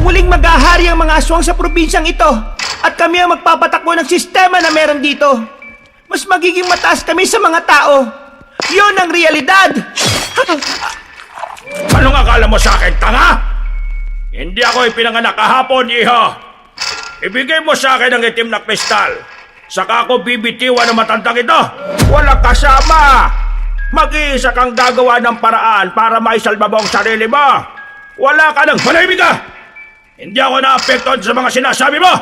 Muling maghahari ang mga aswang sa probinsyang ito at kami ang magpapatakbo ng sistema na meron dito. Mas magiging mataas kami sa mga tao. Yun ang realidad! Anong akala mo sa akin, tanga? Hindi ako ipinanganak kahapon, iho. Ibigay mo sa akin ang itim na kristal. Saka ako bibitiwan ng matandang ito. Walang kasama. Mag-iisa kang gagawa ng paraan para maisalba mo ang sarili mo. Wala ka ng manahimik ka! Hindi ako na-apektuhan sa mga sinasabi mo!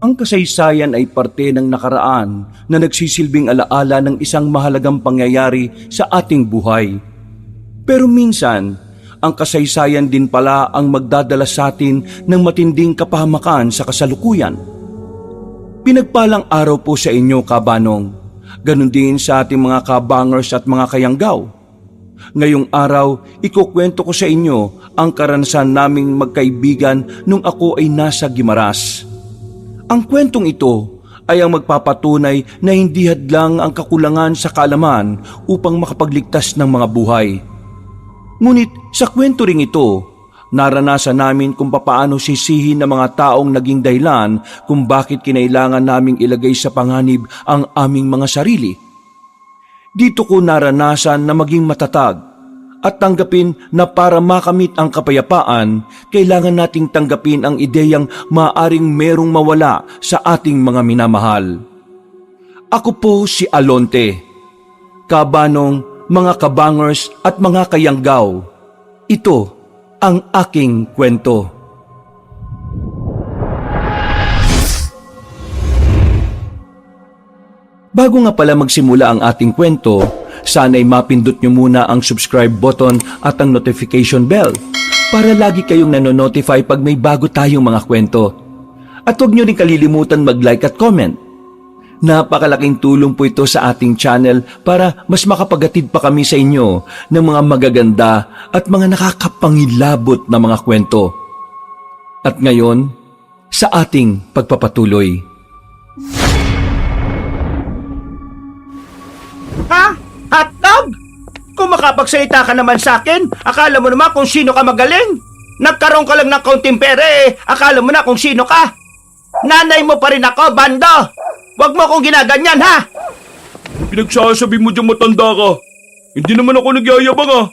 Ang kasaysayan ay parte ng nakaraan na nagsisilbing alaala ng isang mahalagang pangyayari sa ating buhay. Pero minsan, ang kasaysayan din pala ang magdadala sa atin ng matinding kapahamakan sa kasalukuyan. Pinagpalang araw po sa inyo, kabanong. Ganon din sa ating mga kabangers at mga kayanggaw. Ngayong araw, ikukwento ko sa inyo ang karanasan naming magkaibigan nung ako ay nasa Guimaras. Ang kwentong ito ay ang magpapatunay na hindi hadlang ang kakulangan sa kaalaman upang makapagligtas ng mga buhay. Ngunit sa kwento ring ito, naranasan namin kung papaano sisihin ng mga taong naging dahilan kung bakit kinailangan naming ilagay sa panganib ang aming mga sarili. Dito ko naranasan na maging matatag at tanggapin na para makamit ang kapayapaan, kailangan nating tanggapin ang ideyang maaring merong mawala sa ating mga minamahal. Ako po si Alonte, kabanong, mga kabangers at mga kayanggaw. Ito ang aking kwento. Bago nga pala magsimula ang ating kwento, sana'y mapindot nyo muna ang subscribe button at ang notification bell para lagi kayong nanonotify pag may bago tayong mga kwento. At huwag nyo rin kalilimutan mag-like at comment. Napakalaking tulong po ito sa ating channel para mas makapagatid pa kami sa inyo ng mga magaganda at mga nakakapangilabot na mga kwento. At ngayon, sa ating pagpapatuloy. Ha? Hotdog? Kung makapagsalita ka naman sa akin, akala mo naman kung sino ka magaling. Nagkaroon ka lang ng kaunting pera akala mo na kung sino ka. Nanay mo pa rin ako, bando! Huwag mo akong ginaganyan, ha? Pinagsasabi mo diyang matanda ka. Hindi naman ako nagyayabang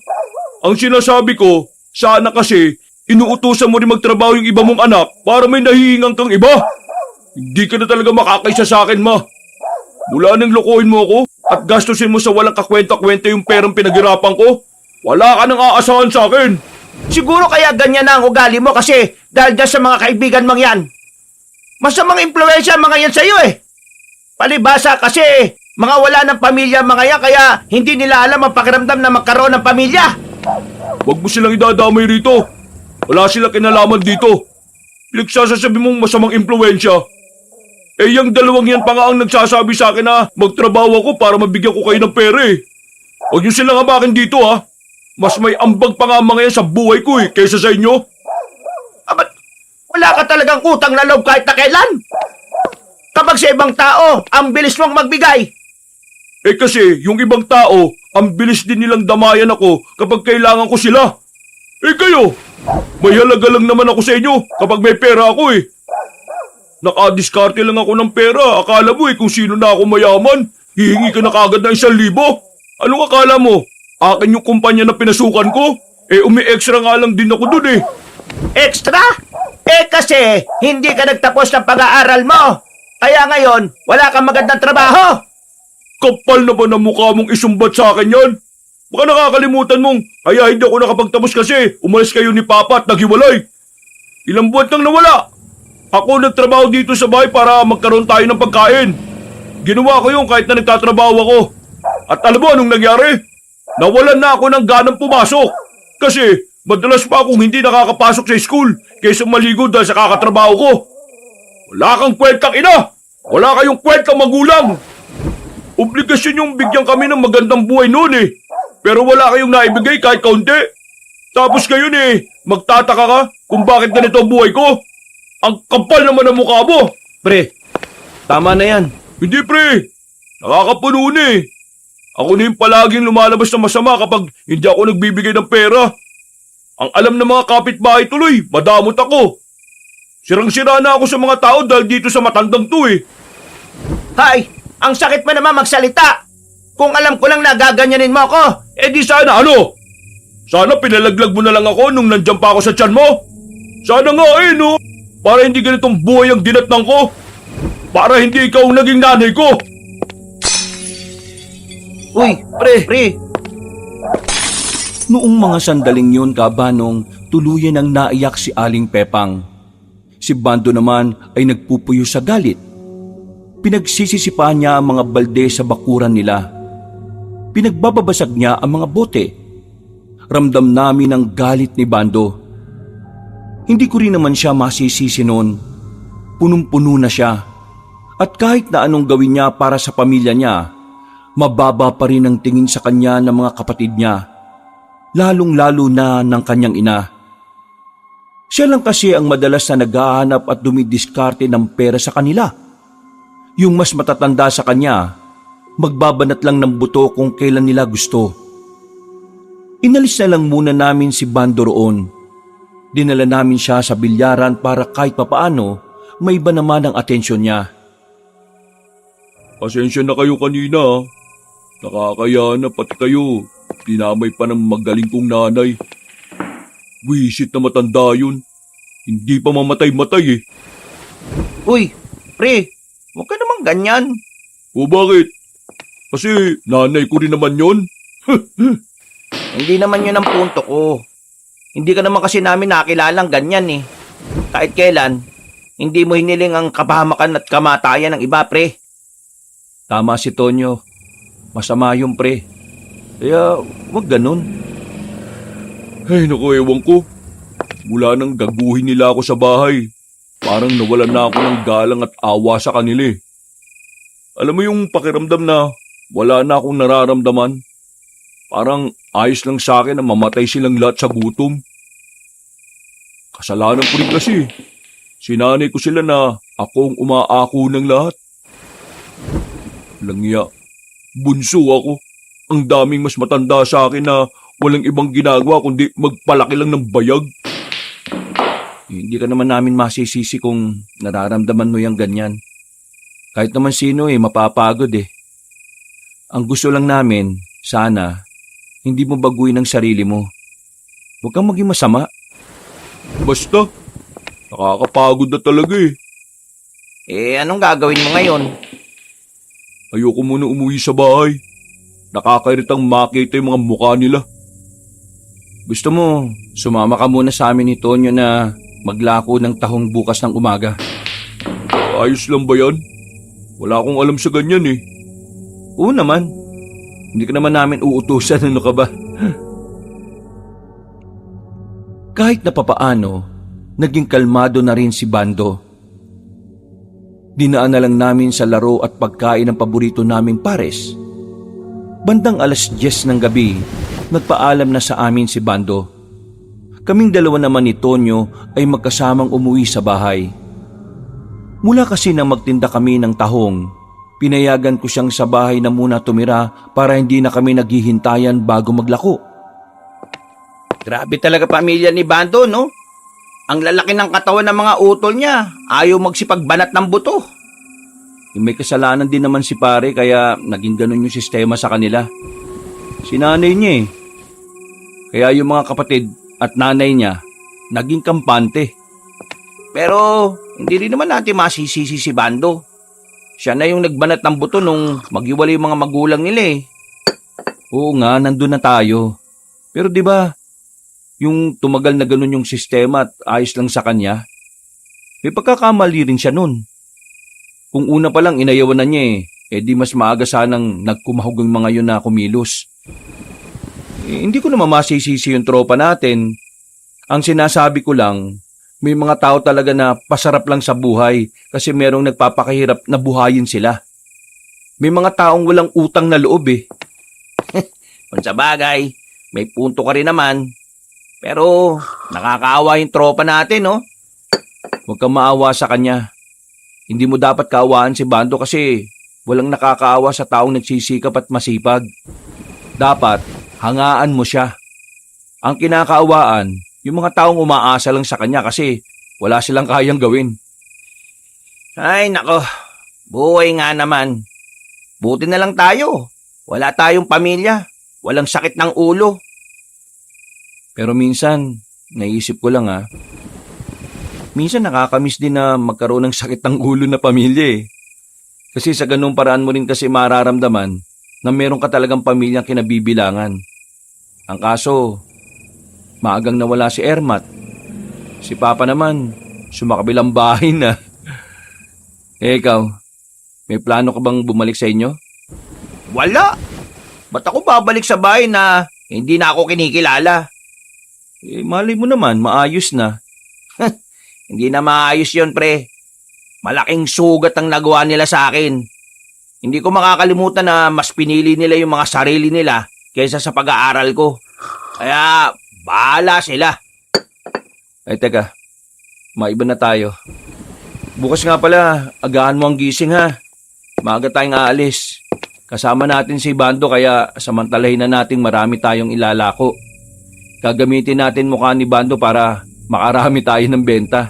Ang sinasabi ko, sana kasi inuutusan mo rin magtrabaho yung iba mong anak para may nahihingang kang iba. Hindi ka na talaga makakaisa sa akin, ma. Mula nang lokohin mo ako at gastusin mo sa walang kakwenta-kwenta yung perang pinaghirapan ko, wala ka nang aasahan sa akin. Siguro kaya ganyan na ang ugali mo kasi dahil dyan sa mga kaibigan mong yan. Masamang impluensya mga yan sa'yo Palibasa kasi mga wala ng pamilya mga yan kaya hindi nila alam ang pakiramdam na magkaroon ng pamilya. Huwag mo silang idadamay rito. Wala silang kinalaman dito. Pinagsasabi mong masamang impluensya. Yung dalawang yan pa nga ang nagsasabi sa akin na magtrabaho ako para mabigyan ko kayo ng pera Huwag nyo silang habakin dito Mas may ambag pa nga mga yan sa buhay ko kaysa sa inyo. Ba't wala ka talagang utang na loob kahit na kailan? Kapag sa ibang tao, ang bilis mong magbigay. Kasi yung ibang tao, ang bilis din nilang damayan ako kapag kailangan ko sila. Kayo, may halaga lang naman ako sa inyo kapag may pera ako Nakadiskarte lang ako ng pera. Akala mo kung sino na ako mayaman. Hihingi ka na kagad ng 1,000. Anong akala mo? Akin yung kumpanya na pinasukan ko? Umi-extra nga lang din ako dun Extra? Kasi hindi ka nagtapos ng pag-aaral mo. Kaya ngayon, wala kang magandang trabaho. Kapal na ba ng mukha mong isumbat sa akin yan? Baka nakakalimutan mong kaya hindi ako nakapagtapos kasi umalis kayo ni Papa at naghiwalay. Ilang buwan nang nawala. Ako nagtrabaho dito sa bahay para magkaroon tayo ng pagkain. Ginawa ko yung kahit na nagtatrabaho ako. At alam mo anong nangyari? Nawalan na ako ng ganang pumasok. Kasi madalas pa akong hindi nakakapasok sa school kaysa maligo dahil sa kakatrabaho ko. Wala kang kwentang ina! Wala kayong kwentang magulang! Obligasyon yung bigyan kami ng magandang buhay noon Pero wala kayong naibigay kahit kaunti. Tapos ngayon magtataka ka kung bakit ganito ang buhay ko. Ang kapal naman ang mukha mo! Pre, tama na yan. Hindi pre, nakakapuno na eh. Ako na yung palaging lumalabas na masama kapag hindi ako nagbibigay ng pera. Ang alam ng mga kapitbahay tuloy, madamot ako. Sirang-sira na ako sa mga tao dahil dito sa matandang to eh. Hay, ang sakit mo naman magsalita. Kung alam ko lang na gaganyanin mo ako. Eh di sana ano? Sana pinalaglag mo na lang ako nung nandyan pa ako sa tiyan mo. Sana nga eh no, para hindi ganitong buhay ang dinatnang ko. Para hindi ikaw ang naging nanay ko. Uy, pre. Noong mga sandaling yun, kabanong, tuluyan ang naiyak si Aling Pepang. Si Bando naman ay nagpupuyo sa galit. Pinagsisisipahan niya ang mga balde sa bakuran nila. Pinagbababasag niya ang mga bote. Ramdam namin ang galit ni Bando. Hindi ko rin naman siya masisisi noon. Punong-puno na siya. At kahit na anong gawin niya para sa pamilya niya, mababa pa rin ang tingin sa kanya ng mga kapatid niya. Lalong-lalo na ng kanyang ina. Siya lang kasi ang madalas na naghahanap at dumidiskarte ng pera sa kanila. Yung mas matatanda sa kanya, magbabanat lang ng buto kung kailan nila gusto. Inalis na lang muna namin si Bando roon. Dinala namin siya sa bilyaran para kahit papaano, may iba naman ang atensyon niya. Pasensya na kayo kanina ha. Nakakaya na pati kayo. Dinamay pa ng magaling kong nanay. Wisit na matanda yun. Hindi pa mamatay-matay eh. Uy, pre, huwag ka naman ganyan. O bakit? Kasi nanay ko rin naman yun. Hindi naman yun ang punto ko. Hindi ka naman kasi namin nakilalang ganyan eh. Kahit kailan, hindi mo hiniling ang kapahamakan at kamatayan ng iba, pre. Tama si Tonyo. Masama yung pre. Kaya wag ganun. Ay naku, ewan ko. Mula nang gaguhin nila ako sa bahay, parang nawalan na ako ng galang at awa sa kanila eh. Alam mo yung pakiramdam na wala na akong nararamdaman? Parang ayos lang sa akin na mamatay silang lahat sa gutom. Kasalanan ko rin kasi. Sinanay ko sila na akong umaako ng lahat. Langya, bunso ako. Ang daming mas matanda sa akin na walang ibang ginagawa kundi magpalaki lang ng bayag. Hindi ka naman namin masisisi kung nararamdaman mo yung ganyan. Kahit naman sino mapapagod eh. Ang gusto lang namin, sana, hindi mo baguhin ang sarili mo. Huwag kang maging masama. Basta, nakakapagod na talaga eh. Eh, anong gagawin mo ngayon? Ayoko muna umuwi sa bahay. Nakakairitang makita yung mga mukha nila. Gusto mo, sumama ka muna sa amin ni Tonyo na maglako ng tahong bukas ng umaga. Ayos lang ba yan? Wala akong alam sa ganyan eh. Oo naman. Hindi ka naman namin uutusan, ano ka ba? Kahit na papaano, naging kalmado na rin si Bando. Dinaan na lang namin sa laro at pagkain ng paborito naming pares. Bandang 10:00 ng gabi, nagpaalam na sa amin si Bando. Kaming dalawa naman ni Tonyo ay magkasamang umuwi sa bahay. Mula kasi nang magtinda kami ng tahong, pinayagan ko siyang sa bahay na muna tumira para hindi na kami naghihintayan bago maglako. Grabe talaga pamilya ni Bando, no? Ang lalaki ng katawan ng mga utol niya. Ayaw magsipagbanat ng buto. May kasalanan din naman si pare kaya naging ganun yung sistema sa kanila. Sinanay niya eh. Kaya yung mga kapatid at nanay niya naging kampante. Pero hindi rin naman natin masisisi si Bando. Siya na yung nagbanat ng buto nung maghiwalay yung mga magulang nila eh. Oo nga, nandun na tayo. Pero 'di ba, yung tumagal na ganun yung sistema at ayos lang sa kanya, may pagkakamali rin siya nun. Kung una pa lang inayawan na niya di mas maaga sanang nagkumahog ang mga yun na kumilos. Hindi ko naman masisisi yung tropa natin. Ang sinasabi ko lang, may mga tao talaga na pasarap lang sa buhay kasi merong nagpapakahirap na buhayin sila. May mga taong walang utang na loob eh. Kung sa bagay, may punto ka rin naman. Pero nakakaawa yung tropa natin, no? Huwag kang maawa sa kanya. hindi mo dapat kaawaan si Bando kasi walang nakakaawa sa taong nagsisikap at masipag. Dapat hangaan mo siya. Ang kinakaawaan, yung mga taong umaasa lang sa kanya kasi wala silang kayang gawin. Ay nako, buhay nga naman. Buti na lang tayo. Wala tayong pamilya. Walang sakit ng ulo. Pero minsan, naisip ko lang minsan nakakamiss din na magkaroon ng sakit ng ulo na pamilya eh. Kasi sa ganung paraan mo rin kasi mararamdaman na meron ka talagang pamilyang kinabibilangan. Ang kaso, maagang nawala si Ermat. Si Papa naman, sumakabilang bahay na. Ikaw, may plano ka bang bumalik sa inyo? Wala. Ba't ako babalik sa bahay na hindi na ako kinikilala? Malay mo naman, maayos na. Hindi na maayos yon, pre. Malaking sugat ang nagawa nila sa akin. Hindi ko makakalimutan na mas pinili nila yung mga sarili nila kaysa sa pag-aaral ko. Kaya, bahala sila. Ay teka, maiba na tayo. Bukas nga pala, agahan mo ang gising ha. Maaga tayong aalis. Kasama natin si Bando kaya samantalahin na nating marami tayong ilalako. Gagamitin natin mukha ni Bando para makarami tayo ng benta.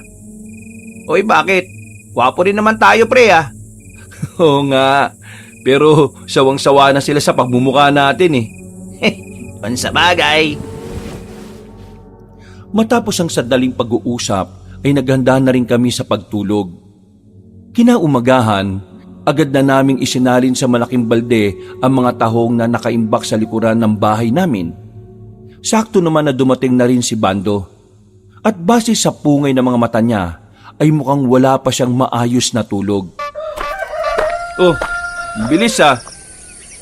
Oy, bakit? Wapo rin naman tayo, pre, ah. Oo nga, pero sawang-sawa na sila sa pagmumukha natin eh. Pansabagay. Matapos ang sandaling pag-uusap ay naghanda na rin kami sa pagtulog. Kinaumagahan, agad na naming isinalin sa malaking balde ang mga tahong na nakaimbak sa likuran ng bahay namin. Sakto naman na dumating na rin si Bando. At base sa pungay ng mga mata niya, ay mukhang wala pa siyang maayos na tulog. Oh, bilis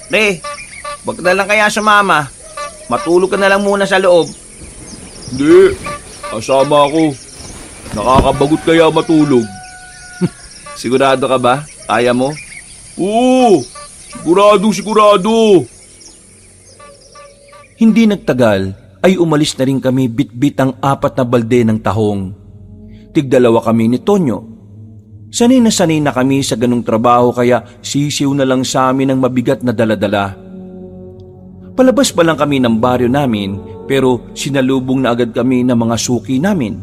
Pre, wag na lang kaya sumama. Matulog ka na lang muna sa loob. Hindi, kasama ako. Nakakabagot kaya matulog. Sigurado ka ba? Kaya mo? Oo, sigurado. Hindi nagtagal ay umalis na rin kami bitbit ang 4 na balde ng tahong. Tigdalawa kami ni Tonyo. Sanay na kami sa ganung trabaho kaya sisiw na lang sa amin ang mabigat na daladala. Palabas pa lang kami ng baryo namin pero sinalubong na agad kami ng mga suki namin.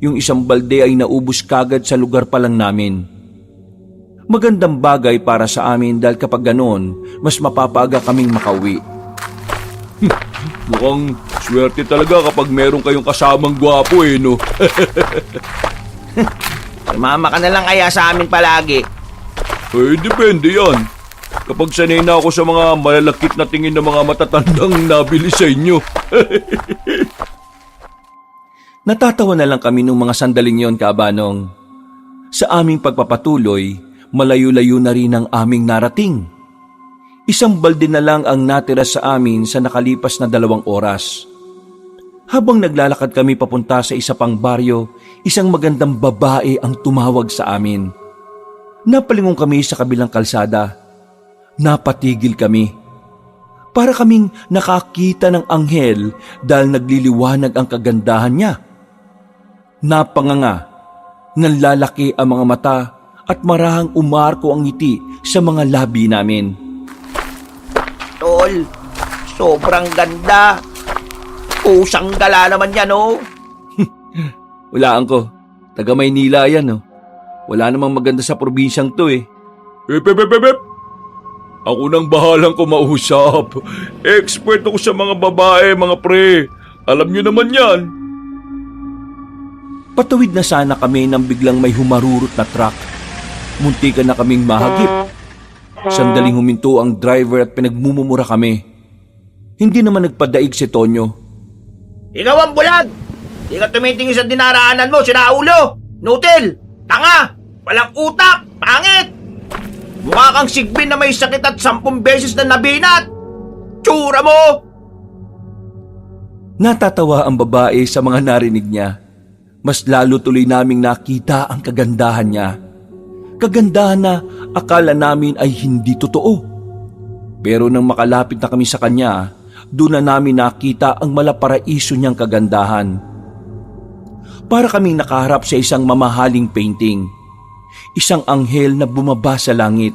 Yung isang balde ay naubos kagad sa lugar pa lang namin. Magandang bagay para sa amin dahil kapag ganoon, mas mapapaaga kaming makauwi. Mukhang swerte talaga kapag meron kayong kasamang gwapo no? Sumama ka na lang kaya sa amin palagi. Depende yan. Kapag sanay na ako sa mga malalakit na tingin ng mga matatandang nabili sa inyo. Natatawa na lang kami nung mga sandaling yon, Kabanong. Sa aming pagpapatuloy, malayo-layo na rin ang aming narating. Isang balde na lang ang natira sa amin sa nakalipas na 2 oras. Habang naglalakad kami papunta sa isa pang baryo, isang magandang babae ang tumawag sa amin. Napalingon kami sa kabilang kalsada. Napatigil kami. Para kaming nakakita ng anghel dahil nagliliwanag ang kagandahan niya. Napanganga, nanlalaki ang mga mata at marahang umarko ang ngiti sa mga labi namin. Tol, sobrang ganda. Pusang gala naman yan, oh. Walaan ko, taga Maynila yan, oh. Wala namang maganda sa probinsyang to, eh. Ep. Ako nang bahalang kumausap. Expert ako sa mga babae, mga pre. Alam nyo naman yan. Patawid na sana kami nang biglang may humarurot na truck. Muntikan na kaming mahagip. Sandaling huminto ang driver at pinagmumumura kami. Hindi naman nagpadaig si Tonyo. Ikaw ang bulag! Di ka tumitingin sa dinaraanan mo, sinaulo! Nutil! Tanga! Walang utak! Pangit! Mukha kang sigbin na may sakit at 10 beses na nabinat! Tsura mo! Natatawa ang babae sa mga narinig niya. Mas lalo tuloy naming nakita ang kagandahan niya. Kagandahan na akala namin ay hindi totoo. Pero nang makalapit na kami sa kanya, doon na namin nakita ang malaparaiso niyang kagandahan. Para kaming nakaharap sa isang mamahaling painting. isang anghel na bumaba sa langit.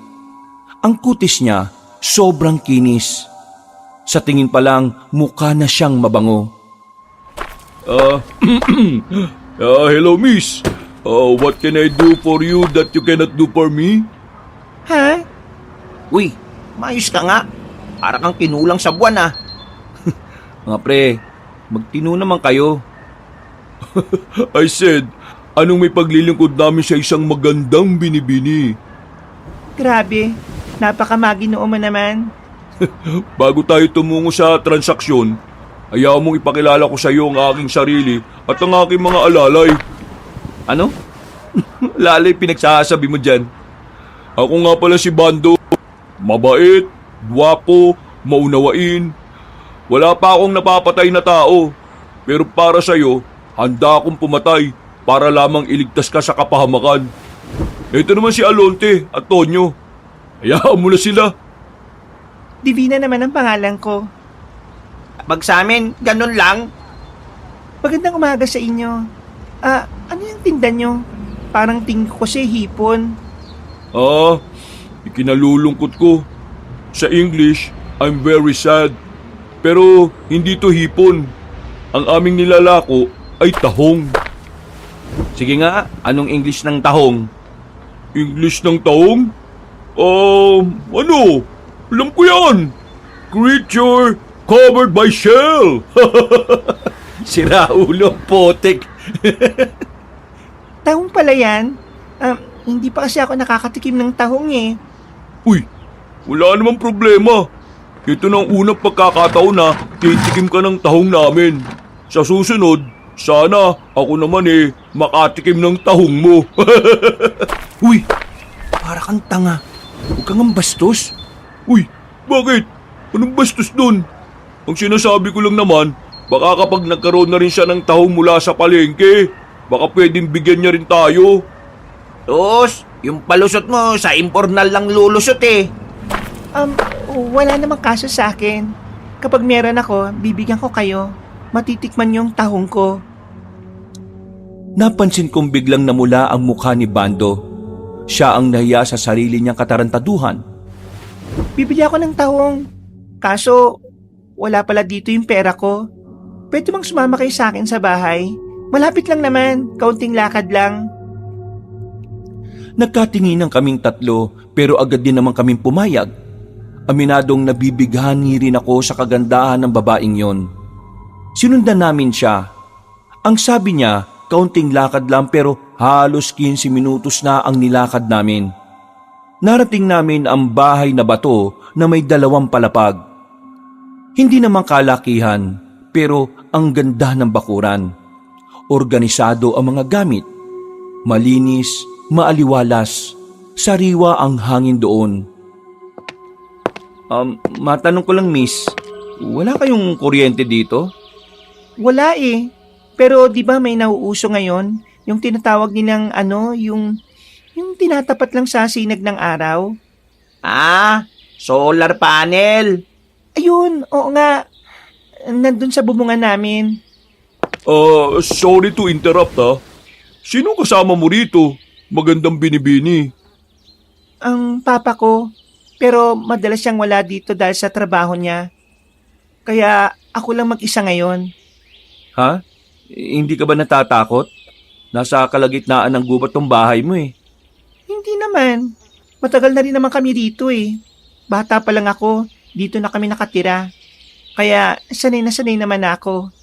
Ang kutis niya sobrang kinis. Sa tingin pa lang, mukha na siyang mabango. Hello miss. What can I do for you that you cannot do for me? Ha? Uy, maayos ka nga. Para kang kinulang sa buwan ah. Mga pre, magtino naman kayo. I said, anong may paglilingkod namin sa isang magandang binibini? Grabe, napakamaginoo mo naman. Bago tayo tumungo sa transaksyon, ayaw mong ipakilala ko sa iyo ang aking sarili at ang aking mga alalay. Ano? Lalay pinagsasabi mo dyan. Ako nga pala si Bando. Mabait, gwapo, maunawain. Wala pa akong napapatay na tao. Pero para sa iyo, handa akong pumatay para lamang iligtas ka sa kapahamakan. Ito naman si Alonte at Tonyo. Hayaan mo na sila. Divina naman ang pangalan ko. Pag sa amin, ganun lang. Magandang umaga sa inyo. Ano yung tinda nyo? Parang tingin ko kasi hipon. Ikinalulungkot ko. Sa English, I'm very sad. Pero hindi to hipon. Ang aming nilalako ay tahong. Sige nga, anong English ng tahong? English ng tahong? Ano? Alam ko yan. Creature covered by shell. Sira ulo, potek. Tahong pala yan? Hindi pa kasi ako nakakatikim ng tahong eh. Uy, wala namang problema. Ito na ang unang pagkakataon na titikim ka ng tahong namin. Sa susunod, sana ako naman makatikim ng tahong mo. Uy, para kang tanga. Huwag kang ang bastos. Uy, bakit? Anong bastos dun? Ang sinasabi ko lang naman, baka kapag nagkaroon na rin siya ng tahong mula sa palengke, baka pwedeng bigyan niya rin tayo. Tos, yung palusot mo sa impornal lang lulusot eh. Wala namang kaso sa akin. Kapag meron ako, bibigyan ko kayo. Matitikman yung tahong ko. Napansin kong biglang namula ang mukha ni Bando. Siya ang nahiya sa sarili niyang katarantaduhan. Bibili ako ng tahong. Kaso, wala pala dito yung pera ko. Pwede bang sumama kayo sa akin sa bahay? Malapit lang naman, kaunting lakad lang. Nagkatinginan kaming tatlo pero agad din naman kaming pumayag. Aminadong nabibighani rin ako sa kagandahan ng babaeng yon. Sinundan namin siya. Ang sabi niya, kaunting lakad lang pero halos 15 minutos na ang nilakad namin. Narating namin ang bahay na bato na may 2 palapag. Hindi naman kalakihan pero ang ganda ng bakuran. Organisado ang mga gamit. Malinis, maaliwalas, sariwa ang hangin doon. Matanong ko lang miss, wala kayong kuryente dito? Wala eh. Pero di ba may nauuso ngayon? Yung tinatawag nilang yung tinatapat lang sa sinag ng araw? Solar panel. Ayun, oo nga. Nandun sa bubungan namin. Sorry to interrupt Sino kasama mo rito? Magandang binibini. Ang papa ko. Pero madalas siyang wala dito dahil sa trabaho niya. Kaya ako lang mag-isa ngayon. Ha? Hindi ka ba natatakot? Nasa kalagitnaan ng gubat tong bahay mo eh. Hindi naman. Matagal na rin naman kami dito eh. Bata pa lang ako, dito na kami nakatira. Kaya sanay na sanay naman ako.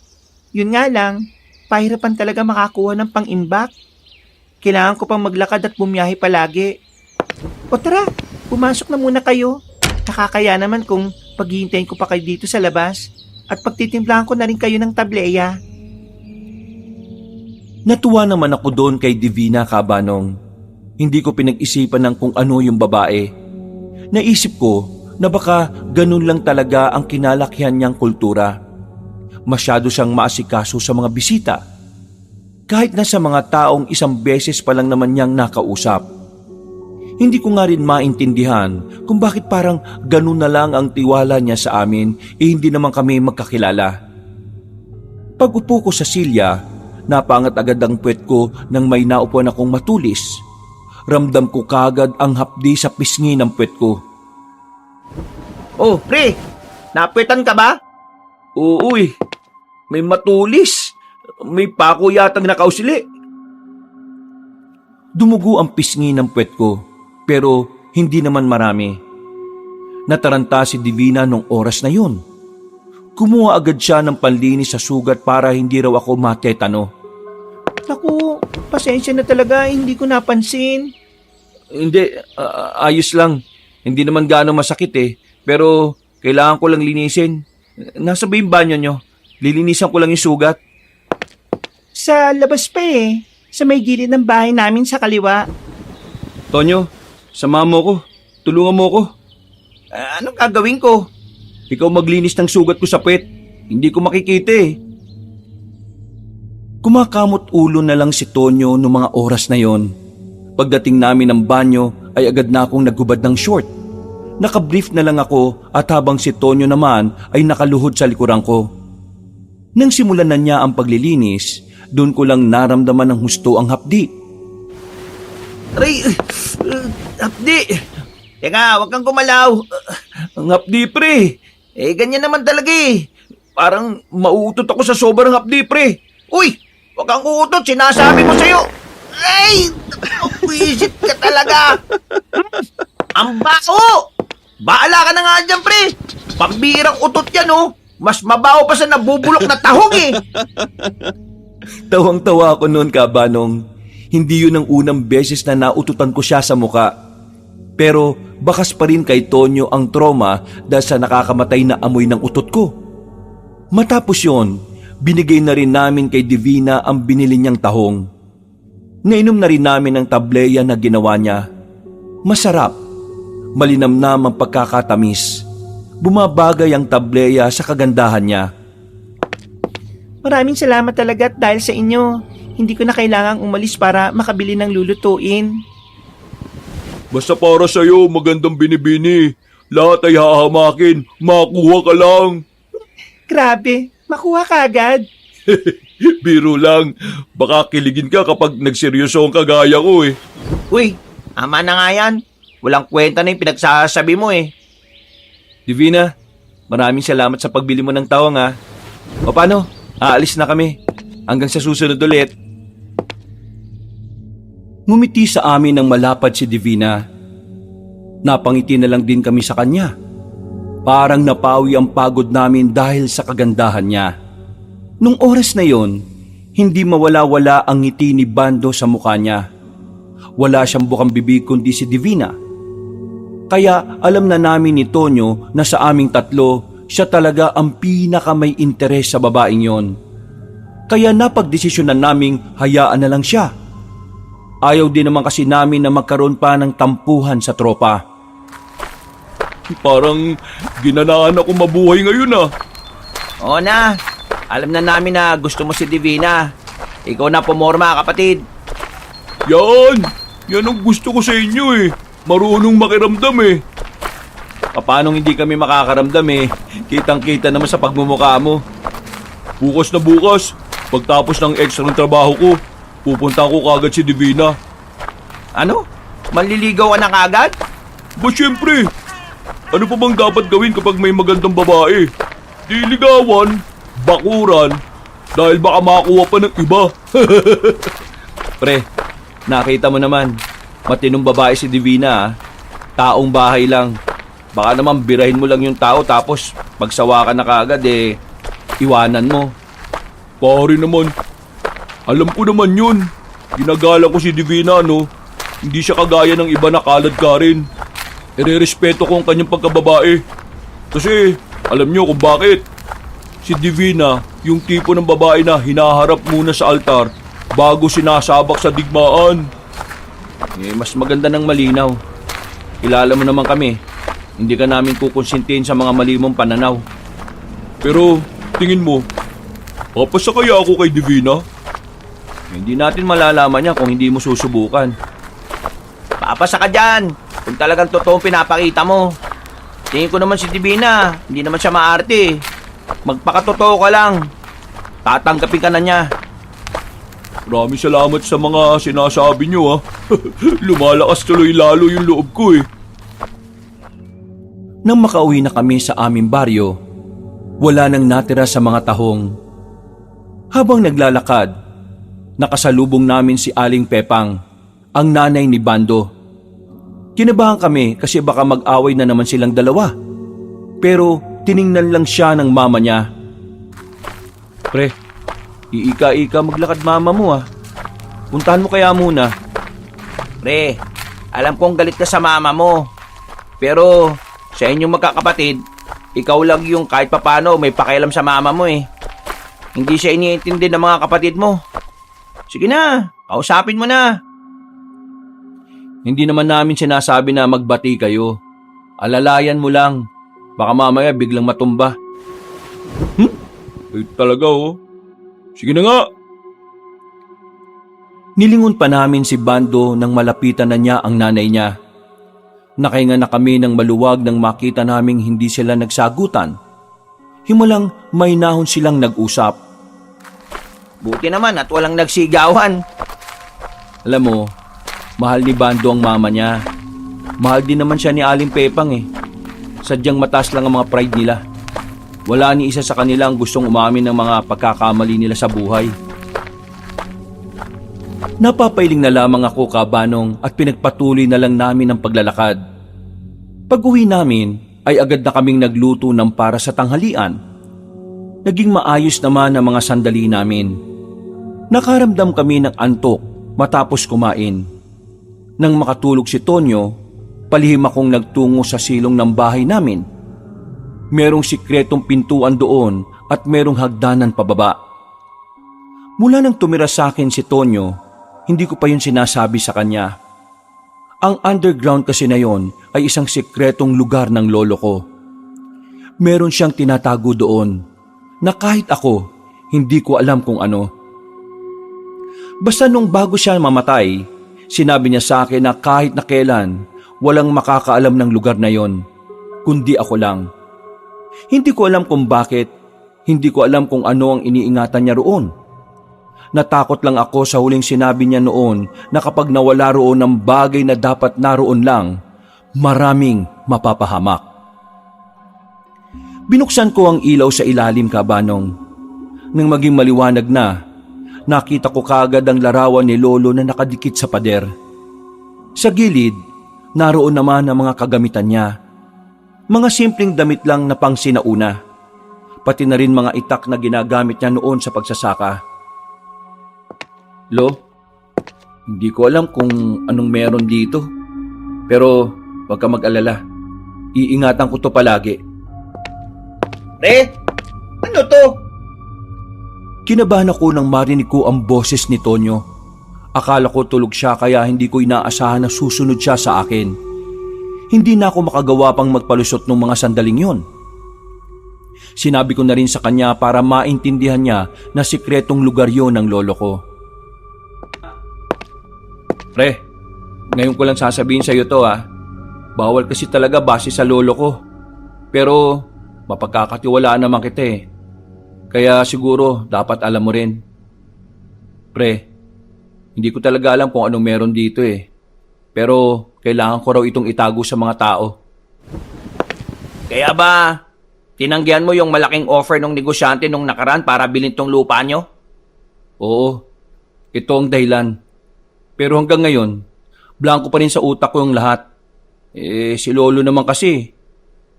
Yun nga lang, pahirapan talaga makakuha ng pang-imbak. Kailangan ko pang maglakad at bumiyahe palagi. O tara, pumasok na muna kayo. Nakakaya naman kung paghihintayin ko pa kayo dito sa labas at pagtitimplahan ko na rin kayo ng tableya. Natuwa naman ako doon kay Divina Cabanong. Hindi ko pinag-isipan ng kung ano yung babae. Naisip ko na baka ganun lang talaga ang kinalakihan niyang kultura. Masyado siyang maasikaso sa mga bisita. Kahit na sa mga taong isang beses pa lang naman niyang nakausap. Hindi ko nga rin maintindihan kung bakit parang ganun na lang ang tiwala niya sa amin hindi naman kami magkakilala. Pag-upo ko sa silya, napangat agad ang puwet ko nang may naupuan akong matulis. ramdam ko kagad ang hapdi sa pisngi ng puwet ko. Oh, pre, napuwetan ka ba? Oo may matulis. May pako yatang nakausili. Dumugo ang pisngi ng puwet ko, pero hindi naman marami. Nataranta si Divina nung oras na yun. Kumuha agad siya ng panlinis sa sugat para hindi raw ako matetano. Naku, pasensya na talaga, hindi ko napansin. Hindi, ayos lang. Hindi naman gaano masakit pero kailangan ko lang linisin. Nasa ba yung banyo nyo? Lilinisan ko lang yung sugat. Sa labas pa sa may gilid ng bahay namin sa kaliwa. Tonyo, samahan mo ko. Tulungan mo ko. Anong gagawin ko? Ikaw maglinis ng sugat ko sa puwet. Hindi ko makikita Kumakamot ulo na lang si Tonyo noong mga oras na yon. Pagdating namin ng banyo ay agad na akong naghubad ng short. Nakabrief na lang ako at habang si Tonyo naman ay nakaluhod sa likuran ko. Nang simulan na niya ang paglilinis, doon ko lang naramdaman ng husto ang hapdi. Aray, hapdi. Teka, wag kang gumalaw. Ang hapdi pre! Ganyan naman talaga Parang mauutot ako sa sobrang hapdi pre! Uy, wag kang uutot, sinasabi ko sa'yo. Ay, wisit ka talaga. Ang baho! Baala ka na nga dyan, pre. Pambirang utot yan, Mas mabaho pa sa nabubulok na tahong Tawang-tawa ako noon kabanong. Hindi yun ang unang beses na naututan ko siya sa muka. Pero bakas pa rin kay Tonyo ang trauma dahil sa nakakamatay na amoy ng utot ko. Matapos yon, binigay na rin namin kay Divina ang binili niyang tahong. Nainom na rin namin ang tableya na ginawa niya. Masarap, malinamnam ang pagkakatamis. Bumabagay ang tableya sa kagandahan niya. Maraming salamat talaga at dahil sa inyo, hindi ko na kailangang umalis para makabili ng lulutuin. Basta para sa'yo, magandang binibini. Lahat ay hahamakin. Makuha ka lang. Grabe, makuha ka agad. Biro lang. Baka kiligin ka kapag nagseryoso ang kagaya ko Uy, ama na nga yan. Walang kwenta na yung pinagsasabi mo Divina, maraming salamat sa pagbili mo ng tawang O paano? Aalis na kami. Hanggang sa susunod ulit. Ngumiti sa amin ng malapad si Divina. Napangiti na lang din kami sa kanya. Parang napawi ang pagod namin dahil sa kagandahan niya. Nung oras na yon, hindi mawala-wala ang ngiti ni Bando sa mukha niya. Wala siyang bukang bibig kundi si Divina. Kaya alam na namin ni Tonyo na sa aming tatlo, siya talaga ang pinaka may interes sa babaeng yon. Kaya napagdesisyonan naming hayaan na lang siya. Ayaw din naman kasi namin na magkaroon pa ng tampuhan sa tropa. Parang ginanaan ako mabuhay ngayon Oo na, alam na namin na gusto mo si Divina. Ikaw na pumorma, kapatid. Yan! Yan ang gusto ko sa inyo Marunong makiramdam Paano hindi kami makakaramdam Kitang-kita naman sa pagmumukha mo. Bukas na bukas, pagtapos ng extra ng trabaho ko, pupunta ko kagad si Divina. Ano? Manliligaw ka na kagad? Ba syempre, ano pa bang dapat gawin kapag may magandang babae? Di ligawan, bakuran, dahil baka makakuha pa ng iba. Pre, nakita mo naman, matinong babae si Divina Taong bahay lang. Baka naman birahin mo lang yung tao tapos magsawa ka na kagad iwanan mo. Pare naman, alam ko naman yun. Ginagalang ko si Divina Hindi siya kagaya ng iba na kalad ka rin. Irerespeto ko ang kanyang pagkababae. Kasi alam niyo kung bakit. Si Divina, yung tipo ng babae na hinaharap muna sa altar bago sinasabak sa digmaan. Mas maganda ng malinaw. Kilala mo naman kami. Hindi ka namin kukonsintihin sa mga mali mong pananaw. Pero tingin mo, papasa kaya ako kay Divina? Hindi natin malalaman yan kung hindi mo susubukan. Papasa ka dyan. Kung talagang totoong pinapakita mo. Tingin ko naman si Divina, hindi naman siya maarte. Magpakatotoo ka lang. Tatanggapin ka na niya. Maraming salamat sa mga sinasabi nyo, ha. Lumalakas tuloy lalo yung loob ko, eh. Nang makauwi na kami sa aming baryo, wala nang natira sa mga tahong. Habang naglalakad, nakasalubong namin si Aling Pepang, ang nanay ni Bando. Kinabahan kami kasi baka mag-away na naman silang dalawa. Pero tiningnan lang siya ng mama niya. Pre, iika-ika maglakad mama mo, ah. Puntahan mo kaya muna. Pre, alam kong galit ka sa mama mo. Pero sa inyong magkakapatid, ikaw lang yung kahit papano may pakialam sa mama mo eh. Hindi siya iniintindi ng mga kapatid mo. Sige na, kausapin mo na. Hindi naman namin sinasabi na magbati kayo. Alalayan mo lang. Baka mamaya biglang matumba. Eh, talaga, oh. Sige na nga. Nilingon pa namin si Bando nang malapitan na niya ang nanay niya. Nakahinga na kami ng maluwag nang makita naming hindi sila nagsagutan. Himalang may nahon silang nag-usap. Buti naman at walang nagsigawan. Alam mo, mahal ni Bando ang mama niya. Mahal din naman siya ni Aling Pepang eh. Sadyang mataas lang ang mga pride nila. Wala ni isa sa kanila ang gustong umamin ng mga pagkakamali nila sa buhay. Napapailing na lamang ako, Kabanong, at pinagpatuloy na lang namin ang paglalakad. Pag-uwi namin ay agad na kaming nagluto ng para sa tanghalian. Naging maayos naman ang mga sandali namin. Nakaramdam kami ng antok matapos kumain. Nang makatulog si Tonyo, palihim akong nagtungo sa silong ng bahay namin. Merong sikretong pintuan doon at merong hagdanan pababa. Mula nang tumira sa akin si Tonyo, hindi ko pa yun sinasabi sa kanya. Ang underground kasi na yon ay isang sikretong lugar ng lolo ko. Meron siyang tinatago doon na kahit ako, hindi ko alam kung ano. Basta nung bago siya mamatay, sinabi niya sa akin na kahit na kailan, walang makakaalam ng lugar na yon, kundi ako lang. Hindi ko alam kung bakit, hindi ko alam kung ano ang iniingatan niya roon. Natakot lang ako sa huling sinabi niya noon na kapag nawala roon ng bagay na dapat naroon lang, maraming mapapahamak. Binuksan ko ang ilaw sa ilalim, Kabanong. Nang maging maliwanag na, nakita ko kaagad ang larawan ni Lolo na nakadikit sa pader. Sa gilid, naroon naman ang mga kagamitan niya. Mga simpleng damit lang na pang sinauna. Pati na rin mga itak na ginagamit niya noon sa pagsasaka. Lo, hindi ko alam kung anong meron dito. Pero huwag ka mag-alala. Iingatan ko to palagi. Pre, ano to? Kinabahan ako nang marinig ko ang boses ni Tonyo. Akala ko tulog siya kaya hindi ko inaasahan na susunod siya sa akin. Hindi na ako makagawa pang magpalusot ng mga sandaling yon. Sinabi ko na rin sa kanya para maintindihan niya na sikretong lugar yon ng lolo ko. Pre, ngayon ko lang sasabihin sa iyo to ha. Bawal kasi talaga base sa lolo ko. Pero mapagkakatiwalaan naman kita eh. Kaya siguro dapat alam mo rin. Pre, hindi ko talaga alam kung anong meron dito eh. Pero kailangan ko raw itong itago sa mga tao. Kaya ba, tinanggihan mo yung malaking offer ng negosyante nung nakaraan para bilhin tong lupa nyo? Oo, ito ang dahilan. Pero hanggang ngayon, blanco pa rin sa utak ko yung lahat. Si Lolo naman kasi,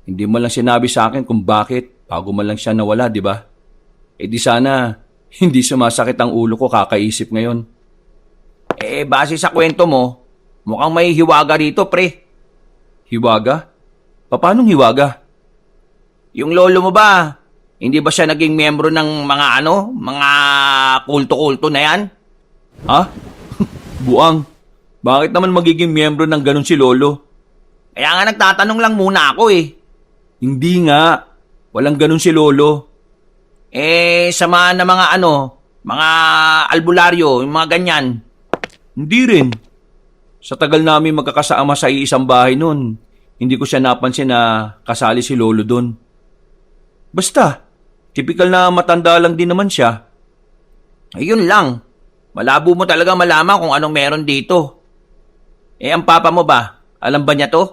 hindi man lang sinabi sa akin kung bakit bago man lang siya nawala, di ba? Di sana, hindi sumasakit ang ulo ko kakaisip ngayon. Base sa kwento mo, mukhang may hiwaga rito, pre. Hiwaga? Paanong hiwaga? Yung lolo mo ba, hindi ba siya naging miyembro ng mga kulto-kulto na yan? Ha? Buang, bakit naman magiging miyembro ng ganun si Lolo? Kaya nga nagtatanong lang muna ako eh. Hindi nga, walang ganun si Lolo. Samahan na mga albularyo, yung mga ganyan. Hindi rin. Sa tagal namin magkakasama sa iisang bahay nun, hindi ko siya napansin na kasali si Lolo dun. Basta, tipikal na matanda lang din naman siya. Ayun lang. Malabo mo talaga malaman kung anong meron dito. Ang papa mo ba? Alam ba niya to?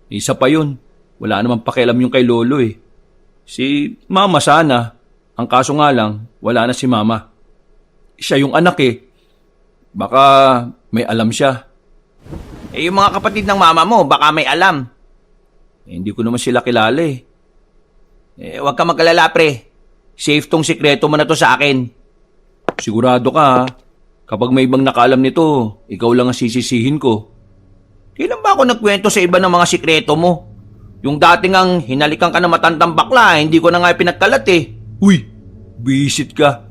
Isa pa yun. Wala namang pakialam yung kay lolo eh. Si mama sana. Ang kaso nga lang, wala na si mama. Siya yung anak eh. Baka may alam siya. Yung mga kapatid ng mama mo, baka may alam. Hindi ko naman sila kilala eh. Huwag ka mag-alala, pre. Safe tong sikreto mo na to sa akin. Sigurado ka ha? Kapag may ibang nakaalam nito, ikaw lang ang sisisihin ko. Kailan ba ako nagkwento sa iba ng mga sikreto mo? Yung dating ang hinalikan ka na matandang bakla, hindi ko na nga pinagkalat eh. Uy, bisit ka.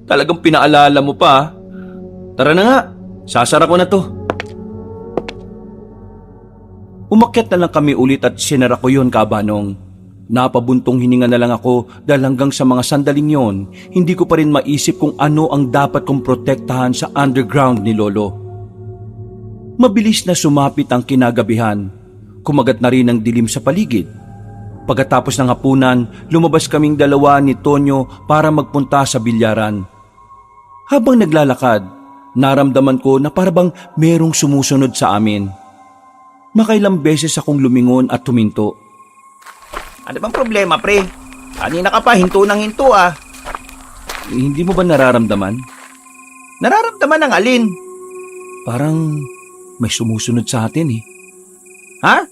Talagang pinaalala mo pa ha? Tara na nga, sasara ko na to. Umakyat na lang kami ulit at sinara ko yun, Kabanong. Napabuntong hininga na lang ako dahil hanggang sa mga sandaling yon, hindi ko pa rin maisip kung ano ang dapat kong protektahan sa underground ni Lolo. Mabilis na sumapit ang kinagabihan. Kumagat na rin ang dilim sa paligid. Pagkatapos ng hapunan, lumabas kaming dalawa ni Tonyo para magpunta sa bilyaran. Habang naglalakad, naramdaman ko na parabang merong sumusunod sa amin. Makailang beses akong lumingon at tuminto. Ano bang problema, pre? Kanina ka pa, hinto ng hinto ah. Hindi mo ba nararamdaman? Nararamdaman ng alin? Parang may sumusunod sa atin eh. Ha?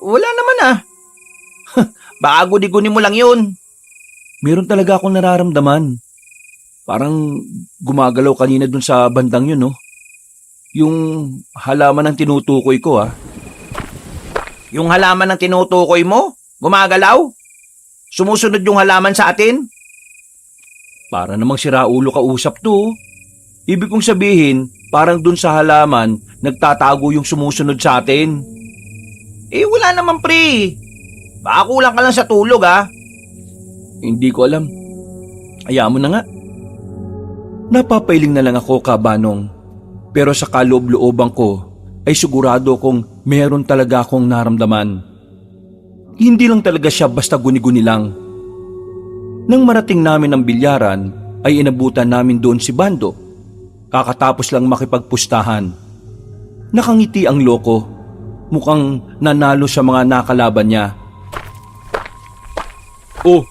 Wala naman ah. Baka guni-guni mo lang yun. Meron talaga akong nararamdaman. Parang gumagalaw kanina dun sa bandang yun, no? Yung halaman ng tinutukoy ko, ah. Yung halaman ng tinutukoy mo? Gumagalaw? Sumusunod yung halaman sa atin? Para namang siraulo ka usap to. Ibig kong sabihin, parang dun sa halaman, nagtatago yung sumusunod sa atin. Wala naman, pre. Baka kulang ka lang sa tulog, ah. Hindi ko alam. Hayaan mo na nga. Napapailing na lang ako, Kabanong. Pero sa kaloob-looban ko, ay sigurado kong meron talaga akong naramdaman. Hindi lang talaga siya basta guni-guni lang. Nang marating namin ang bilyaran, ay inabutan namin doon si Bando. Kakatapos lang makipagpustahan. Nakangiti ang loko. Mukhang nanalo sa mga nakalaban niya. Oh,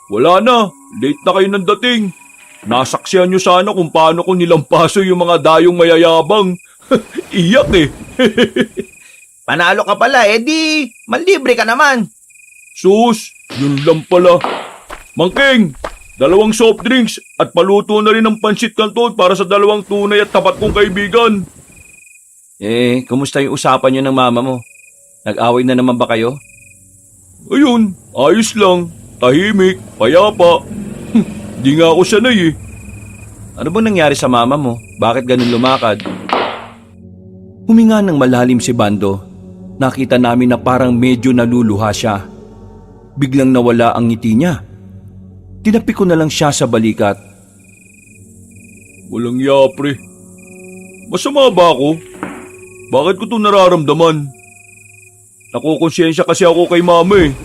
wala na. Late na kayo ng dating. Nasaksihan nyo sana kung paano ko nilampaso yung mga dayong mayayabang. Iyak eh. Panalo ka pala, di malibre ka naman. Sus, yun lang pala. Mangking, 2 soft drinks at paluto na rin ng pansit canton para sa 2 tunay at tapat kong kaibigan. Kumusta yung usapan niyo ng mama mo? Nag-away na naman ba kayo? Ayun, ayos lang. Tahimik, payapa. Di nga ako sanay eh. Ano bang nangyari sa mama mo? Bakit ganun lumakad? Huminga ng malalim si Bando. Nakita namin na parang medyo naluluha siya. Biglang nawala ang ngiti niya. Tinapi ko na lang siya sa balikat. Walang yapre. Masama ba ako? Bakit ko ito nararamdaman? Nakukonsensya kasi ako kay mama eh.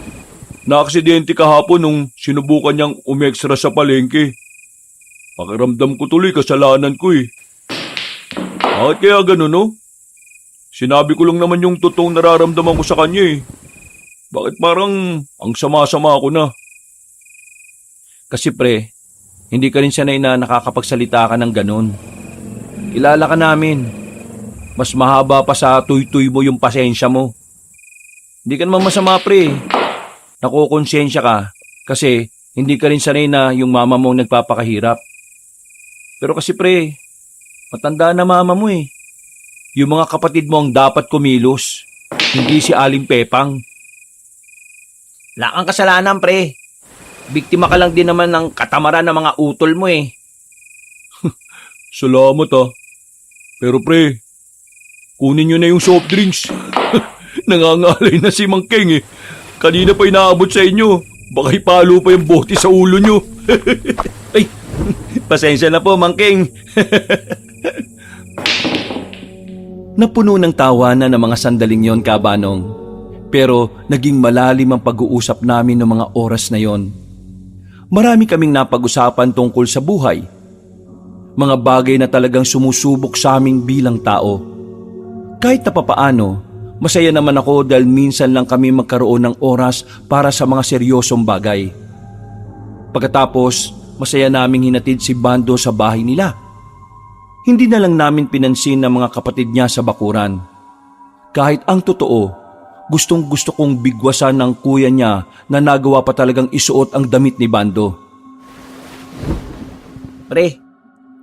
Naaksidente kahapon nung sinubukan niyang umextra sa palengke. Pakiramdam ko tuloy kasalanan ko eh. Bakit kaya ganun no? Sinabi ko lang naman yung totoong nararamdaman ko sa kanya eh. Bakit parang ang sama-sama ako na? Kasi pre, hindi ka rin sanay na nakakapagsalita ka ng ganun. Kilala ka namin. Mas mahaba pa sa tuy-tuy mo yung pasensya mo. Hindi ka naman masama pre. Nakukonsensya ka kasi hindi ka rin sanay na yung mama mo nagpapakahirap. Pero kasi pre, matanda na mama mo eh. Yung mga kapatid mo ang dapat kumilos, hindi si Aling Pepang. Wala kang kasalanan, pre. Biktima ka lang din naman ng katamaran ng mga utol mo eh. Salamat ah. Pero pre, kunin nyo na yung soft drinks. Nangangalay na si Mang Keng eh. Kanina pa inaabot sa inyo. Baka ipalo pa yung bote sa ulo nyo. Ay, pasensya na po, Mang Keng. Napuno ng tawanan ng mga sandaling yon, Kabanong. Pero naging malalim ang pag-uusap namin ng mga oras na yon. Marami kaming napag-usapan tungkol sa buhay. Mga bagay na talagang sumusubok sa aming bilang tao. Kahit na papaano, masaya naman ako dahil minsan lang kami magkaroon ng oras para sa mga seryosong bagay. Pagkatapos, masaya naming hinatid si Bando sa bahay nila. Hindi na lang namin pinansin ng mga kapatid niya sa bakuran. Kahit ang totoo, gustong gusto kong bigwasan ng kuya niya na nagawa pa talagang isuot ang damit ni Bando. Pre,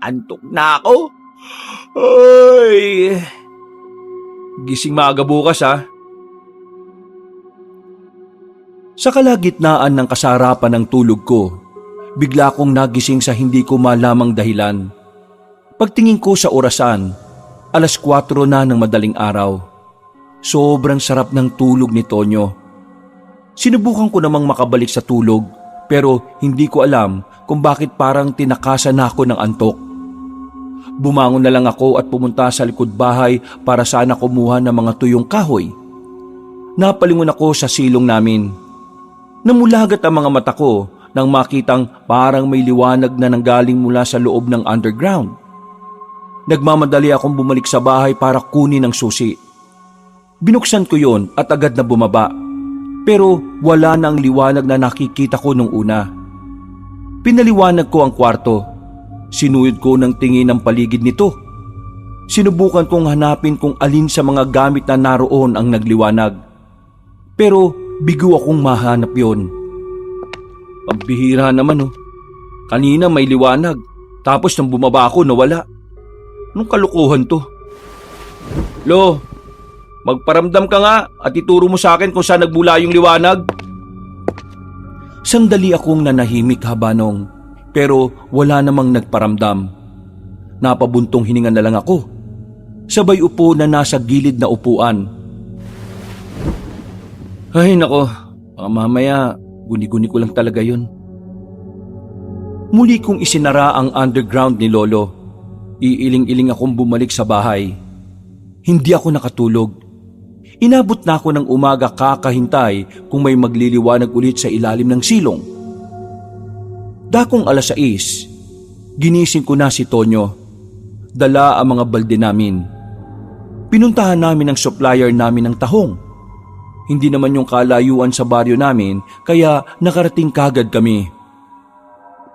antok na ako. Ay! Gising maaga bukas ha. Sa kalagitnaan ng kasarapan ng tulog ko, bigla akong nagising sa hindi ko malamang dahilan. Pagtingin ko sa orasan, 4:00 na ng madaling araw. Sobrang sarap ng tulog ni Tonyo. Sinubukan ko namang makabalik sa tulog pero hindi ko alam kung bakit parang tinakasan na ako ng antok. Bumangon na lang ako at pumunta sa likod bahay para sana kumuha ng mga tuyong kahoy. Napalingon ako sa silong namin. Namulagat ang mga mata ko nang makitang parang may liwanag na nanggaling mula sa loob ng underground. Nagmamadali akong bumalik sa bahay para kunin ang susi. Binuksan ko yon at agad na bumaba. Pero wala na ang liwanag na nakikita ko nung una. Pinaliwanag ko ang kwarto. Sinuyod ko ng tingin ang paligid nito. Sinubukan kong hanapin kung alin sa mga gamit na naroon ang nagliwanag. Pero bigo akong mahanap yon. Pambihira naman oh. Kanina may liwanag. Tapos nang bumaba ako nawala. Anong kalukuhan to? Lo, magparamdam ka nga at ituro mo sa akin kung saan nagmula yung liwanag. Sandali akong nanahimik habanong. Pero wala namang nagparamdam. Napabuntong hininga na lang ako. Sabay upo na nasa gilid na upuan. Ay nako, mamaya guni-guni ko lang talaga yun. Muli kong isinara ang underground ni Lolo. Iiling-iling akong bumalik sa bahay. Hindi ako nakatulog. Inabot na ako ng umaga kakahintay kung may magliliwanag ulit sa ilalim ng silong. Dakong 6:00, ginising ko na si Tonyo. Dala ang mga balde namin. Pinuntahan namin ang supplier namin ng tahong. Hindi naman yung kalayuan sa baryo namin kaya nakarating kagad kami.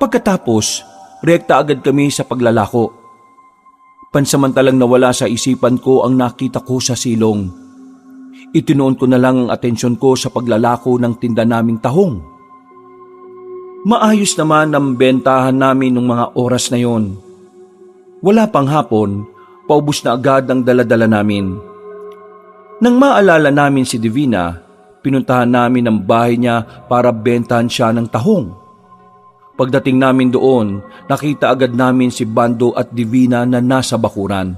Pagkatapos, rekta agad kami sa paglalako. Pansamantalang nawala sa isipan ko ang nakita ko sa silong. Itinuon ko na lang ang atensyon ko sa paglalako ng tinda naming tahong. Maayos naman ang bentahan namin ng mga oras na yon. Wala pang hapon, paubos na agad ang daladala namin. Nang maalala namin si Divina, pinuntahan namin ang bahay niya para bentahan siya ng tahong. Pagdating namin doon, nakita agad namin si Bando at Divina na nasa bakuran.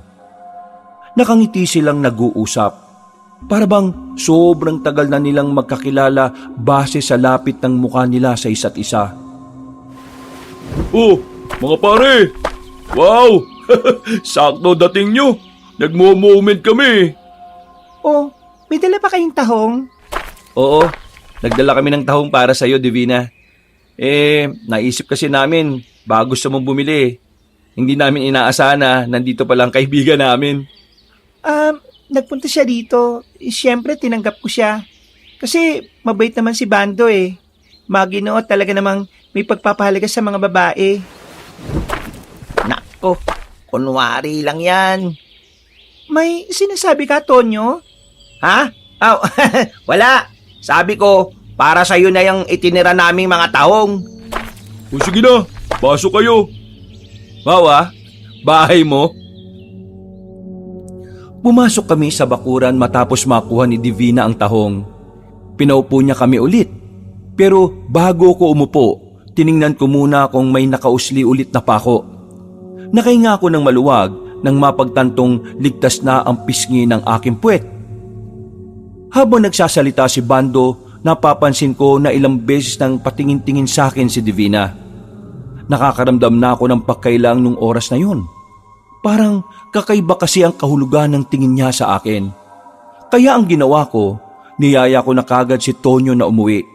Nakangiti silang nag-uusap. Para bang sobrang tagal na nilang magkakilala base sa lapit ng mukha nila sa isa't isa. Oh, mga pare! Wow! Sakto dating nyo! Nagmo-moment kami! Oh, may dala pa kayong tahong? Oo, nagdala kami ng tahong para sa'yo, Divina. Naisip kasi namin bago sa mong bumili. Hindi namin inaasahan na nandito palang kaibigan namin. Nagpunta siya dito. Siyempre, tinanggap ko siya. Kasi mabait naman si Bando eh. Maginoo talaga namang may pagpapahalaga sa mga babae. Nako, kunwari lang yan. May sinasabi ka, Tonyo? Ha? Oh, wala. Sabi ko, para sa'yo na yung itinira naming mga tahong. O sige na, pasok kayo! Mawa, bahay mo? Pumasok kami sa bakuran matapos makuha ni Divina ang tahong. Pinaupo niya kami ulit. Pero bago ko umupo, tiningnan ko muna kung may nakausli ulit na pako. Nakahinga ako ng maluwag nang mapagtantong ligtas na ang pisngi ng aking puwet. Habang nagsasalita si Bando, napapansin ko na ilang beses nang patingin-tingin sa akin si Divina. Nakakaramdam na ako ng pagkailang nung oras na yun. Parang kakaiba kasi ang kahulugan ng tingin niya sa akin. Kaya ang ginawa ko, niyaya ko na kagad si Tonyo na umuwi.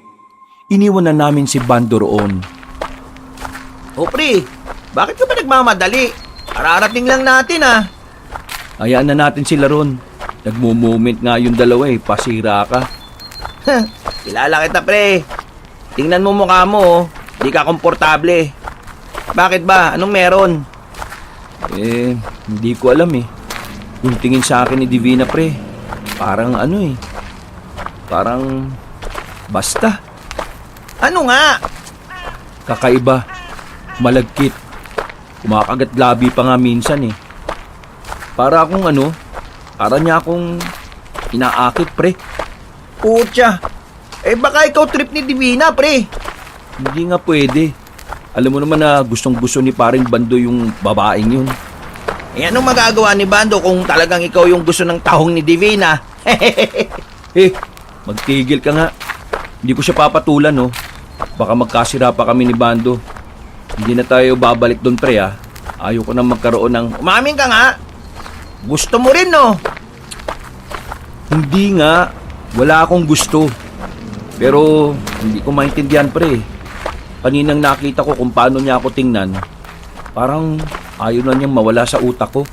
Iniwan na namin si Bando roon. O pre, bakit ka ba nagmamadali? Ararating lang natin ah. Hayaan na natin sila ron. Nagmo-moment nga yung dalawa eh, pasira ka. Kilala kita pre. Tingnan mo mukha mo oh. Di ka komportable. Bakit ba? Anong meron? Eh, hindi ko alam eh. Yung tingin sa akin ni Divina pre, parang ano eh. Parang basta. Ano nga? Kakaiba. Malagkit. Kumakagat labi pa nga minsan eh. Para akong ano, para niya akong inaakit pre. Putya. Eh baka ikaw trip ni Divina pre. Hindi nga pwede. Alam mo naman na gustong gusto ni paring Bando yung babaeng yun. Eh anong magagawa ni Bando kung talagang ikaw yung gusto ng tahong ni Divina? Eh, magtigil ka nga. Hindi ko siya papatulan no. Baka magkasira pa kami ni Bando. Hindi na tayo babalik doon pre ah. Ayoko na magkaroon ng... Umamin ka nga. Gusto mo rin no? Hindi nga. Wala akong gusto. Pero hindi ko maintindihan pre. Kaninang nakita ko kung paano niya ako tingnan. Parang ayaw na niyang mawala sa utak ko.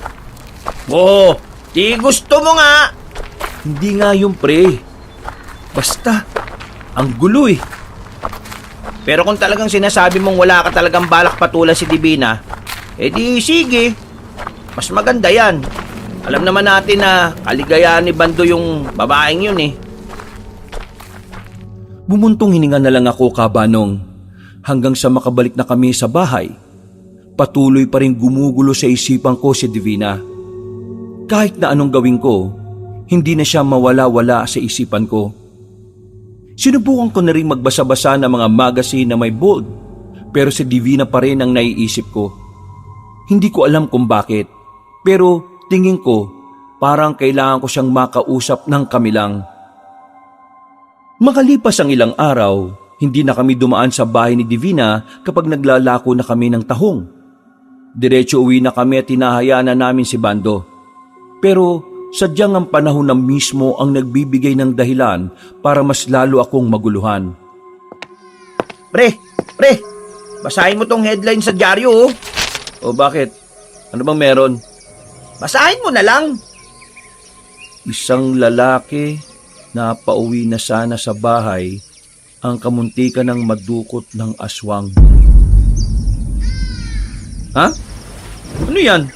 Oo. Di gusto mo nga. Hindi nga yung pre. Basta, ang gulo eh. Pero kung talagang sinasabi mong wala ka talagang balak patulan si Divina, eh di sige. Mas maganda yan. Alam naman natin na kaligayahan ni Bando yung babaeng yun eh. Bumuntong hininga na lang ako kabanong hanggang sa makabalik na kami sa bahay. Patuloy pa rin gumugulo sa isipan ko si Divina. Kahit na anong gawin ko, hindi na siya mawala-wala sa isipan ko. Sinubukan ko na rin magbasa-basa ng mga magazine na may bold, pero si Divina pa rin ang naiisip ko. Hindi ko alam kung bakit, pero tingin ko parang kailangan ko siyang makausap ng kami lang. Makalipas ang ilang araw, hindi na kami dumaan sa bahay ni Divina kapag naglalako na kami ng tahong. Diretso uwi na kami at tinahayaan na namin si Bando. Pero sadyang ang panahon na mismo ang nagbibigay ng dahilan para mas lalo akong maguluhan. Pre, basahin mo tong headline sa dyaryo oh. O bakit? Ano bang meron? Basahin mo na lang. Isang lalaki na pauwi na sana sa bahay ang kamuntikan ng madukot ng aswang. Ha? Ano yan?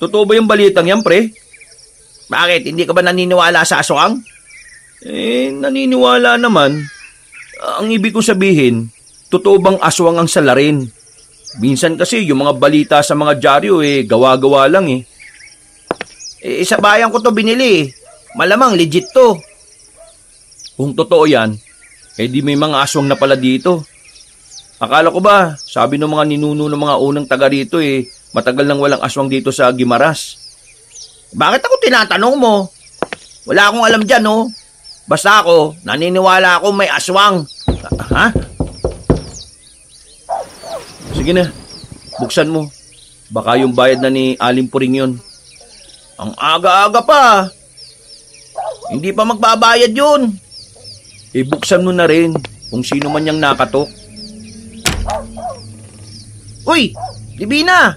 Totoo ba yung balitang yan, pre? Bakit? Hindi ka ba naniniwala sa aswang? Eh, naniniwala naman. Ang ibig kong sabihin, totoo bang aswang ang salarin? Minsan kasi yung mga balita sa mga dyaryo gawa-gawa lang eh. Eh, sa bayan ko to binili eh. Malamang legit to. Kung totoo yan, di may mga aswang na pala dito. Akala ko ba, sabi ng mga ninuno ng mga unang taga rito matagal nang walang aswang dito sa Guimaras. Bakit ako tinatanong mo? Wala akong alam dyan, oh. Basta ako, naniniwala ako may aswang. Ha? Sige na, buksan mo. Baka yung bayad na ni Aling Puring yun. Ang aga-aga pa. Hindi pa magbabayad yun. Buksan mo na rin kung sino man yung nakatok. Uy, Divina!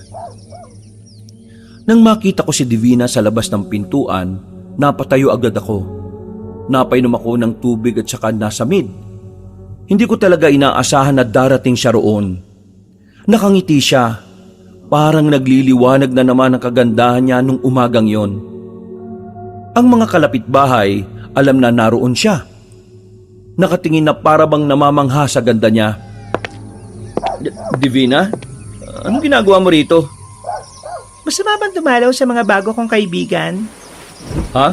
Nang makita ko si Divina sa labas ng pintuan, napatayo agad ako. Napainom ako ng tubig at saka nasamid. Hindi ko talaga inaasahan na darating siya roon. Nakangiti siya. Parang nagliliwanag na naman ang kagandahan niya nung umagang yon. Ang mga kalapitbahay, alam na naroon siya. Nakatingin na para bang namamangha sa ganda niya. Divina? Anong ginagawa mo rito? Gusto mo bang dumalaw sa mga bago kong kaibigan? Ha?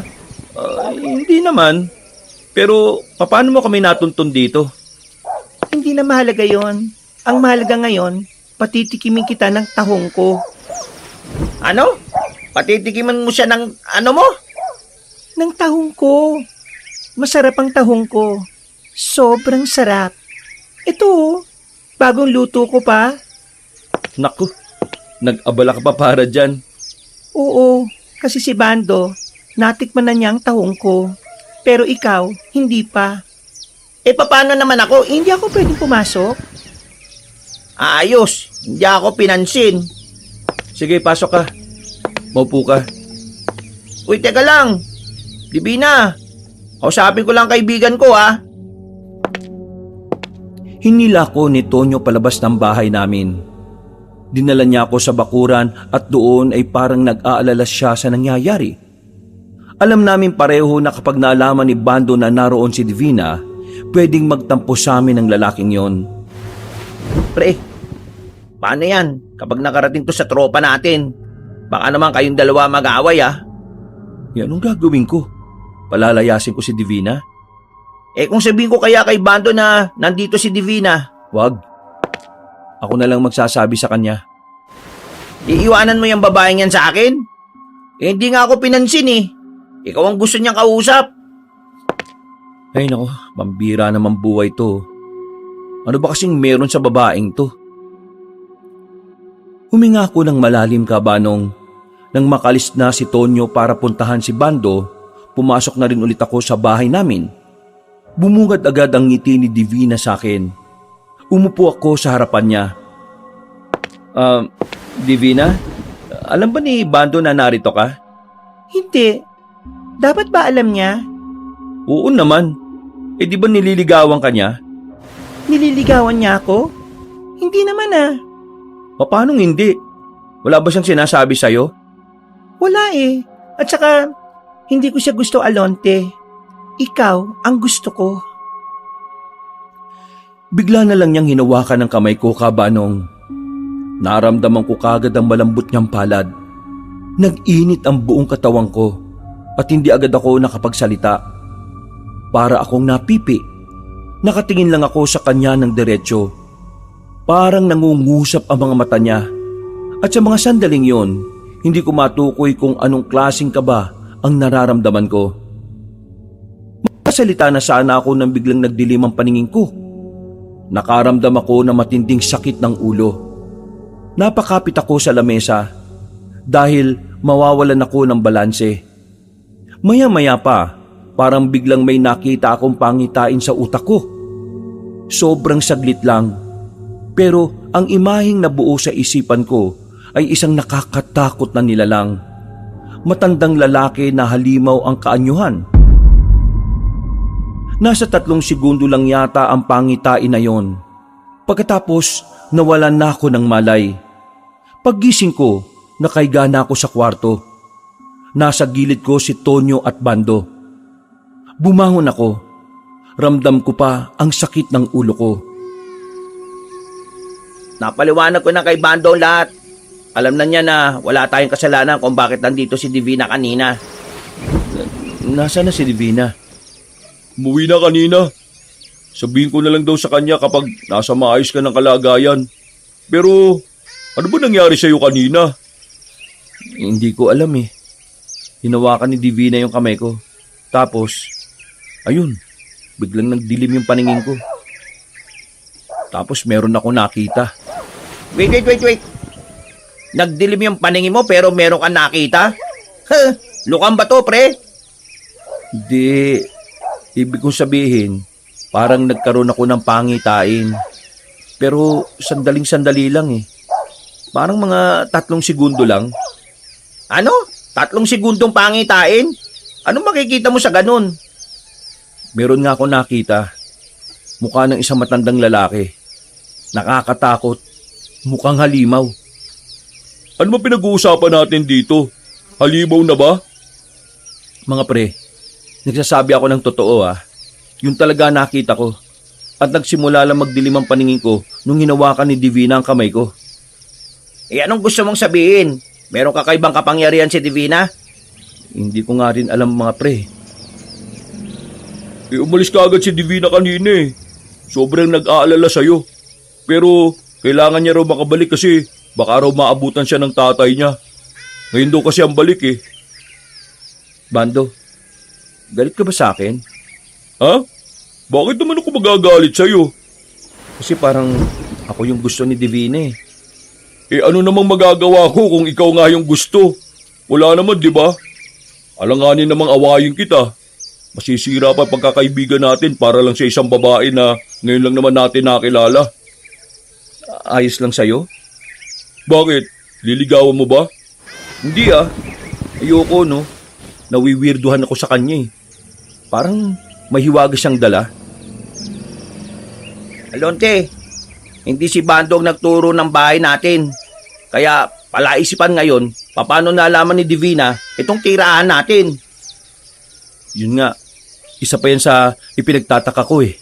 Hindi naman. Pero paano mo kami natuntun dito? Hindi na mahalaga yon. Ang mahalaga ngayon, patitikimin kita ng tahong ko. Ano? Patitikiman mo siya ng ano mo? Ng tahong ko. Masarap ang tahong ko. Sobrang sarap. Ito, bagong luto ko pa. Naku, nag-abala ka pa para dyan. Oo, kasi si Bando, natikman na niya ang tahong ko. Pero ikaw, hindi pa. Eh, paano naman ako? Hindi ako pwedeng pumasok. Ayos, hindi ako pinansin. Sige, pasok ka. Maupo ka. Uy, teka lang. Divina, kausapin ko lang kaibigan ko ha. Hinila ko ni Tonyo palabas ng bahay namin. Dinala niya ako sa bakuran at doon ay parang nag-aalala siya sa nangyayari. Alam namin pareho na kapag naalaman ni Bando na naroon si Divina, pwedeng magtampo sa amin ang lalaking yon. Pre, paano yan kapag nakarating to sa tropa natin? Baka naman kayong dalawa mag-aaway ha. Anong gagawin ko? Palalayasin ko si Divina? Eh kung sabihin ko kaya kay Bando na nandito si Divina, Wag. Ako na lang magsasabi sa kanya. iiwanan mo yung babaeng yan sa akin? Eh hindi nga ako pinansin eh. Ikaw ang gusto niyang kausap. Ay nako, pambira naman buhay to. Ano ba kasing meron sa babaeng to? Huminga ako ng malalim, Kabanong. Nang makalis na si Tonyo para puntahan si Bando, pumasok na rin ulit ako sa bahay namin. Bumungad agad ang ngiti ni Divina sa akin. Umupo ako sa harapan niya. Divina, alam ba ni Bando na narito ka? Hindi. Dapat ba alam niya? Oo naman. Eh di ba nililigawan ka niya? Nililigawan niya ako? Hindi naman ah. Paano hindi? Wala ba siyang sinasabi sa'yo? Wala eh. At saka, hindi ko siya gusto, Alonte. Ikaw ang gusto ko. Bigla na lang niyang hinawakan ng kamay ko, Kabanong. Naramdaman ko kagad ang malambot niyang palad. Nag-init ang buong katawan ko at hindi agad ako nakapagsalita. Para akong napipi. Nakatingin lang ako sa kanya ng diretsyo. Parang nangungusap ang mga mata niya. At sa mga sandaling yon, hindi ko matukoy kung anong klaseng kaba ang nararamdaman ko. Makasalita na sana ako nang biglang nagdilim ang paningin ko. Nakaramdam ako ng matinding sakit ng ulo. Napakapit ako sa lamesa dahil mawawalan ako ng balanse. Maya-maya pa, parang biglang may nakita akong pangitain sa utak ko. Sobrang saglit lang. Pero ang imaheng nabuo sa isipan ko ay isang nakakatakot na nilalang. Matandang lalaki na halimaw ang kaanyuhan. Nasa 3 segundo lang yata ang pangitain na yon. Pagkatapos, nawalan na ako ng malay. Paggising ko, nakaiga na ako sa kwarto. Nasa gilid ko si Tonyo at Bando. Bumangon ako. Ramdam ko pa ang sakit ng ulo ko. Napaliwanag ko na kay Bando ang lahat. Alam na niya na wala tayong kasalanan kung bakit nandito si Divina kanina. Nasaan na si Divina? Umuwi na kanina. Sabihin ko na lang daw sa kanya kapag nasa maayos ka ng kalagayan. Pero ano ba nangyari sa'yo kanina? Hindi ko alam eh. Hinawakan ni Divina yung kamay ko. Tapos, ayun, biglang nagdilim yung paningin ko. Tapos meron ako nakita. Wait. Nagdilim yung paningin mo pero meron kang nakita? Lukang ba to, pre? Hindi, ibig kong sabihin, parang nagkaroon ako ng pangitain. Pero sandaling-sandali lang eh. Parang mga 3 segundo lang. Ano? 3 segundong pangitain? Anong makikita mo sa ganun? Meron nga ako nakita. Mukha ng isang matandang lalaki. Nakakatakot. Mukhang halimaw. Ano ba pinag-uusapan natin dito? Halimaw na ba? Mga pre, nagsasabi ako ng totoo ah. Yung talaga nakita ko. At nagsimula lang magdilim ang paningin ko nung hinawakan ni Divina ang kamay ko. Eh anong gusto mong sabihin? Meron kakaibang kapangyarihan si Divina? Hindi ko nga rin alam mga pre. Umalis ka agad si Divina kanina eh. Sobrang nag-aalala sa'yo. Pero kailangan niya raw makabalik kasi baka raw maabutan siya ng tatay niya. Ngayon daw kasi ang balik eh. Bando, galit ka ba sa akin? Ha? Bakit naman ako magagalit sa'yo? Kasi parang ako yung gusto ni Divina eh. Eh ano namang magagawa ko kung ikaw nga yung gusto? Wala naman, di ba? Alanganin namang awayin kita. Masisira pa pagkakaibigan natin para lang sa isang babae na ngayon lang naman natin nakilala. Ayos lang sa'yo? Bakit? Liligawan mo ba? Hindi ah. Ayoko no. Nawiwirduhan ako sa kanya eh. Parang mahiwaga siyang dala. Alonte, hindi si Bando ang nagturo ng bahay natin. Kaya palaisipan ngayon, paano nalaman ni Divina itong tirahan natin? Yun nga. Isa pa yan sa ipinagtataka ko eh.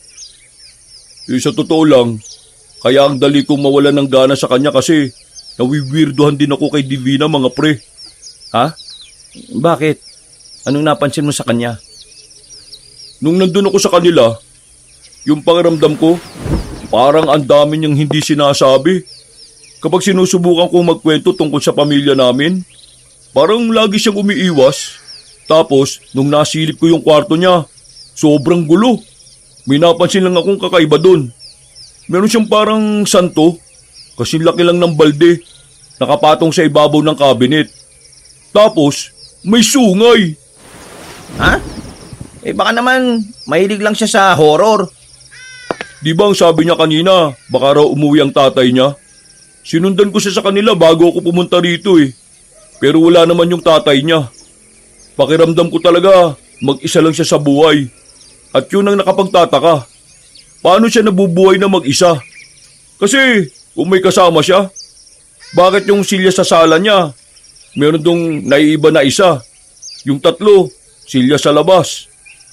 Sa totoo lang, kaya ang dali kong mawala ng gana sa kanya kasi nawiwirduhan din ako kay Divina mga pre. Ha? Bakit? Anong napansin mo sa kanya? Nung nandun ako sa kanila, yung pakiramdam ko, parang ang dami niyang hindi sinasabi. Kapag sinusubukan kong magkwento tungkol sa pamilya namin, parang lagi siyang umiiwas. Tapos, nung nasilip ko yung kwarto niya, sobrang gulo. May napansin lang akong kakaiba dun. Meron siyang parang santo, kasing laki lang ng balde, nakapatong sa ibabaw ng cabinet. Tapos, may sungay. Ha? Baka naman mahilig lang siya sa horror. Di ba ang sabi niya kanina, baka raw umuwi ang tatay niya? Sinundan ko siya sa kanila bago ako pumunta rito eh. Pero wala naman yung tatay niya. Pakiramdam ko talaga, mag-isa lang siya sa buhay. At yun ang nakapagtataka. Paano siya nabubuhay na mag-isa? Kasi kung may kasama siya, bakit yung silya sa sala niya? Meron dong naiiba na isa. Yung tatlo, silya sa labas.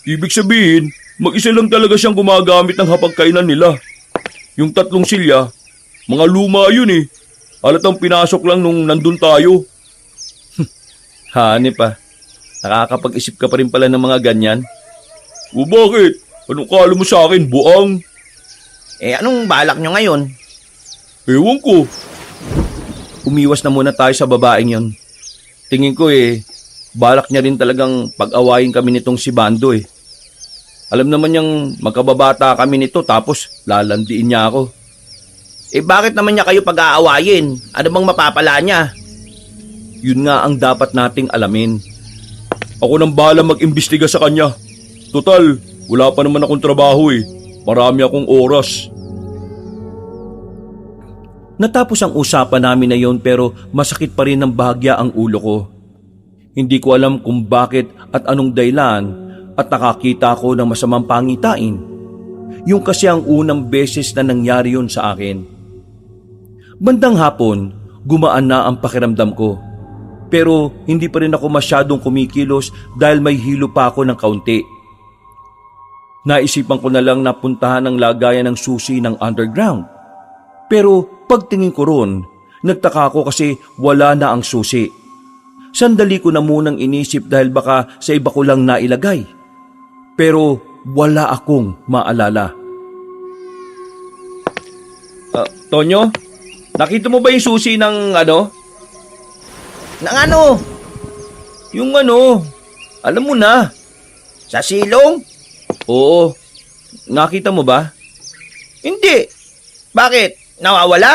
Ibig sabihin, mag-isa lang talaga siyang gumagamit ng hapagkainan nila. Yung tatlong silya, mga luma yun eh. Halatang pinasok lang nung nandun tayo. Hanip ah. Nakakapag-isip ka pa rin pala ng mga ganyan. O bakit? Anong kala mo sa akin, buang? Anong balak nyo ngayon? Ewan ko. Umiwas na muna tayo sa babaeng yon. Tingin ko balak niya rin talagang pag-awayin kami nitong si Bando eh. Alam naman niyang magkababata kami nito tapos lalandiin niya ako. Bakit naman niya kayo pag-aawayin? Ano bang mapapala niya? Yun nga ang dapat nating alamin. Ako nang bahala mag-imbestiga sa kanya. Total, wala pa naman akong trabaho eh. Marami akong oras. Natapos ang usapan namin na yon pero masakit pa rin ng bahagya ang ulo ko. Hindi ko alam kung bakit at anong dahilan at nakakita ako ng masamang pangitain. Yung kasi ang unang beses na nangyari yun sa akin. Bandang hapon, gumaan na ang pakiramdam ko. Pero hindi pa rin ako masyadong kumikilos dahil may hilo pa ako ng kaunti. Naisipan ko na lang na puntahan ang lagayan ng susi ng underground. Pero pagtingin ko ron, nagtaka ako kasi wala na ang susi. Sandali ko na munang inisip dahil baka sa iba ko lang nailagay. Pero wala akong maalala. Tonyo, nakita mo ba yung susi ng ano? Nang ano? Yung ano, alam mo na. Sa silong? Oo, nakita mo ba? Hindi. Bakit? Nawawala?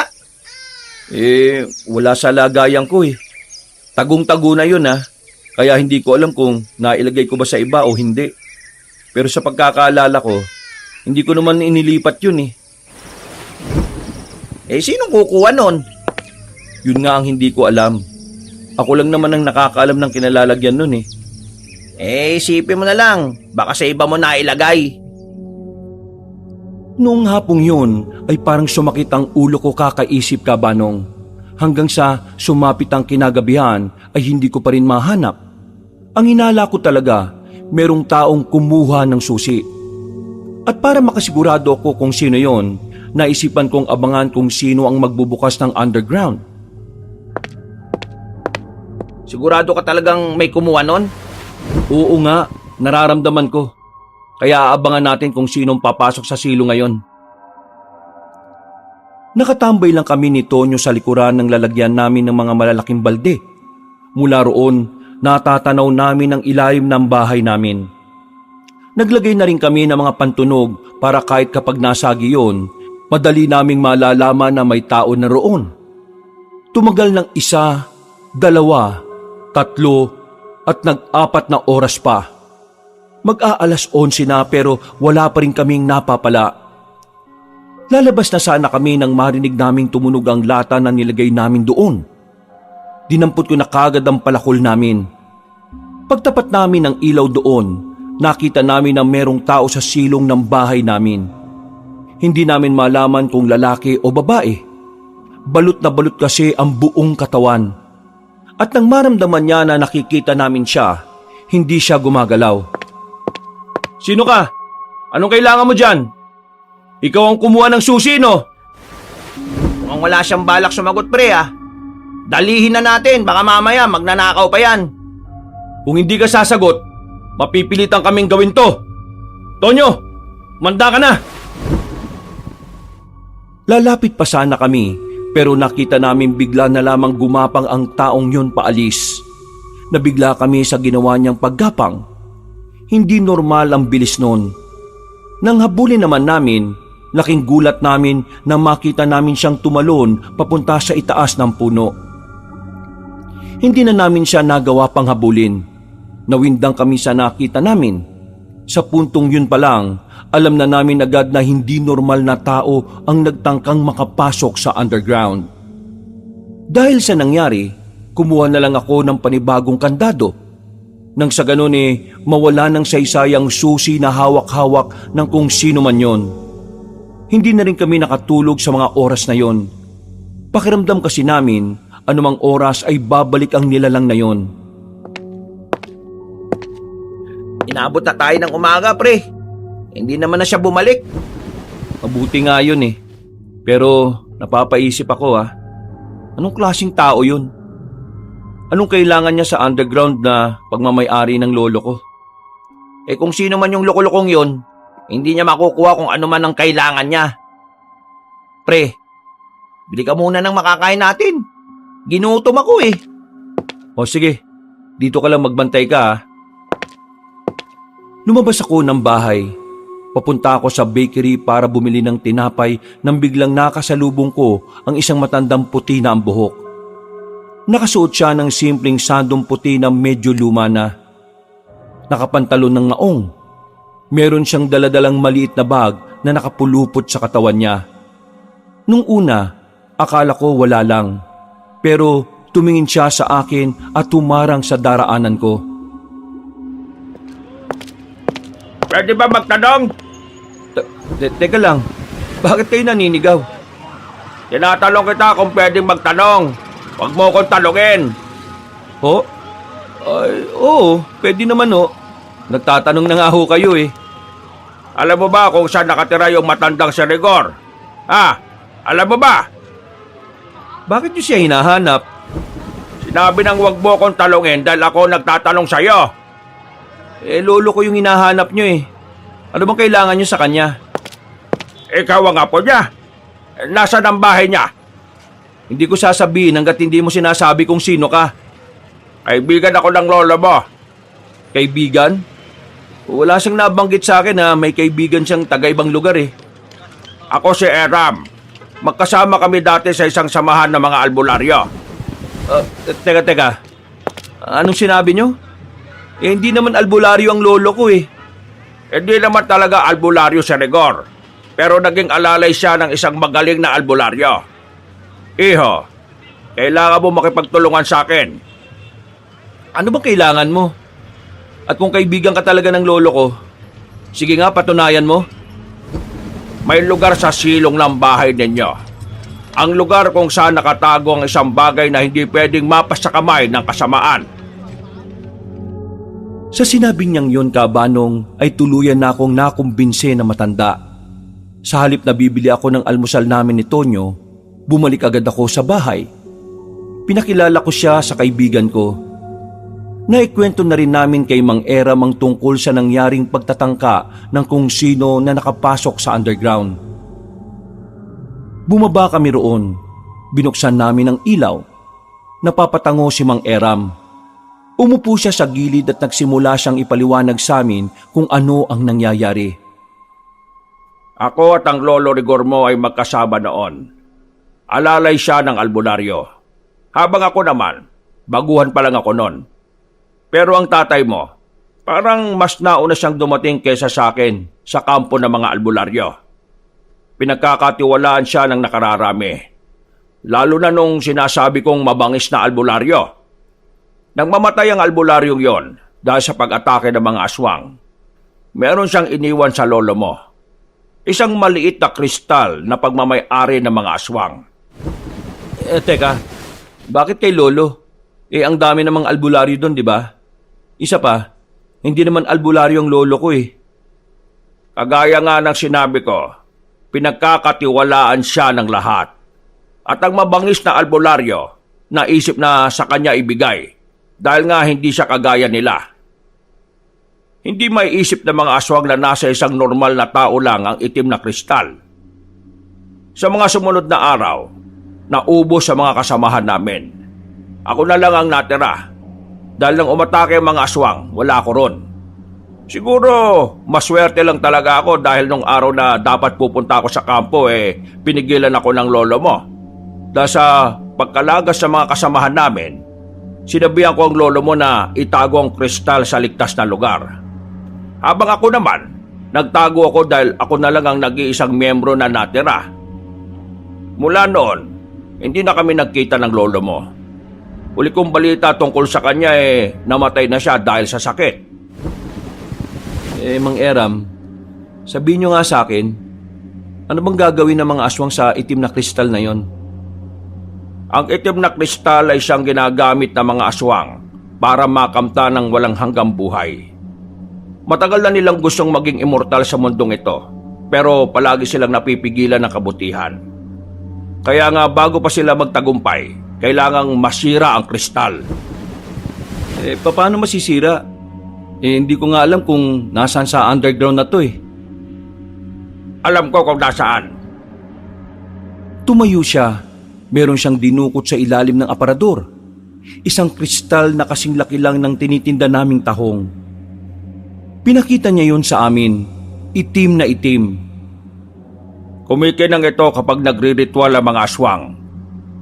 Wala sa lagayan ko eh. Tagong-tago na yun ah. Kaya hindi ko alam kung nailagay ko ba sa iba o hindi. Pero sa pagkakaalala ko, hindi ko naman inilipat yun eh. Sinong kukuha nun? Yun nga ang hindi ko alam. Ako lang naman ang nakakaalam ng kinalalagyan nun eh. Isipin mo na lang. Baka sa iba mo nailagay. Noong hapong yun ay parang sumakit ang ulo ko kakaisip ka, Banong. Hanggang sa sumapit ang kinagabihan ay hindi ko pa rin mahanap. Ang hinala ko talaga, merong taong kumuha ng susi. At para makasigurado ako kung sino yon, naisipan kong abangan kung sino ang magbubukas ng underground. Sigurado ka talagang may kumuha nun? Oo nga, nararamdaman ko. Kaya aabangan natin kung sinong papasok sa silo ngayon. Nakatambay lang kami ni Tonyo sa likuran ng lalagyan namin ng mga malalaking balde. Mula roon, natatanaw namin ang ilalim ng bahay namin. Naglagay na rin kami ng mga pantunog para kahit kapag nasagi yun, madali naming malalaman na may tao na roon. Tumagal ng 1, 2, 3 at nag-4 na oras pa. Mag-aalas 11 na pero wala pa rin kaming napapala. Lalabas na sana kami nang marinig naming tumunog ang lata na nilagay namin doon. Dinampot ko na kagad ang palakol namin. Pagtapat namin ng ilaw doon, nakita namin na merong tao sa silong ng bahay namin. Hindi namin malaman kung lalaki o babae. Balot na balot kasi ang buong katawan. At nang maramdaman niya na nakikita namin siya, hindi siya gumagalaw. Sino ka? Anong kailangan mo dyan? Ikaw ang kumuha ng susi, no? Mukhang wala siyang balak sumagot, pre, ah. Dalihin na natin, baka mamaya magnanakaw pa yan. Kung hindi ka sasagot, mapipilitan kaming gawin to. Tonyo, manda ka na! Lalapit pa sana kami, pero nakita namin bigla na lamang gumapang ang taong yun paalis. Nabigla kami sa ginawa niyang paggapang. Hindi normal ang bilis nun. Nang habulin naman namin, laking gulat namin na makita namin siyang tumalon papunta sa itaas ng puno. Hindi na namin siya nagawa pang habulin. Nawindang kami sa nakita namin. Sa puntong yun pa lang, alam na namin agad na hindi normal na tao ang nagtangkang makapasok sa underground. Dahil sa nangyari, kumuha na lang ako ng panibagong kandado. Nang sa ganun mawala ng saysayang susi na hawak-hawak ng kung sino man yon. Hindi na rin kami nakatulog sa mga oras na yon. Pakiramdam kasi namin, anumang oras ay babalik ang nilalang na yon. Inabot na tayo ng umaga, pre. Hindi naman na siya bumalik. Mabuti nga yun Pero napapaisip ako Anong klaseng tao yun? Anong kailangan niya sa underground na pagmamay-ari ng lolo ko? Kung sino man yung loko-lokong yun, hindi niya makukuha kung ano man ang kailangan niya. Pre, bili ka muna ng makakain natin. Ginutom ako O sige, dito ka lang magbantay ka Lumabas ako ng bahay. Papunta ako sa bakery para bumili ng tinapay nang biglang nakasalubong ko ang isang matandang puti na ang buhok. Nakasuot siya ng simpleng sandong puti na medyo luma na. Nakapantalon ng maong. Meron siyang daladalang maliit na bag na nakapulupot sa katawan niya. Nung una, akala ko wala lang. Pero tumingin siya sa akin at tumarang sa daraanan ko. Pwede ba magtanong? Teka lang, bakit kayo naninigaw? Tinatanong kita kung pwedeng magtanong. Huwag mo akong tanongin. Ho? Ay, oo, pwede naman Nagtatanong na nga ho kayo Alam mo ba kung saan nakatira yung matandang si Rigor? Alam mo ba? Bakit niyo siya hinahanap? Sinabi nang huwag mo akong talongin dahil ako nagtatanong sa'yo. Lolo ko yung hinahanap niyo Ano bang kailangan niyo sa kanya? Ikaw ang apo niya. Nasaan ang bahay niya? Hindi ko sasabihin hanggat hindi mo sinasabi kung sino ka. Kaibigan ako ng lolo mo. Kaibigan? Wala siyang nabanggit sa akin na may kaibigan siyang taga-ibang lugar Ako si Eram. Magkasama kami dati sa isang samahan ng mga albularyo. Teka. Anong sinabi niyo? Hindi naman albularyo ang lolo ko Hindi naman talaga albularyo si Rigor. Pero naging alalay siya ng isang magaling na albularyo. Iho, kailangan mo makipagtulungan sa akin. Ano bang kailangan mo? At kung kaibigan ka talaga ng lolo ko, sige nga, patunayan mo. May lugar sa silong ng bahay ninyo. Ang lugar kung saan nakatago ang isang bagay na hindi pwedeng mapas sa kamay ng kasamaan. Sa sinabing niyang yon, Kabanong, ay tuluyan na akong nakumbinse na matanda. Sa halip na bibili ako ng almusal namin ni Tonyo, bumalik agad ako sa bahay. Pinakilala ko siya sa kaibigan ko. Naikwento na rin namin kay Mang Eram ang tungkol sa nangyaring pagtatangka ng kung sino na nakapasok sa underground. Bumaba kami roon. Binuksan namin ang ilaw. Napapatango si Mang Eram. Umupo siya sa gilid at nagsimula siyang ipaliwanag sa amin kung ano ang nangyayari. Ako at ang lolo Rigor mo ay magkasama noon. Alalay siya ng albularyo. Habang ako naman, baguhan pa lang ako noon. Pero ang tatay mo, parang mas nauna siyang dumating kaysa sa akin sa kampo ng mga albularyo. Pinagkakatiwalaan siya ng nakararami. Lalo na nung sinasabi kong mabangis na albularyo. Nang mamatay ang albularyong yon dahil sa pag-atake ng mga aswang, meron siyang iniwan sa lolo mo. Isang maliit na kristal na pagmamay-ari ng mga aswang. Teka, bakit kay lolo? Ang dami namang albularyo doon, di ba? Isa pa, hindi naman albularyo ang lolo ko eh. Kagaya nga ng sinabi ko, pinagkakatiwalaan siya ng lahat. At ang mabangis na albularyo, naisip na sa kanya ibigay dahil nga hindi siya kagaya nila. Hindi may isip ng mga aswang na nasa isang normal na tao lang ang itim na kristal. Sa mga sumunod na araw, naubos sa mga kasamahan namin. Ako na lang ang natira. Dahil nang umatake ang mga aswang, wala ako ron. Siguro, maswerte lang talaga ako dahil nung araw na dapat pupunta ako sa kampo pinigilan ako ng lolo mo. Dahil sa pagkalagas sa mga kasamahan namin, sinabihan ko ang lolo mo na itago ang kristal sa ligtas na lugar. Habang ako naman, nagtago ako dahil ako na lang ang nag-iisang miyembro na natira. Mula noon, hindi na kami nagkita ng lolo mo. Uli kong balita tungkol sa kanya namatay na siya dahil sa sakit. Mang Eram, sabihin nyo nga sa akin, ano bang gagawin ng mga aswang sa itim na kristal na yon? Ang itim na kristal ay siyang ginagamit ng mga aswang para makamta ng walang hanggang buhay. Matagal na nilang gustong maging immortal sa mundong ito, pero palagi silang napipigilan ng kabutihan. Kaya nga bago pa sila magtagumpay, kailangang masira ang kristal. Paano masisira? Hindi ko nga alam kung nasaan sa underground na to eh. Alam ko kung nasaan. Tumayo siya. Meron siyang dinukot sa ilalim ng aparador. Isang kristal na kasing laki lang ng tinitinda naming tahong. Pinakita niya yon sa amin. Itim na itim. Kumikinang ito kapag nagre-ritual ang mga aswang.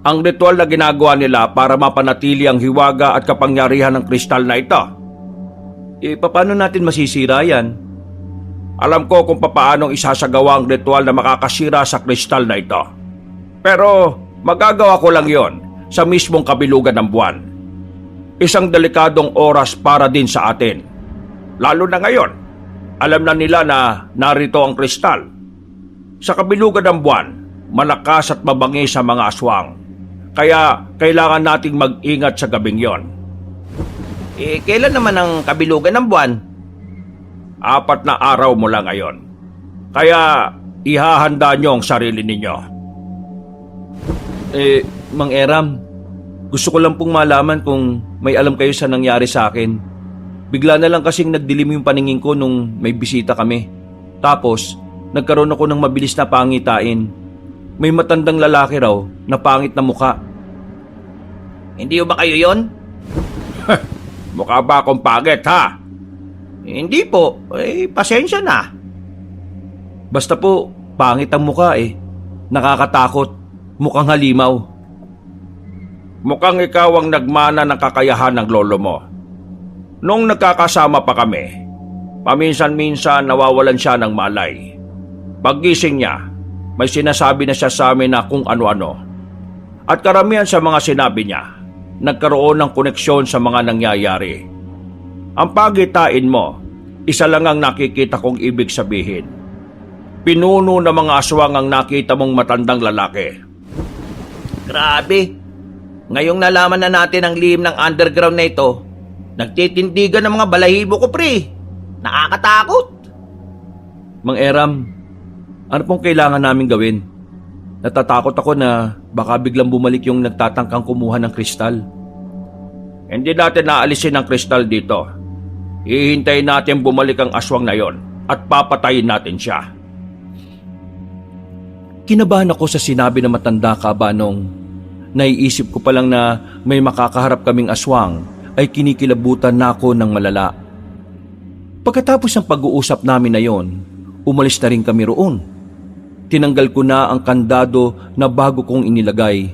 Ang ritual na ginagawa nila para mapanatili ang hiwaga at kapangyarihan ng kristal na ito. Paano natin masisira yan? Alam ko kung papaanong isasagawa ang ritual na makakasira sa kristal na ito. Pero magagawa ko lang yon sa mismong kabilugan ng buwan. Isang delikadong oras para din sa atin. Lalo na ngayon, alam na nila na narito ang kristal. Sa kabilugan ng buwan, malakas at mabangis sa mga aswang. Kaya kailangan nating mag-ingat sa gabing yon. Kailan naman ang kabilugan ng buwan? 4 na araw mula ngayon. Kaya ihahanda nyo ang sarili ninyo. Mang Eram, gusto ko lang pong malaman kung may alam kayo sa nangyari sa akin. Bigla na lang kasing nagdilim yung paningin ko nung may bisita kami. Tapos, nagkaroon ako ng mabilis na pangitain. May matandang lalaki raw na pangit na muka. Hindi ba kayo yon? Mukha ba akong pangit, ha? Hindi po. Pasensya na. Basta po, pangit ang muka eh. Nakakatakot. Mukhang halimaw. Mukhang ikaw ang nagmana ng kakayahan ng lolo mo. Nung nagkakasama pa kami, paminsan-minsan nawawalan siya ng malay. Paggising niya, may sinasabi na siya sa amin na kung ano-ano. At karamihan sa mga sinabi niya, nagkaroon ng koneksyon sa mga nangyayari. Ang pagitain mo, isa lang ang nakikita kong ibig sabihin. Pinuno ng mga aswang ang nakita mong matandang lalaki. Grabe. Ngayong nalaman na natin ang lihim ng underground na ito, nagtitindigan ng mga balahibo ko, pre. Nakakatakot. Mang Eram, ano pong kailangan namin gawin? Natatakot ako na baka biglang bumalik yung nagtatangkang kumuha ng kristal. Hindi natin naalisin ang kristal dito. Hihintayin natin bumalik ang aswang na yon at papatayin natin siya. Kinabahan ako sa sinabi ng matanda kabanong. Naiisip ko pa lang na may makakaharap kaming aswang ay kinikilabutan na ako ng malala. Pagkatapos ng pag-uusap namin na yon, umalis na rin kami roon. Tinanggal ko na ang kandado na bago kong inilagay.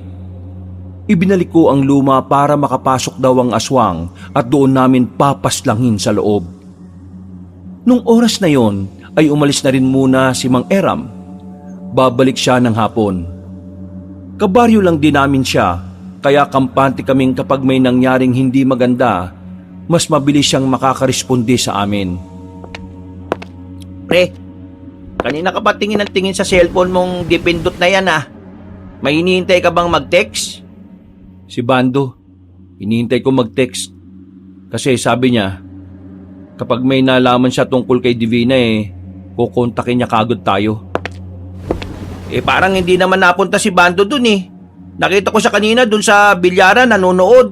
Ibinalik ko ang luma para makapasok daw ang aswang at doon namin papaslangin sa loob. Nung oras na yon ay umalis na rin muna si Mang Eram. Babalik siya ng hapon. Kabaryo lang din namin siya, kaya kampante kaming kapag may nangyaring hindi maganda, mas mabilis siyang makakaresponde sa amin. Pre, kanina ka pa tingin ng tingin sa cellphone mong dipindot na yan ah. May hinihintay ka bang mag-text? Si Bando, hinihintay ko mag-text. Kasi sabi niya, kapag may nalaman siya tungkol kay Divina kukontakin niya kagad tayo. Parang hindi naman napunta si Bando dun eh. Nakita ko siya kanina dun sa bilyaran nanonood.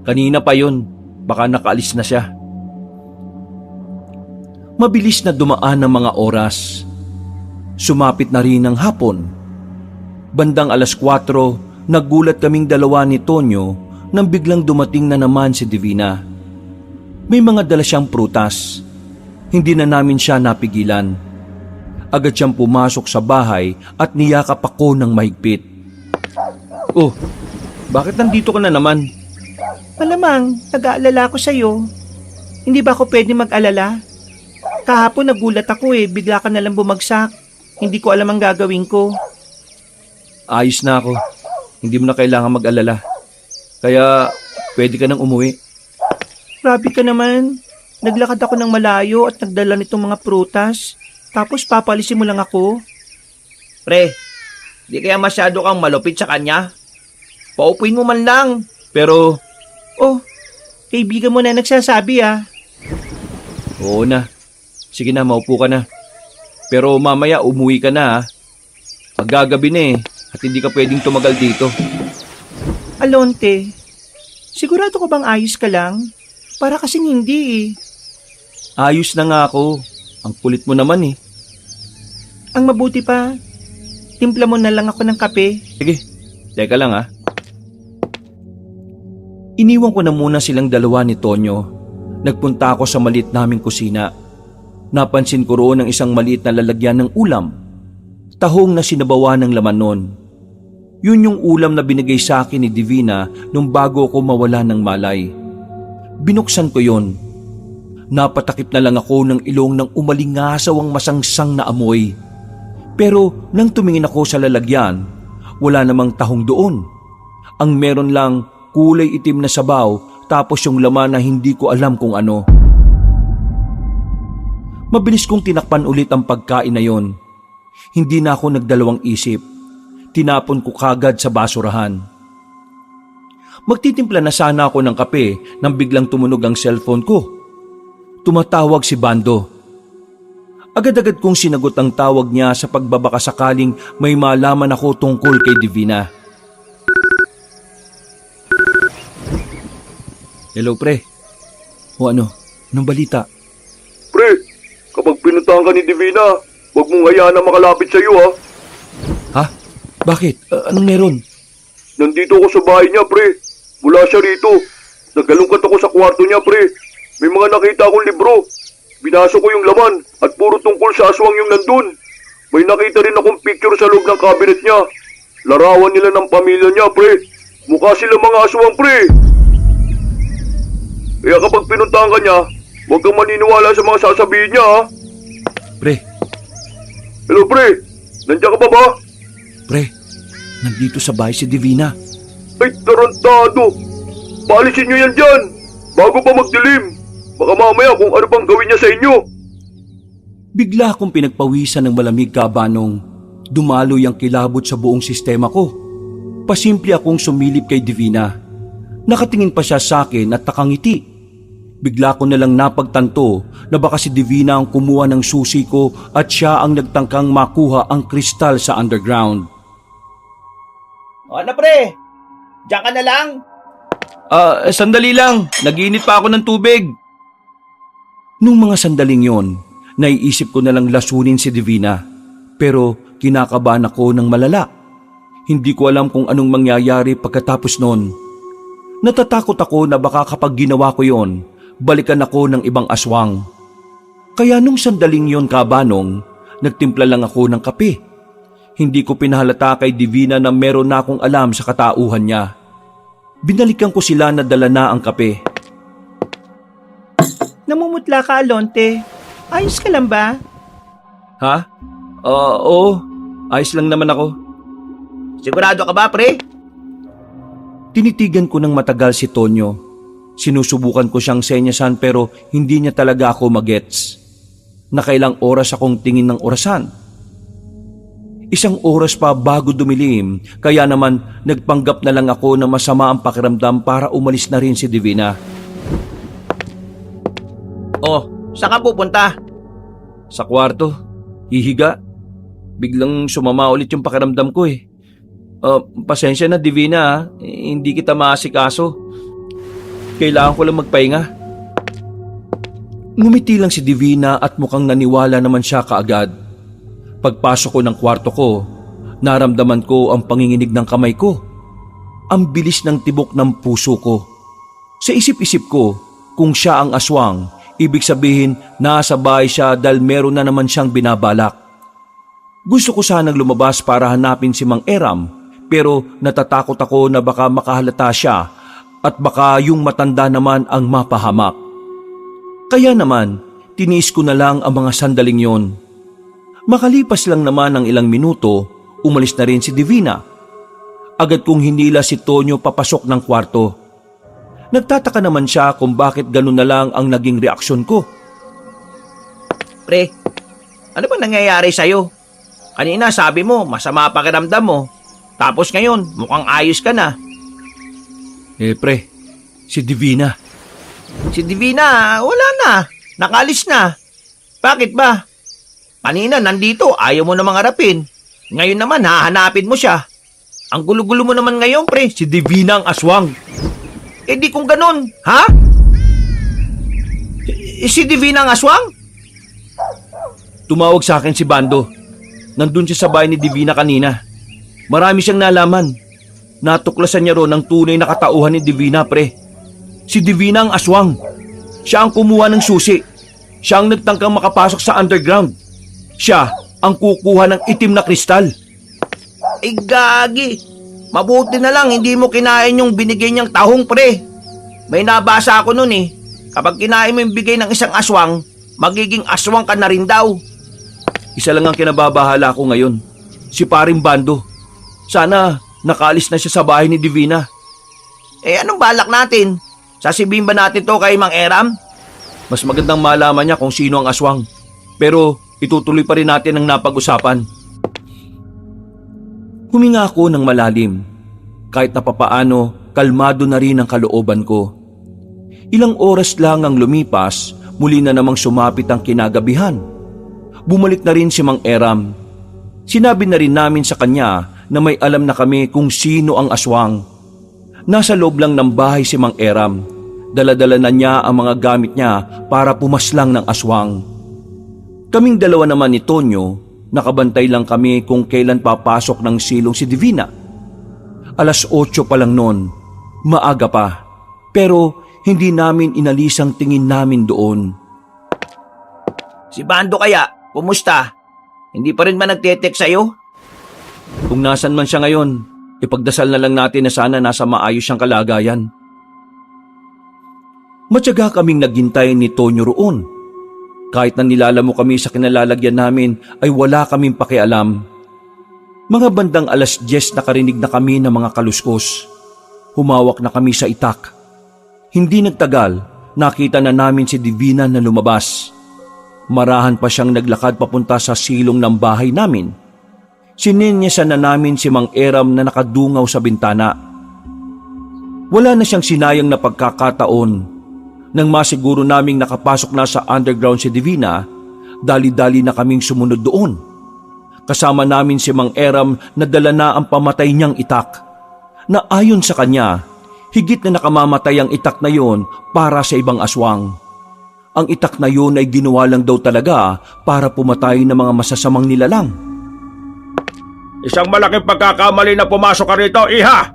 Kanina pa yun, baka nakaalis na siya. Mabilis na dumaan ang mga oras. Sumapit na rin ang hapon. Bandang 4:00, nagulat kaming dalawa ni Tonyo nang biglang dumating na naman si Divina. May mga dala siyang prutas. Hindi na namin siya napigilan. Agad siyang pumasok sa bahay at niyakap ako ng mahigpit. Oh, bakit nandito ka na naman? Malamang, nag-aalala ako sa'yo. Hindi ba ako pwede mag-alala? Kahapon nagulat ako bigla ka nalang bumagsak. Hindi ko alam ang gagawin ko. Ayos na ako. Hindi mo na kailangan mag-alala. Kaya pwede ka nang umuwi. Grabe ka naman. Naglakad ako ng malayo at nagdala nitong mga prutas. Tapos papalisin mo lang ako. Pre, di kaya masyado kang malupit sa kanya? Paupuin mo man lang. Pero, Oh, kaibigan mo na nagsasabi oo na. Sige na, maupo ka na. Pero mamaya umuwi ka na. Maggagabi na at hindi ka pwedeng tumagal dito. Alonte, sigurado ko bang ayos ka lang? Para kasing hindi Ayos na nga ako. Ang kulit mo naman Ang mabuti pa, timpla mo na lang ako ng kape. Sige, teka lang Iniwan ko na muna silang dalawa ni Tonyo. Nagpunta ako sa maliit naming kusina. Napansin ko roon ang isang maliit na lalagyan ng ulam. Tahong na sinabawa ng laman nun. Yun yung ulam na binigay sa akin ni Divina nung bago ako mawala ng malay. Binuksan ko yon. Napatakip na lang ako ng ilong ng umalingasaw ang masangsang na amoy. Pero nang tumingin ako sa lalagyan, wala namang tahong doon. Ang meron lang kulay itim na sabaw tapos yung laman na hindi ko alam kung ano. Mabilis kong tinakpan ulit ang pagkain na yon. Hindi na ako nagdalawang isip. Tinapon ko kagad sa basurahan. Magtitimpla na sana ako ng kape nang biglang tumunog ang cellphone ko. Tumatawag si Bando. Agad-agad kong sinagot ang tawag niya sa pagbabaka sakaling may malaman ako tungkol kay Divina. Hello, pre. O ano? Anong balita? Pre, kapag pinuntahan ka ni Divina, huwag mong hayaan na makalapit sa iyo ha. Ha? Bakit? Anong meron? Nandito ako sa bahay niya, pre. Wala siya rito. Nagalungkat ako sa kwarto niya, pre. May mga nakita akong libro. Binasa ko yung laman at puro tungkol sa aswang yung nandun. May nakita rin akong picture sa loob ng cabinet niya. Larawan nila ng pamilya niya, pre. Mukha sila mga aswang, pre. Kaya kapag pinuntahan ka niya, huwag kang maniniwala sa mga sasabihin niya, ha? Pre, Hello, pre. Nandiyan ka pa ba? pre. Nandito sa bahay si Divina. Ay, tarantado! Paalisin nyo yan dyan! Bago pa magdilim! Baka mamaya kung ano pang gawin niya sa inyo! Bigla akong pinagpawisan ng malamig kabanong. Dumaloy ang kilabot sa buong sistema ko. Pasimple akong sumilip kay Divina. Nakatingin pa siya sa akin at takangiti. Bigla ko nalang napagtanto na baka si Divina ang kumuha ng susi ko at siya ang nagtangkang makuha ang kristal sa underground. O ano pre? Diyan ka na lang? Sandali lang. Nag-iinit pa ako ng tubig. Nung mga sandaling yon, naiisip ko na lang lasunin si Divina. Pero kinakabahan ako ng malala. Hindi ko alam kung anong mangyayari pagkatapos nun. Natatakot ako na baka kapag ginawa ko yon, balikan ako ng ibang aswang. Kaya nung sandaling yon kabanong, nagtimpla lang ako ng kape. Hindi ko pinahalata kay Divina na meron na akong alam sa katauhan niya. Binalikan ko sila na dala na ang kape. Namumutla ka, Alonte. Ayos ka lang ba? Ha? Oo. Ayos lang naman ako. Sigurado ka ba, pre? Tinitigan ko ng matagal si Tonyo. Sinusubukan ko siyang senyasan pero hindi niya talaga ako magets. Nakailang oras akong tingin ng orasan. 1 oras pa bago dumilim, kaya naman nagpanggap na lang ako na masama ang pakiramdam para umalis na rin si Divina. Oh, saan ka pupunta? Sa kwarto, hihiga. Biglang sumama ulit yung pakiramdam ko eh. Pasensya na Divina ha. Hindi kita maasikaso. Kailangan ko lang magpahinga. Ngumiti lang si Divina at mukhang naniwala naman siya kaagad. Pagpasok ko ng kwarto ko, naramdaman ko ang panginginig ng kamay ko. Ang bilis ng tibok ng puso ko. Sa isip-isip ko, kung siya ang aswang, ibig sabihin nasa bahay siya dahil meron na naman siyang binabalak. Gusto ko sanang lumabas para hanapin si Mang Eram, pero natatakot ako na baka makahalata siya at baka yung matanda naman ang mapahamak. Kaya naman, tiniis ko na lang ang mga sandaling yon. Makalipas lang naman ng ilang minuto, umalis na rin si Divina. Agad kong hinila si Tonyo papasok ng kwarto. Nagtataka naman siya kung bakit ganun na lang ang naging reaksyon ko. Pre, ano ba nangyayari sa'yo? Kanina sabi mo, masama pakiramdam mo. Tapos ngayon, mukhang ayos ka na. Pre, si Divina. Si Divina, wala na. Nakalis na. Bakit ba? Kanina nandito, ayaw mo namang harapin. Ngayon naman, hahanapin mo siya. Ang gulo-gulo mo naman ngayon, pre. Si Divina ang aswang. Eh di kung ganun, ha? Si Divina ang aswang? Tumawag sa akin si Bando. Nandun siya sa bahay ni Divina kanina. Marami siyang nalaman. Natuklasan niya ron ang tunay na katauhan ni Divina, pre. Si Divina ang aswang. Siya ang kumuha ng susi. Siya ang nagtangkang makapasok sa underground. Siya ang kukuha ng itim na kristal. Ay gagi. Mabuti na lang hindi mo kinain yung binigay niyang tahong, pre. May nabasa ako nun eh. Kapag kinain mo yung bigay ng isang aswang, magiging aswang ka na rin daw. Isa lang ang kinababahala ko ngayon. Si Paring Bando. Sana nakaalis na siya sa bahay ni Divina. Eh anong balak natin? Sasabihin ba natin to kay Mang Eram? Mas magandang malaman niya kung sino ang aswang. Pero itutuloy pa rin natin ang napag-usapan. Huminga ako ng malalim. Kahit na papaano, kalmado na rin ang kalooban ko. Ilang oras lang ang lumipas, muli na namang sumapit ang kinagabihan. Bumalik na rin si Mang Eram. Sinabi na rin namin sa kanya na may alam na kami kung sino ang aswang. Nasa loob lang ng bahay si Mang Eram. Dala-dala na niya ang mga gamit niya para pumaslang ng aswang. Kaming dalawa naman ni Tonyo, nakabantay lang kami kung kailan papasok ng silong si Divina. 8:00 pa lang noon, maaga pa, pero hindi namin inalis ang tingin namin doon. Si Bando kaya, kumusta? Hindi pa rin ba nagte-text sa'yo? Kung nasan man siya ngayon, ipagdasal na lang natin na sana nasa maayos siyang kalagayan. Matyaga kaming naghintay ni Tonyo roon. Kahit na nilalamo kami sa kinalalagyan namin ay wala kaming pakialam. Mga bandang 10:00 nakarinig na kami ng mga kaluskos. Humawak na kami sa itak. Hindi nagtagal, nakita na namin si Divina na lumabas. Marahan pa siyang naglakad papunta sa silong ng bahay namin. Sininyasan na namin si Mang Eram na nakadungaw sa bintana. Wala na siyang sinayang na pagkakataon. Nang masiguro naming nakapasok na sa underground si Divina, dali-dali na kaming sumunod doon. Kasama namin si Mang Eram na dala na ang pamatay niyang itak. Na ayon sa kanya, higit na nakamamatay ang itak na yon para sa ibang aswang. Ang itak na yon ay ginawa lang daw talaga para pumatay ng mga masasamang nilalang. Isang malaking pagkakamali na pumasok ka rito, iha!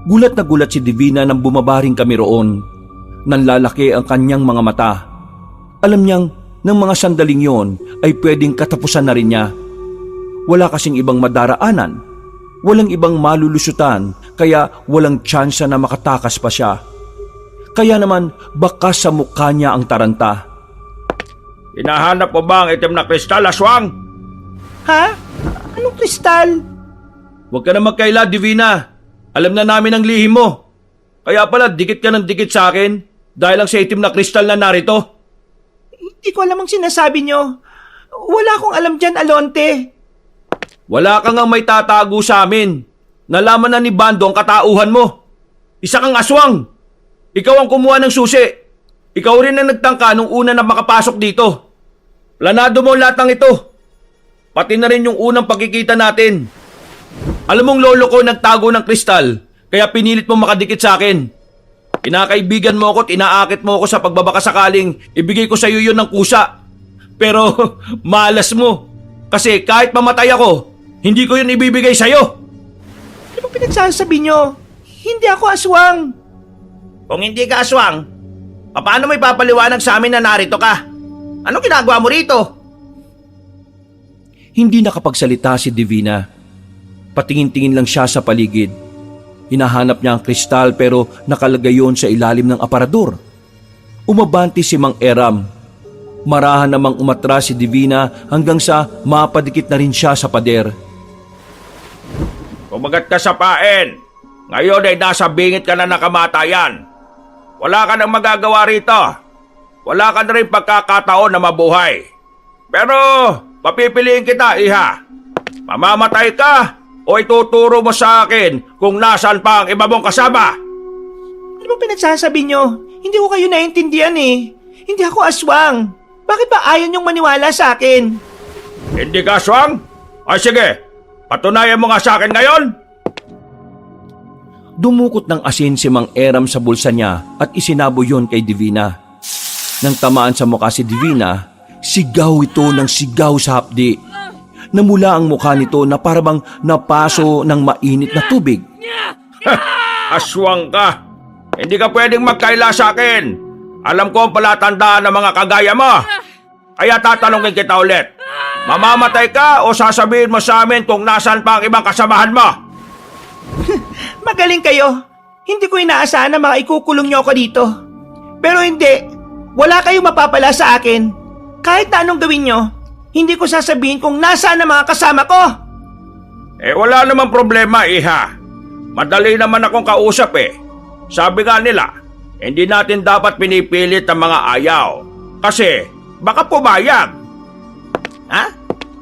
Gulat na gulat si Divina nang bumabaring kami roon. Nanlalaki ang kanyang mga mata. Alam niyang ng mga sandaling yon ay pwedeng katapusan na rin niya. Wala kasing ibang madaraanan. Walang ibang malulusutan kaya walang tsansa na makatakas pa siya. Kaya naman baka sa mukha niya ang taranta. Hinahanap mo ba ang itim na kristal, aswang? Ha? Anong kristal? Huwag ka na magkaila, Divina. Alam na namin ang lihim mo. Kaya pala, dikit ka ng dikit sa akin dahil lang sa itim na kristal na narito. Hindi ko alam ang sinasabi nyo. Wala akong alam dyan, Alonte. Wala kang ang may tatago sa amin. Nalaman na ni Bando ang katauhan mo. Isa kang aswang. Ikaw ang kumuha ng susi. Ikaw rin ang nagtangka nung una na makapasok dito. Planado mo lahat ng ito. Pati na rin yung unang pagkikita natin. Alam mong lolo ko nagtago ng kristal, kaya pinilit mo makadikit sa akin. Kinakaibigan mo ako at inaakit mo ako sa pagbabakasakaling ibigay ko sa iyo yun ng kusa. Pero malas mo. Kasi kahit mamatay ako, hindi ko yun ibibigay sa iyo. Ano bang pinagsasabi nyo? Hindi ako aswang. Kung hindi ka aswang, paano mo ipapaliwanag sa amin na narito ka? Anong ginagawa mo rito? Hindi nakapagsalita si Divina. Patingin-tingin lang siya sa paligid. Hinahanap niya ang kristal pero nakalagay yon sa ilalim ng aparador. Umabanti si Mang Eram. Marahan namang umatras si Divina hanggang sa mapadikit na rin siya sa pader. Kumagat ka sa pain. Ngayon ay nasa bingit ka na ng kamatayan. Wala ka nang magagawa rito. Wala ka na rin pagkakataon na mabuhay. Pero papipiliin kita, iha. Mamamatay ka o ituturo mo sa akin kung nasaan pa ang iba mong kasama? Ano bang pinagsasabi nyo? Hindi ko kayo naiintindihan eh. Hindi ako aswang. Bakit ba ayaw nyong maniwala sa akin? Hindi ka aswang? Ay sige, patunayan mo nga sa akin ngayon. Dumukot ng asin si Mang Eram sa bulsa niya at isinabo yon kay Divina. Nang tamaan sa mukha si Divina, sigaw ito ng sigaw sa hapdi. Namula ang mukha nito na parabang napaso ng mainit na tubig. Aswang ka. Hindi ka pwedeng magkaila sa akin. Alam ko ang palatandaan ng mga kagaya mo. Kaya tatanungin kita ulit. Mamamatay ka o sasabihin mo sa amin kung nasaan pa ang ibang kasamahan mo? Magaling kayo. Hindi ko inaasahan na ikukulong nyo ako dito. Pero hindi. Wala kayong mapapala sa akin. Kahit na anong gawin nyo, hindi ko sasabihin kung nasaan ang mga kasama ko. Eh wala namang problema, iha. Madali naman akong kausap eh. Sabi nga nila, hindi natin dapat pinipilit ang mga ayaw. Kasi baka pumayag. Ha?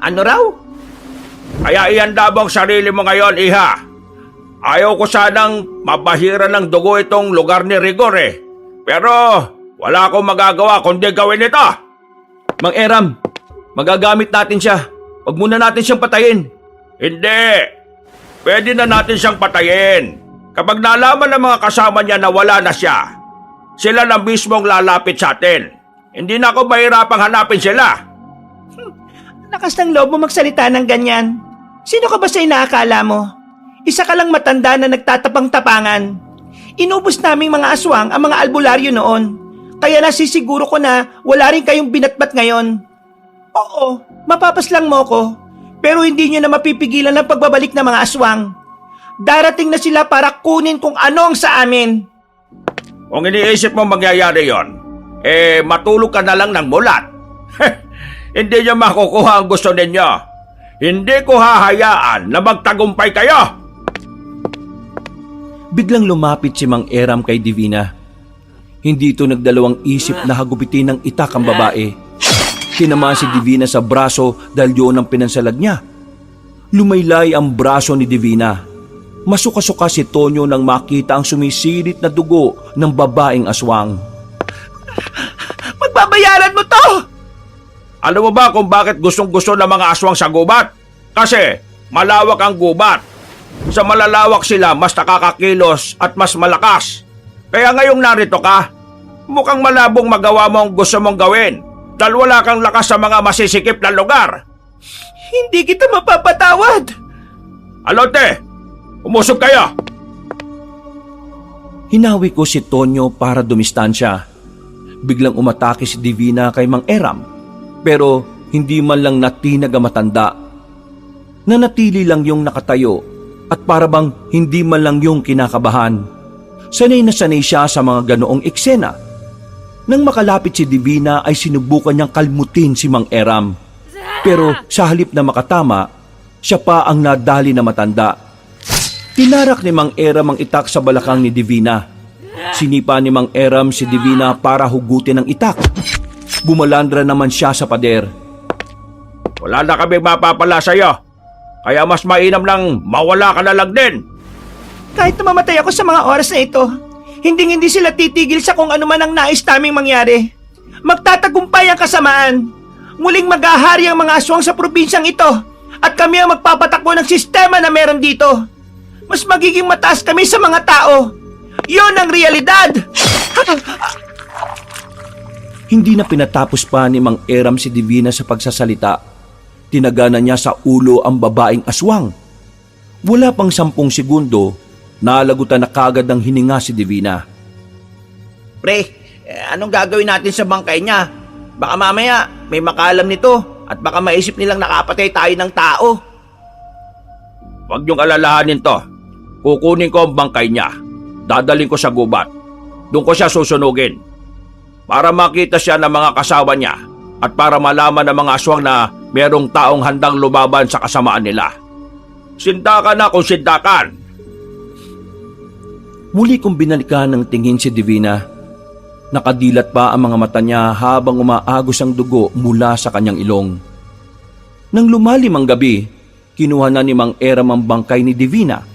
Ano raw? Kaya ihanda mo ang sarili mo ngayon, iha. Ayaw ko sanang mabahiran ng dugo itong lugar ni Rigor eh. Pero wala akong magagawa kundi gawin ito. Mang Eram, magagamit natin siya. Huwag muna natin siyang patayin. Hindi. Pwede na natin siyang patayin. Kapag nalaman ng mga kasama niya na wala na siya, sila na mismong lalapit sa atin. Hindi na ako mahirapang hanapin sila. Lakas ng loob mo magsalita ng ganyan. Sino ka ba sa inaakala mo? Isa ka lang matanda na nagtatapang-tapangan. Inubos naming mga aswang ang mga albularyo noon. Kaya nasisiguro ko na wala rin kayong binatbat ngayon. Oo, mapapaslang mo ko. Pero hindi nyo na mapipigilan ang pagbabalik ng mga aswang. Darating na sila para kunin kung ano ang sa amin. Kung iniisip mo mangyayari yon, eh matulog ka na lang ng mulat. Hindi niyo makukuha ang gusto ninyo. Hindi ko hahayaan na magtagumpay kayo. Biglang lumapit si Mang Eram kay Divina. Hindi ito nagdalawang isip na hagupitin ng itak ang babae. Sinama si Divina sa braso dahil yun ang pinansalag niya. Lumaylay ang braso ni Divina. Masuka-suka si Tonyo nang makita ang sumisirit na dugo ng babaeng aswang. Magbabayaran mo to! Alam mo ba kung bakit gustong-gusto ng mga aswang sa gubat? Kasi malawak ang gubat. Sa malalawak sila, mas nakakakilos at mas malakas. Kaya ngayong narito ka, mukhang malabong magawa mo ang gusto mong gawin dahil wala kang lakas sa mga masisikip na lugar. Hindi kita mapapatawad! Alote, umusog kayo! Hinawi ko si Tonyo para dumistansya. Biglang umatake si Divina kay Mang Eram, pero hindi man lang natinag ang matanda. Nanatili lang yung nakatayo at parabang hindi man lang yung kinakabahan. Sanay na sanay siya sa mga ganoong eksena. Nang makalapit si Divina ay sinubukan niyang kalmutin si Mang Eram. Pero sa halip na makatama, siya pa ang nadali na matanda Tinarak ni Mang Eram ang itak sa balakang ni Divina. Sinipa ni Mang Eram si Divina para hugutin ang itak. Bumalandra naman siya sa pader. Wala na kami mapapala sa'yo. Kaya mas mainam lang mawala ka na lang din. Kahit na mamatay ako sa mga oras na ito, hindi sila titigil sa kung ano man ang nais naming mangyari. Magtatagumpay ang kasamaan. Muling maghahari ang mga aswang sa probinsyang ito at kami ang magpapatakbo ng sistema na meron dito. Mas magiging mataas kami sa mga tao. Yun ang realidad! Hindi na pinatapos pa ni Mang Eram si Divina sa pagsasalita. Tinagana niya sa ulo ang babaeng aswang. Wala pang 10 segundo, nalagutan na kagad ng hininga si Divina. Pre, anong gagawin natin sa bangkay niya? Baka mamaya may makalam nito at baka maisip nilang nakapatay tayo ng tao. Huwag niyong alalahanin to. Kukunin ko ang bangkay niya. Dadaling ko sa gubat. Doon ko siya susunugin. Para makita siya ng mga kasawa niya at para malaman ng mga aswang na merong taong handang lumaban sa kasamaan nila. Sindakan na kung sindakan. Muli kong binalikan ng tingin si Divina. Nakadilat pa ang mga mata niya habang umaagos ang dugo mula sa kanyang ilong. Nang lumalim ang gabi, kinuha na ni Mang Eram ang bangkay ni Divina.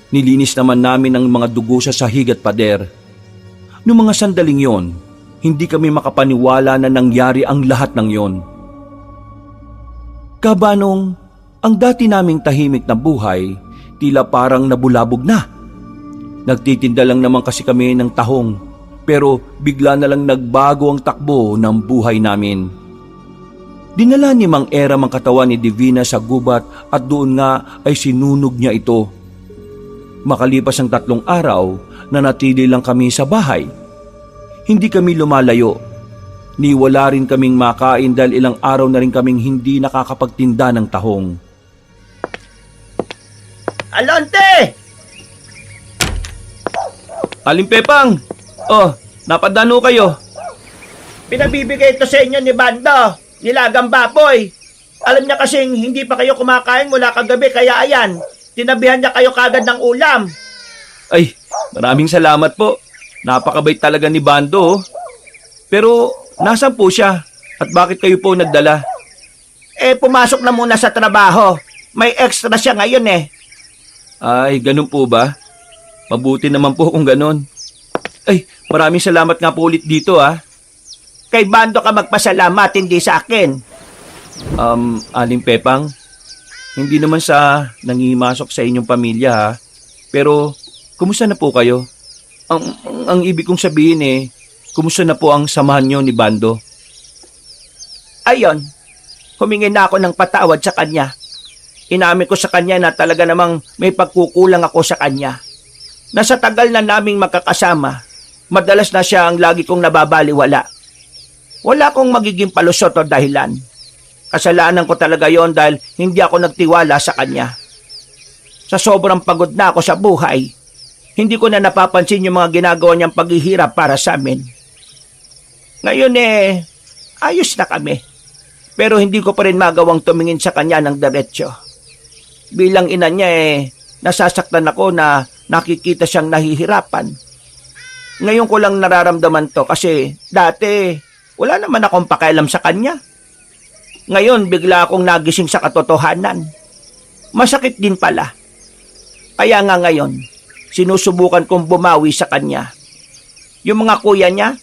Nilinis naman namin ang mga dugo sa sahig at pader. Noong mga sandaling yon, hindi kami makapaniwala na nangyari ang lahat ng yon. Kabanong, ang dati naming tahimik na buhay, tila parang nabulabog na. Nagtitinda lang naman kasi kami ng tahong, pero bigla na lang nagbago ang takbo ng buhay namin. Dinala ni Mang Eram ang katawan ni Divina sa gubat at doon nga ay sinunog niya ito. Makalipas ang 3 araw, nanatili lang kami sa bahay. Hindi kami lumalayo. Ni wala rin kaming makain dahil ilang araw na rin kaming hindi nakakapagtinda ng tahong. Alonte! Aling Pepang! Oh, napadano kayo? Pinabibigay ito sa inyo ni Bando, nilagang baboy. Alam niya kasing hindi pa kayo kumakain mula kagabi kaya ayan, tinabihan niya kayo kagad ng ulam. Ay, maraming salamat po. Napakabait talaga ni Bando. Pero, nasaan po siya? At bakit kayo po nagdala? Pumasok na muna sa trabaho. May extra siya ngayon eh. Ay, ganun po ba? Mabuti naman po kung ganun. Ay, maraming salamat nga po ulit dito ah. Kay Bando ka magpasalamat, hindi sa akin. Aling Pepang, hindi naman sa nangimasok sa inyong pamilya ha. Pero, kumusta na po kayo? Ang ibig kong sabihin kumusta na po ang samahan nyo ni Bando? Ayon, humingi na ako ng patawad sa kanya. Inamin ko sa kanya na talaga namang may pagkukulang ako sa kanya. Nasa tagal na naming magkakasama, madalas na siya ang lagi kong nababaliwala. Wala akong magiging palusot o dahilan. Kasalanan ko talaga yon dahil hindi ako nagtiwala sa kanya. Sa sobrang pagod na ako sa buhay, hindi ko na napapansin yung mga ginagawa niyang paghihirap para sa amin. Ngayon ayos na kami. Pero hindi ko pa rin magawang tumingin sa kanya ng diretsyo. Bilang ina niya nasasaktan ako na nakikita siyang nahihirapan. Ngayon ko lang nararamdaman to kasi dati wala naman akong pakialam sa kanya. Ngayon bigla akong nagising sa katotohanan. Masakit din pala. Kaya nga ngayon, sinusubukan kong bumawi sa kanya. Yung mga kuya niya,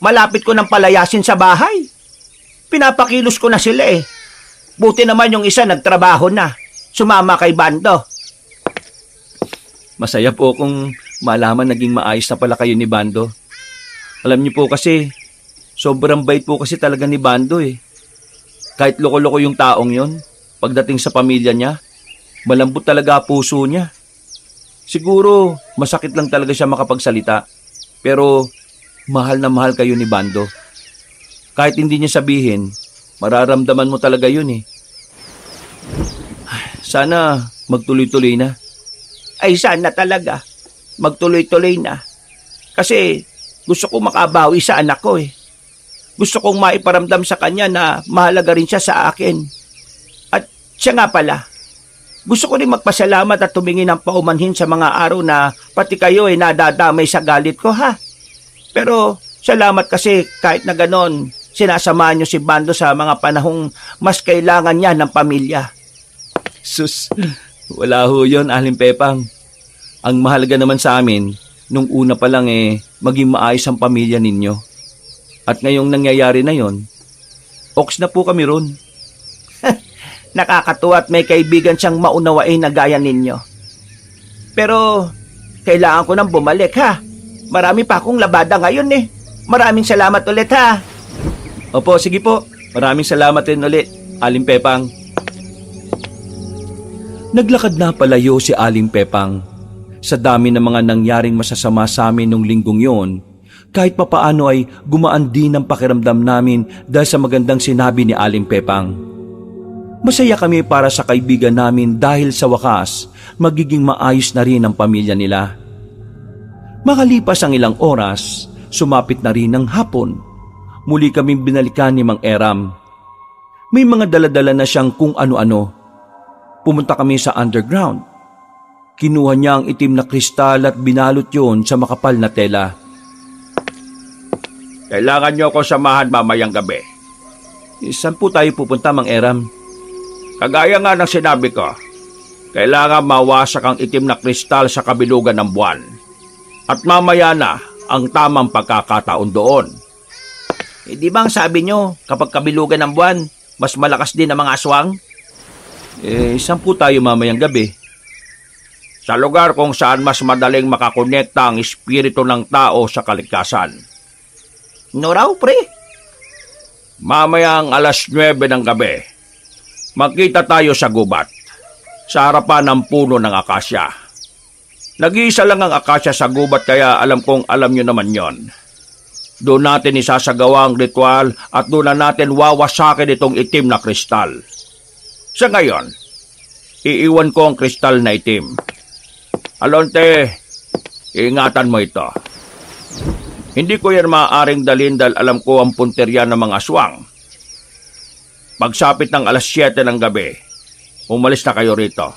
malapit ko nang palayasin sa bahay. Pinapakilos ko na sila Buti naman yung isa nagtrabaho na. Sumama kay Bando. Masaya po kung malaman naging maayos na pala kayo ni Bando. Alam niyo po kasi, sobrang bait po kasi talaga ni Bando Kahit loko-loko yung taong yon, pagdating sa pamilya niya, malambot talaga puso niya. Siguro, masakit lang talaga siya makapagsalita. Pero, mahal na mahal kayo ni Bando. Kahit hindi niya sabihin, mararamdaman mo talaga yun Sana magtuloy-tuloy na. Ay sana talaga. Magtuloy-tuloy na. Kasi gusto ko makabawi sa anak ko Gusto kong maiparamdam sa kanya na mahalaga rin siya sa akin. At siya nga pala, Gusto ko rin magpasalamat at tumingin ng paumanhin sa mga araw na pati kayo ay nadadamay sa galit ko, ha? Pero salamat kasi kahit na ganon, sinasamahan niyo si Bando sa mga panahong mas kailangan niya ng pamilya. Sus, wala ho yun, Aling Pepang. Ang mahalaga naman sa amin, nung una pa lang maging maayos ang pamilya ninyo. At ngayong nangyayari na yon, oks na po kami ron. Nakakatuwa at may kaibigan siyang maunawain na gaya ninyo. Pero kailangan ko nang bumalik, ha? Marami pa akong labada ngayon eh. Maraming salamat ulit, ha? Opo, sige po. Maraming salamat din ulit, Aling Pepang. Naglakad na palayo si Aling Pepang. Sa dami ng mga nangyaring masasama sa amin nung linggong yon, kahit papaano ay gumaan din ang pakiramdam namin dahil sa magandang sinabi ni Aling Pepang. Masaya kami para sa kaibigan namin dahil sa wakas, magiging maayos na rin ang pamilya nila. Makalipas ang ilang oras, sumapit na rin ng hapon. Muli kaming binalikan ni Mang Eram. May mga daladala na siyang kung ano-ano. Pumunta kami sa underground. Kinuha niya ang itim na kristal at binalot yon sa makapal na tela. Kailangan niyo ako samahan mamayang gabi. Saan po tayo pupunta, Mang Eram? Kagaya nga ng sinabi ko, kailangan mawasak ang itim na kristal sa kabilugan ng buwan. At mamaya na ang tamang pagkakataon doon. Di ba ang sabi nyo, kapag kabilugan ng buwan, mas malakas din ang mga aswang? Saan po tayo mamayang gabi? Sa lugar kung saan mas madaling makakonekta ang espiritu ng tao sa kaligtasan. No raw, pre? Mamayang alas 9 ng gabi, magkita tayo sa gubat, sa harapan ng puno ng akasya. Nag-iisa lang ang akasya sa gubat kaya alam kong alam nyo naman yon. Doon natin isasagawa ang ritual at doon na natin wawasakin itong itim na kristal. Sa ngayon, iiwan ko ang kristal na itim. Alonte, ingatan mo ito. Hindi ko yan maaaring dalhin dahil alam ko ang punterya ng mga aswang. Pagsapit ng alas 7 ng gabi, umalis na kayo rito.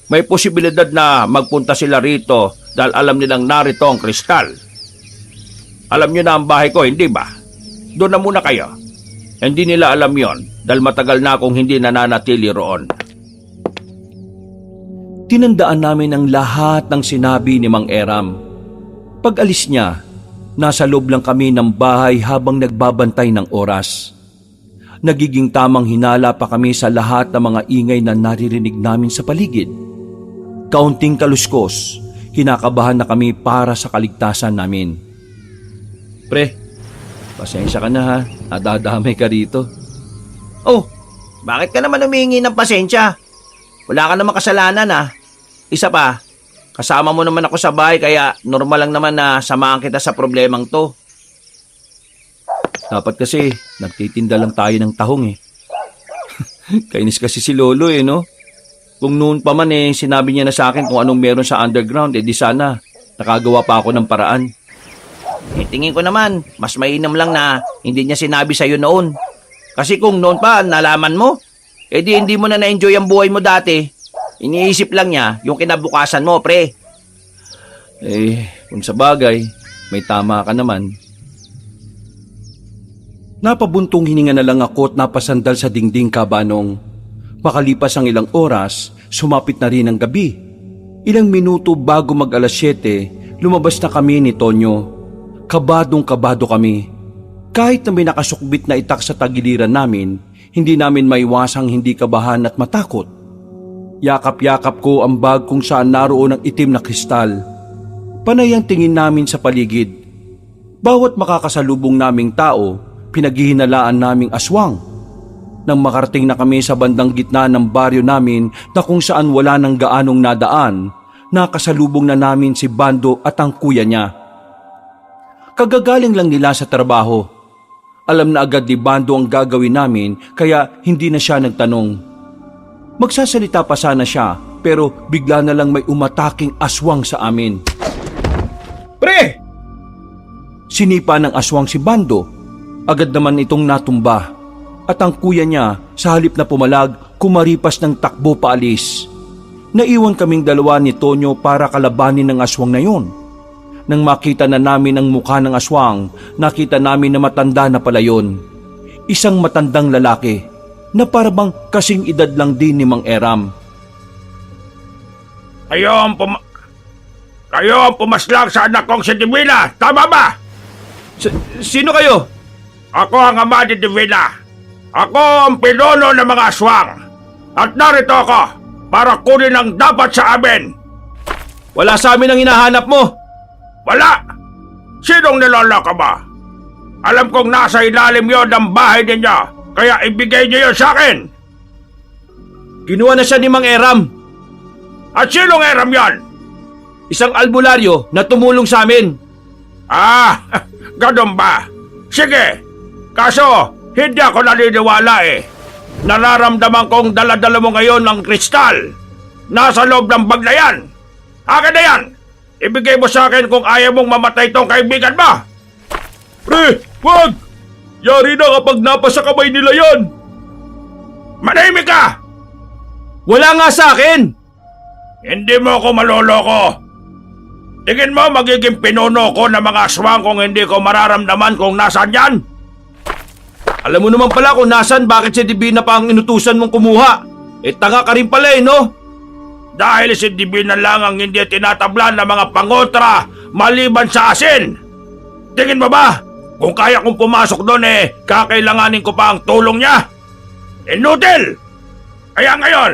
May posibilidad na magpunta sila rito dahil alam nilang narito ang kristal. Alam nyo na ang bahay ko, hindi ba? Doon na muna kayo. Hindi nila alam yon dahil matagal na akong hindi nananatili roon. Tinandaan namin ang lahat ng sinabi ni Mang Eram. Pag alis niya, nasa loob lang kami ng bahay habang nagbabantay ng oras. Nagiging tamang hinala pa kami sa lahat ng mga ingay na naririnig namin sa paligid. Kaunting kaluskos, kinakabahan na kami para sa kaligtasan namin. Pre, pasensya ka na ha, nadadamay ka rito. Oh, bakit ka naman humingi ng pasensya? Wala ka naman kasalanan, ha? Isa pa, kasama mo naman ako sa bahay kaya normal lang naman na samahan kita sa problemang to. Dapat kasi, nagtitinda lang tayo ng tahong eh. Kainis kasi si Lolo no? Kung noon pa man sinabi niya na sa akin kung anong meron sa underground, di sana, nakagawa pa ako ng paraan. Tingin ko naman, mas mainam lang na hindi niya sinabi sa'yo noon. Kasi kung noon pa nalaman mo, di hindi mo na na-enjoy ang buhay mo dati. Iniisip lang niya yung kinabukasan mo, pre. Kung sa bagay, may tama ka naman. Napabuntong hininga na lang ako at napasandal sa dingding kabanong. Makalipas ang ilang oras, sumapit na rin ang gabi. Ilang minuto bago mag alas 7, lumabas na kami ni Tonyo. Kabadong-kabado kami. Kahit na may nakasukbit na itak sa tagiliran namin, hindi namin maiwasang hindi kabahan at matakot. Yakap-yakap ko ang bag kung saan naroon ang itim na kristal. Panay ang tingin namin sa paligid. Bawat makakasalubong naming tao, pinaghihinalaan naming aswang. Nang makarating na kami sa bandang gitna ng baryo namin na kung saan wala nang gaanong nadaan, nakasalubong na namin si Bando at ang kuya niya. Kagagaling lang nila sa trabaho. Alam na agad ni Bando ang gagawin namin kaya hindi na siya nagtanong. Magsasalita pa sana siya pero bigla na lang may umataking aswang sa amin. Pre! Sinipa ng aswang si Bando. Agad naman itong natumba. At ang kuya niya sa halip na pumalag kumaripas ng takbo paalis. Naiwan kaming dalawa ni Tonyo para kalabanin ng aswang na yon. Nang makita na namin ang mukha ng aswang, nakita namin na matanda na pala yon. Isang matandang lalaki na parabang kasing edad lang din ni Mang Eram. Kayo ang pumaslang sa anak kong si Divina, tama ba? Sino kayo? Ako ang ama ni Divina. Ako ang pinuno ng mga aswang. At narito ako para kunin ang dapat sa amin. Wala sa amin ang hinahanap mo. Wala! Sinong niloloko ba? Alam kong nasa ilalim yon ng bahay ninyo, kaya ibigay niyo yon sa akin. Kinuha na siya ni Mang Eram. At sinong Eram yon? Isang albularyo na tumulong sa amin. Ah, ganun ba? Sige, kaso hindi ako naniniwala eh. Nararamdaman kong dala-dala mo ngayon ng kristal. Nasa loob ng bag na yan. Akin na yan. Ibigay mo sa akin kung ayaw mong mamatay tong kaibigan mo. Pre, wag! Yari na kapag napasa kamay nila yan. Manahimik ka! Wala nga sa akin! Hindi mo ako maloloko. Tingin mo magiging pinuno ko ng mga aswang kung hindi ko mararamdaman kung nasaan yan? Alam mo naman pala kung nasan, bakit si Divina pa ang inutusan mong kumuha. Tanga ka rin pala no? Dahil si Divina lang ang hindi tinatablan ng mga pangotra maliban sa asin. Tingin mo ba? Kung kaya kong pumasok doon kakailanganin ko pa ang tulong niya? Inutil! Kaya ngayon,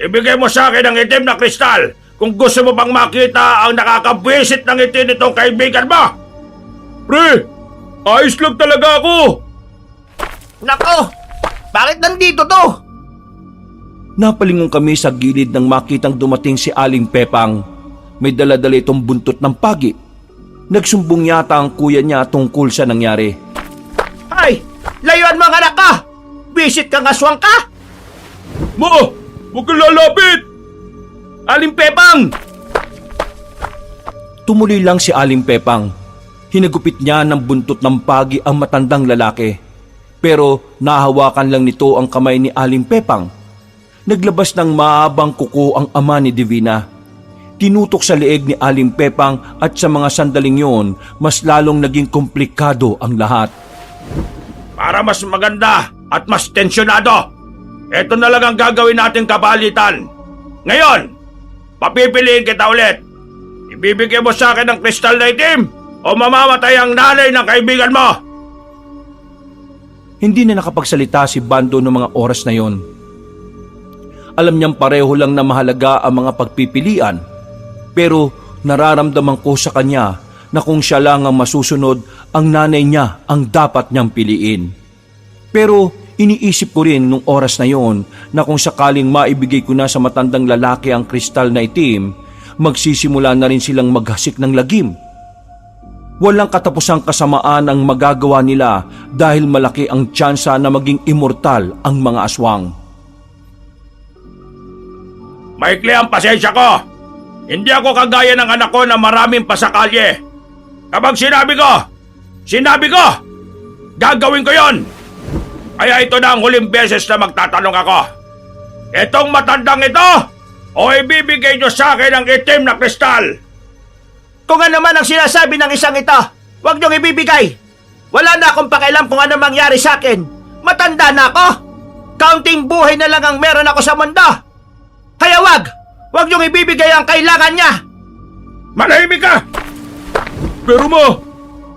ibigay mo sa akin ang itim na kristal kung gusto mo bang makita ang nakakabwisit ng itim nitong kaibigan mo. Pre, ayos lang talaga ako. Nako! Bakit nandito to? Napalingon kami sa gilid nang makitang dumating si Aling Pepang. May dala-dala itong buntot ng pagi. Nagsumbong yata ang kuya niya tungkol sa nangyari. Ay! Layuan mo ang anak ka! Bisit kang aswang ka! Ma! Huwag kang lalapit! Aling Pepang! Tumuloy lang si Aling Pepang. Hinagupit niya ng buntot ng pagi ang matandang lalaki. Pero nahawakan lang nito ang kamay ni Aling Pepang. Naglabas ng mahabang kuko ang ama ni Divina. Tinutok sa leeg ni Aling Pepang at sa mga sandaling yon, mas lalong naging komplikado ang lahat. Para mas maganda at mas tensyonado, ito na lang ang gagawin nating kapalitan. Ngayon, papipiliin kita ulit. Ibibigay mo sa akin ang kristal na itim o mamamatay ang nanay ng kaibigan mo. Hindi na nakapagsalita si Bando noong mga oras na yon. Alam niyang pareho lang na mahalaga ang mga pagpipilian, pero nararamdaman ko sa kanya na kung siya lang ang masusunod, ang nanay niya ang dapat niyang piliin. Pero iniisip ko rin nung oras na yon na kung sakaling maibigay ko na sa matandang lalaki ang kristal na itim, magsisimula na rin silang maghasik ng lagim. Walang katapusang kasamaan ang magagawa nila dahil malaki ang tsansa na maging immortal ang mga aswang. Maikli ang pasensya ko. Hindi ako kagaya ng anak ko na maraming pasakalye. Kapag sinabi ko, gagawin ko yon. Kaya ito na ang huling beses na magtatanong ako. Itong matandang ito, o ibibigay nyo sa akin ang itim na kristal? Kung ano man ang sinasabi ng isang ito, huwag niyong ibibigay. Wala na akong pakialam kung ano mangyari sa akin. Matanda na ako. Kaunting buhay na lang ang meron ako sa mundo. Kaya wag niyong ibibigay ang kailangan niya. Manahimik ka! Pero ma,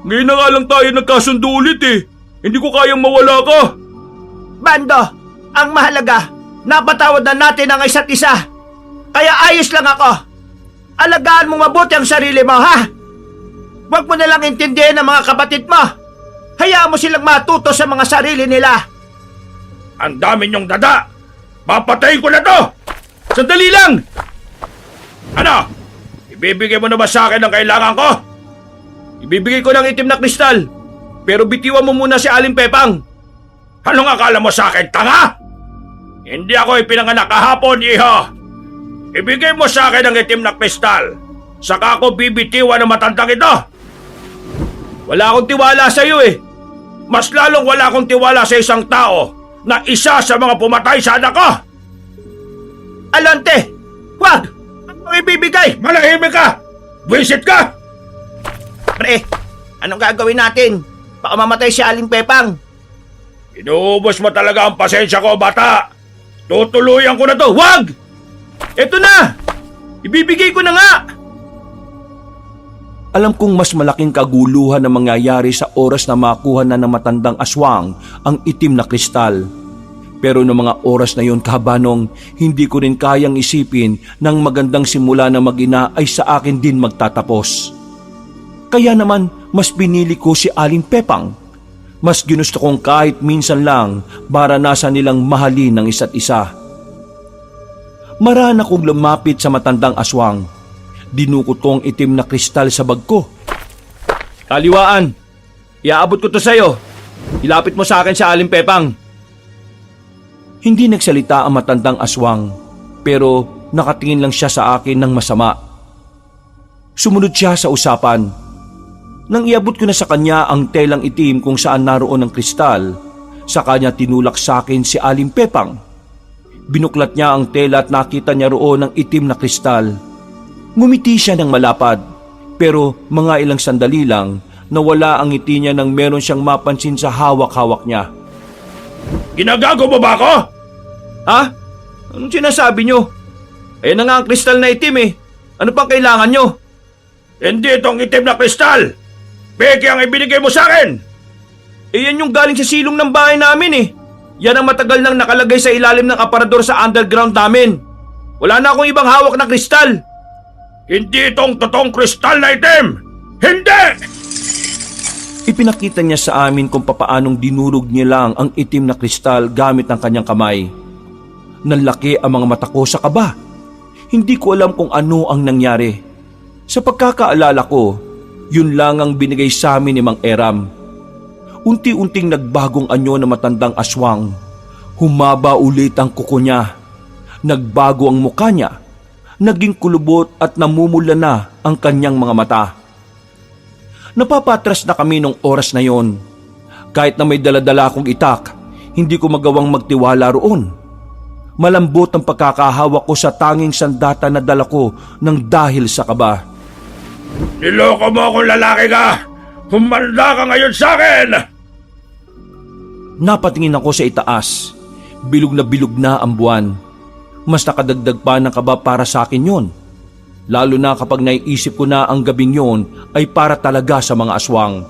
ngayon na nga lang tayo nagkasundo ulit eh. Hindi ko kayang mawala ka. Bando, ang mahalaga, napatawad na natin ang isa't isa. Kaya ayos lang ako. Alagaan mo mabuti ang sarili mo, ha? Huwag mo nalang intindihin ang mga kapatid mo. Hayaan mo silang matuto sa mga sarili nila. Ang dami niyong dada! Papatayin ko na to! Sandali lang! Ano? Ibibigay mo na ba sa akin ang kailangan ko? Ibibigay ko ng itim na kristal. Pero bitiwan mo muna si Aling Pepang. Anong akala mo sa akin, tanga? Hindi ako ipinanganak kahapon, iho. Ibigay mo sa akin ang itim na kristal. Saka ako bibitiwan ng matandang ito. Wala akong tiwala sa iyo eh. Mas lalong wala akong tiwala sa isang tao na isa sa mga pumatay sa anak ko. Alonte, Wag! Ano ibibigay? Malahimik ka! Visit ka! Pre, anong gagawin natin? Baka mamatay si Aling Pepang. Inuubos mo talaga ang pasensya ko, bata! Tutuluyan ko na to! Wag! Eto na! Ibibigay ko na nga! Alam kong mas malaking kaguluhan ang mangyayari sa oras na makuha na ng matandang aswang ang itim na kristal. Pero noong mga oras na yon, kahabanong, hindi ko rin kayang isipin ng magandang simula ng mag-ina ay sa akin din magtatapos. Kaya naman, mas pinili ko si Aling Pepang. Mas ginusto kong kahit minsan lang maranasan nilang mahalin ng isa't isa. Marana kong lumapit sa matandang aswang. Dinukot ko ang itim na kristal sa bag ko. Kaliwaan! Iaabot ko to sa'yo. Ilapit mo sa akin si Aling Pepang. Hindi nagsalita ang matandang aswang, pero nakatingin lang siya sa akin ng masama. Sumunod siya sa usapan. Nang iabot ko na sa kanya ang telang itim kung saan naroon ang kristal, sa kanya tinulak sa akin si Aling Pepang. Binuklat niya ang tela at nakita niya roon ang itim na kristal. Ngumiti siya ng malapad, pero mga ilang sandali lang nawala ang ngiti niya nang meron siyang mapansin sa hawak-hawak niya. Ginagago mo ba ako? Ha? Anong sinasabi nyo? Ayan na nga ang kristal na itim eh. Ano pang kailangan nyo? Hindi itong itim na kristal! Peke ang ibinigay mo sa akin! Eh yan yung galing sa silong ng bahay namin eh. Yan ang matagal nang nakalagay sa ilalim ng aparador sa underground namin. Wala na akong ibang hawak na kristal. Hindi itong totoong kristal na itim! Hindi! Ipinakita niya sa amin kung papaanong dinurog niya lang ang itim na kristal gamit ang kanyang kamay. Nanlaki ang mga mata ko sa kaba. Hindi ko alam kung ano ang nangyari. Sa pagkakaalala ko, yun lang ang binigay sa amin ni Mang Eram. Unti-unting nagbagong anyo na matandang aswang. Humaba ulit ang kuko niya. Nagbago ang mukha niya. Naging kulubot at namumula na ang kanyang mga mata. Napapatras na kami nung oras na yon. Kahit na may daladala akong itak, hindi ko magawang magtiwala roon. Malambot ang pagkakahawak ko sa tanging sandata na dala ko ng dahil sa kaba. Niloko mo akong lalaki ka! Humanda ka ngayon sa akin! Napatingin ako sa itaas. Bilog na ang buwan. Mas nakadagdag pa ng kaba para sa akin yon. Lalo na kapag naiisip ko na ang gabing yon ay para talaga sa mga aswang.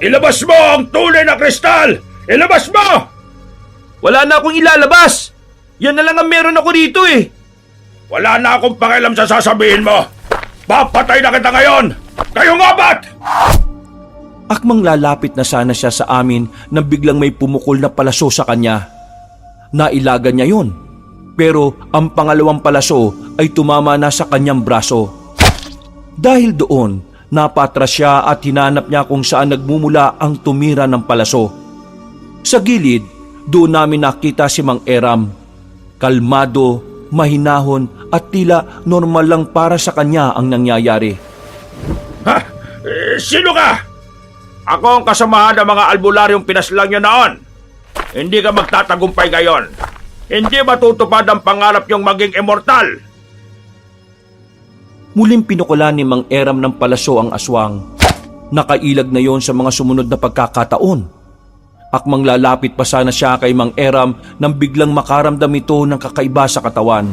Ilabas mo ang tunay na kristal! Ilabas mo! Wala na akong ilalabas. Yan na lang ang meron ako dito eh. Wala na akong pakialam sa sasabihin mo! Papatay na kita ngayon! Kayong apat! Akmang lalapit na sana siya sa amin nang biglang may pumukol na palaso sa kanya. Nailagan niya yon, pero ang pangalawang palaso ay tumama na sa kanyang braso. Dahil doon, napatras siya at hinanap niya kung saan nagmumula ang tumira ng palaso. Sa gilid, doon namin nakita si Mang Eram. Kalmado, mahinahon at tila normal lang para sa kanya ang nangyayari. Ha? Sino ka? Ako ang kasamahan ng mga albularyong pinaslang niyo noon. Hindi ka magtatagumpay ngayon. Hindi matutupad ang pangarap niyong maging immortal. Muling pinukulan ni Mang Eram ng palaso ang aswang. Nakailag na yon sa mga sumunod na pagkakataon. Akmang lalapit pa sana siya kay Mang Eram nang biglang makaramdam ito ng kakaiba sa katawan.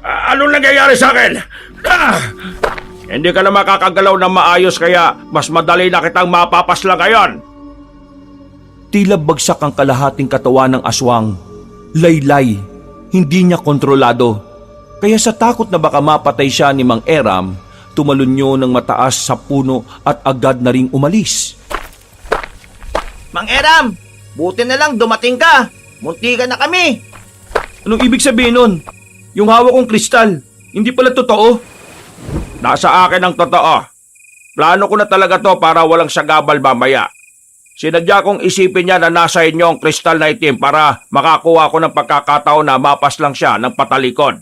Anong nangyayari sa akin? Hindi ka na makakagalaw ng maayos kaya mas madali na kitang mapapaslang ngayon. Tila bagsak ang kalahating katawan ng aswang. Laylay, hindi niya kontrolado. Kaya sa takot na baka mapatay siya ni Mang Eram, tumalon niyo ng mataas sa puno at agad na ring umalis. Mang Eram, buti na lang dumating ka. Munti ka na kami. Anong ibig sabihin nun? Yung hawak kong kristal, hindi pala totoo. Nasa akin ang totoo. Plano ko na talaga to para walang sagabal mamaya. Sinadya kong isipin niya na nasa inyo ang kristal na itim para makakuha ko ng pagkakataon na mapas lang siya ng patalikod.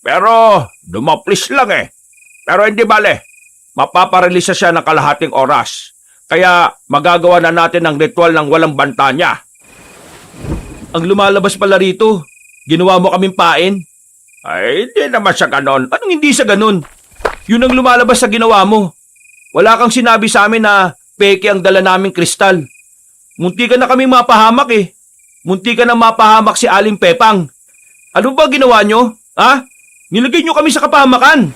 Pero dumaplis lang eh. Pero hindi bale, mapaparelisa siya ng kalahating oras. Kaya magagawa na natin ang ritual ng walang banta niya. Ang lumalabas pala rito, Ginawa mo kaming pain? Ay, hindi naman sa ganon. Anong hindi sa ganun? Yun ang lumalabas sa ginawa mo. Wala kang sinabi sa amin na peke ang dala naming kristal. Munti ka na kaming mapahamak eh. Munti ka na mapahamak si Aling Pepang. Ano ba ginawa nyo? Ha? Nilagay nyo kami sa kapahamakan.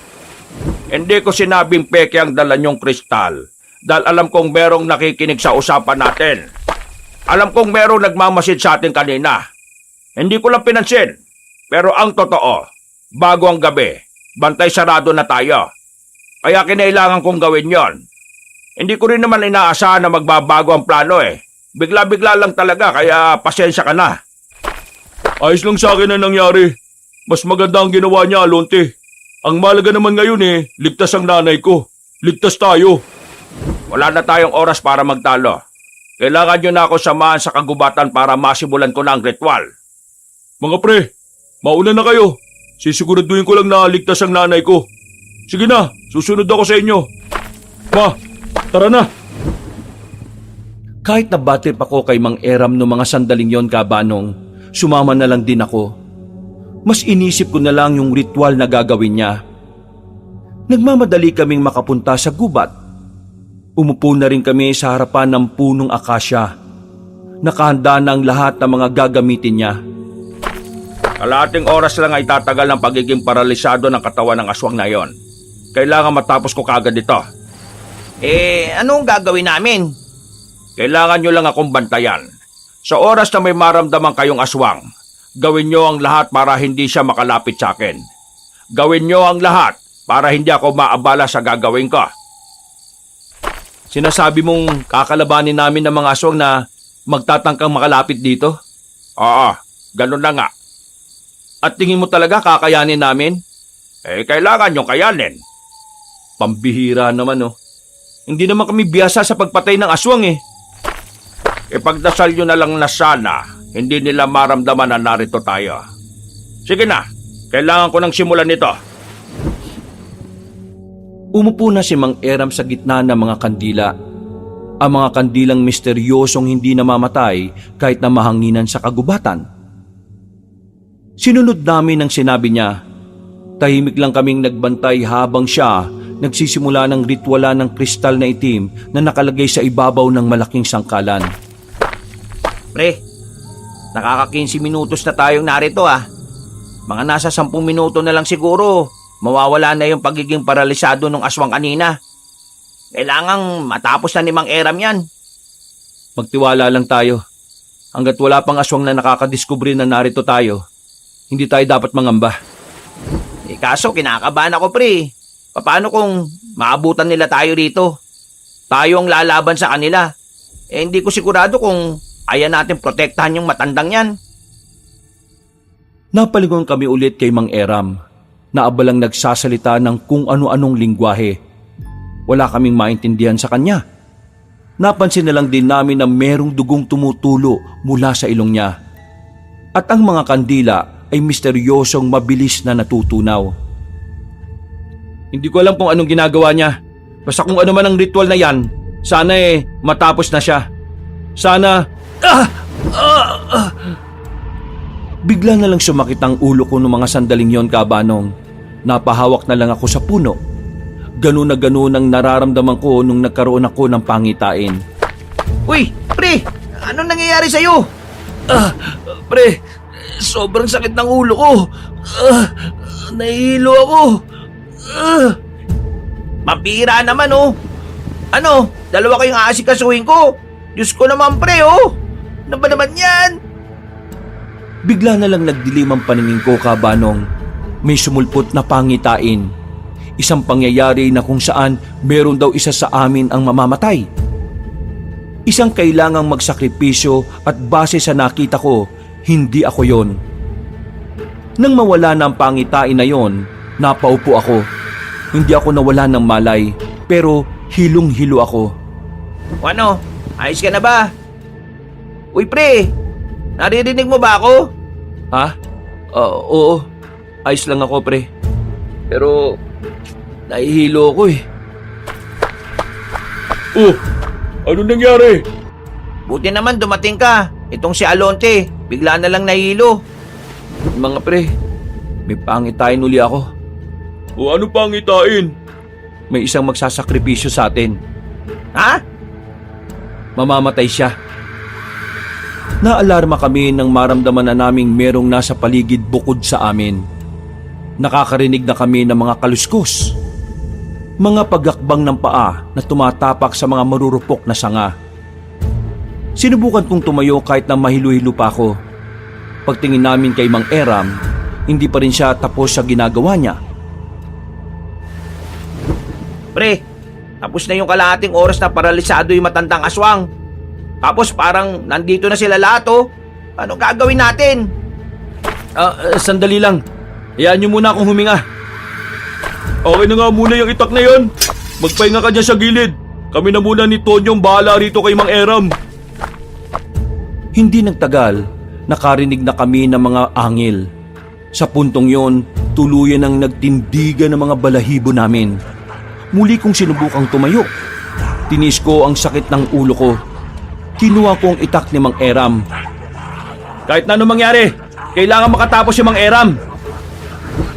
Hindi ko sinabing peke ang dala niyong kristal. Dahil alam kong merong nakikinig sa usapan natin. Alam kong merong nagmamasid sa atin kanina. Hindi ko lang pinansin. Pero ang totoo, bago ang gabi, bantay sarado na tayo. Kaya kinailangan kong gawin yon. Hindi ko rin naman inaasahan na magbabago ang plano eh. Bigla-bigla lang talaga, kaya pasensya ka na. Ayos lang sa akin ang nangyari. Mas maganda ang ginawa niya, Alonte. Ang malaga naman ngayon ligtas ang nanay ko. Ligtas tayo. Wala na tayong oras para magtalo. Kailangan nyo na ako samahan sa kagubatan para masimulan ko na ang ritual. Mga pre, mauna na kayo. Sisiguraduhin ko lang na ligtas ang nanay ko. Sige na, susunod ako sa inyo. Ma, tara na. Kahit nabatrip ako kay Mang Eram no mga sandaling yon, Kabanong, sumama na lang din ako. Mas inisip ko na lang yung ritual na gagawin niya. Nagmamadali kaming makapunta sa gubat. Umupo na rin kami sa harapan ng punong akasya. Nakahanda na ang lahat ng mga gagamitin niya. Kalahating oras lang ay tatagal ng pagiging paralisado ng katawan ng aswang na yon. Kailangan matapos ko kagad ito. Anong gagawin namin? Kailangan nyo lang akong bantayan. Sa oras na may maramdaman kayong aswang, gawin nyo ang lahat para hindi siya makalapit sa akin. Gawin nyo ang lahat para hindi ako maabala sa gagawin ko. Sinasabi mong kakalabanin namin ng mga aswang na magtatangkang makalapit dito? Oo, ganun na nga. At tingin mo talaga kakayanin namin? Kailangan nyo kayanin. Pambihira naman Hindi naman kami biyasa sa pagpatay ng aswang Ipagdasal nyo na lang na sana hindi nila maramdaman na narito tayo. Sige na, kailangan ko nang simulan nito. Umupo na si Mang Eram sa gitna ng mga kandila. Ang mga kandilang misteryosong hindi namamatay kahit na mahanginan sa kagubatan. Sinunod namin ang sinabi niya. Tahimik lang kaming nagbantay habang siya nagsisimula ng ritwala ng kristal na itim na nakalagay sa ibabaw ng malaking sangkalan. Pre, nakaka-15 minutos na tayong narito Mga nasa 10 minuto na lang siguro, mawawala na yung pagiging paralisado ng aswang kanina. Kailangang matapos na ni Mang Eram yan. Magtiwala lang tayo. Hanggat wala pang aswang na nakakadiskubre na narito tayo, hindi tayo dapat mangamba. Kaso kinakabahan ako, pre. Paano kung maabutan nila tayo rito? Tayo ang lalaban sa kanila. Hindi ko sigurado kung ayan natin protektahan yung matandang yan. Napalingon kami ulit kay Mang Eram na abalang nagsasalita ng kung ano-anong lingwahe. Wala kaming maintindihan sa kanya. Napansin na lang din namin na merong dugong tumutulo mula sa ilong niya. At ang mga kandila ay misteryosong mabilis na natutunaw. Hindi ko alam kung anong ginagawa niya. Basta kung ano man ang ritual na yan, sana matapos na siya. Sana... Bigla na lang sumakit ang ulo ko ng mga sandaling yon, Kabanong. Napahawak na lang ako sa puno. Ganun na ganun ang nararamdaman ko nung nagkaroon ako ng pangitain. Uy, pre! Anong nangyayari sa'yo? Pre, sobrang sakit ng ulo ko. Nahihilo ako. Mapira naman Ano? Dalawa kayong aasikasuhin ko. Diyos ko naman, pre Ano ba naman yan? Bigla na lang nagdilim ang paningin ko, Kabanong. May sumulpot na pangitain. Isang pangyayari na kung saan meron daw isa sa amin ang mamamatay. Isang kailangang magsakripisyo at base sa nakita ko, hindi ako yon. Nang mawala na ang pangitain na yon, napaupo ako. Hindi ako nawala ng malay, pero hilong-hilo ako. Ano? Ayos ka na ba? Uy, pre! Naririnig mo ba ako? Ha? Oo. Ayos lang ako, pre. Pero, nahihilo ako Oh, ano nangyari? Buti naman dumating ka. Itong si Alonte, bigla na lang nahilo. Mga pre, may pangitain uli ako. O ano pang itain? May isang magsasakripisyo sa atin. Ha? Mamamatay siya. Naalarma kami nang maramdaman na naming merong nasa paligid bukod sa amin. Nakakarinig na kami ng mga kaluskos. Mga pagakbang ng paa na tumatapak sa mga marurupok na sanga. Sinubukan kong tumayo kahit na mahilo-hilo pa ako. Pagtingin namin kay Mang Eram, hindi pa rin siya tapos sa ginagawa niya. Pre, tapos na yung kalahating oras na paralisado yung matandang aswang. Tapos parang nandito na sila lahat oh. Ano gagawin natin? Sandali lang. Hayaan niyo muna akong huminga. Okay na nga muna yung itak na yan. Magpahinga ka dyan sa gilid. Kami na muna ni Tonyong bahala rito kay Mang Eram. Hindi nagtagal, nakarinig na kami ng mga angil. Sa puntong yon, tuluyan ang nagtindigan ng mga balahibo namin. Muli kong sinubukang tumayo. Tinis ko ang sakit ng ulo ko. Kinuha ko ang itak ni Mang Eram. Kahit na anong mangyari, kailangan makatapos si Mang Eram.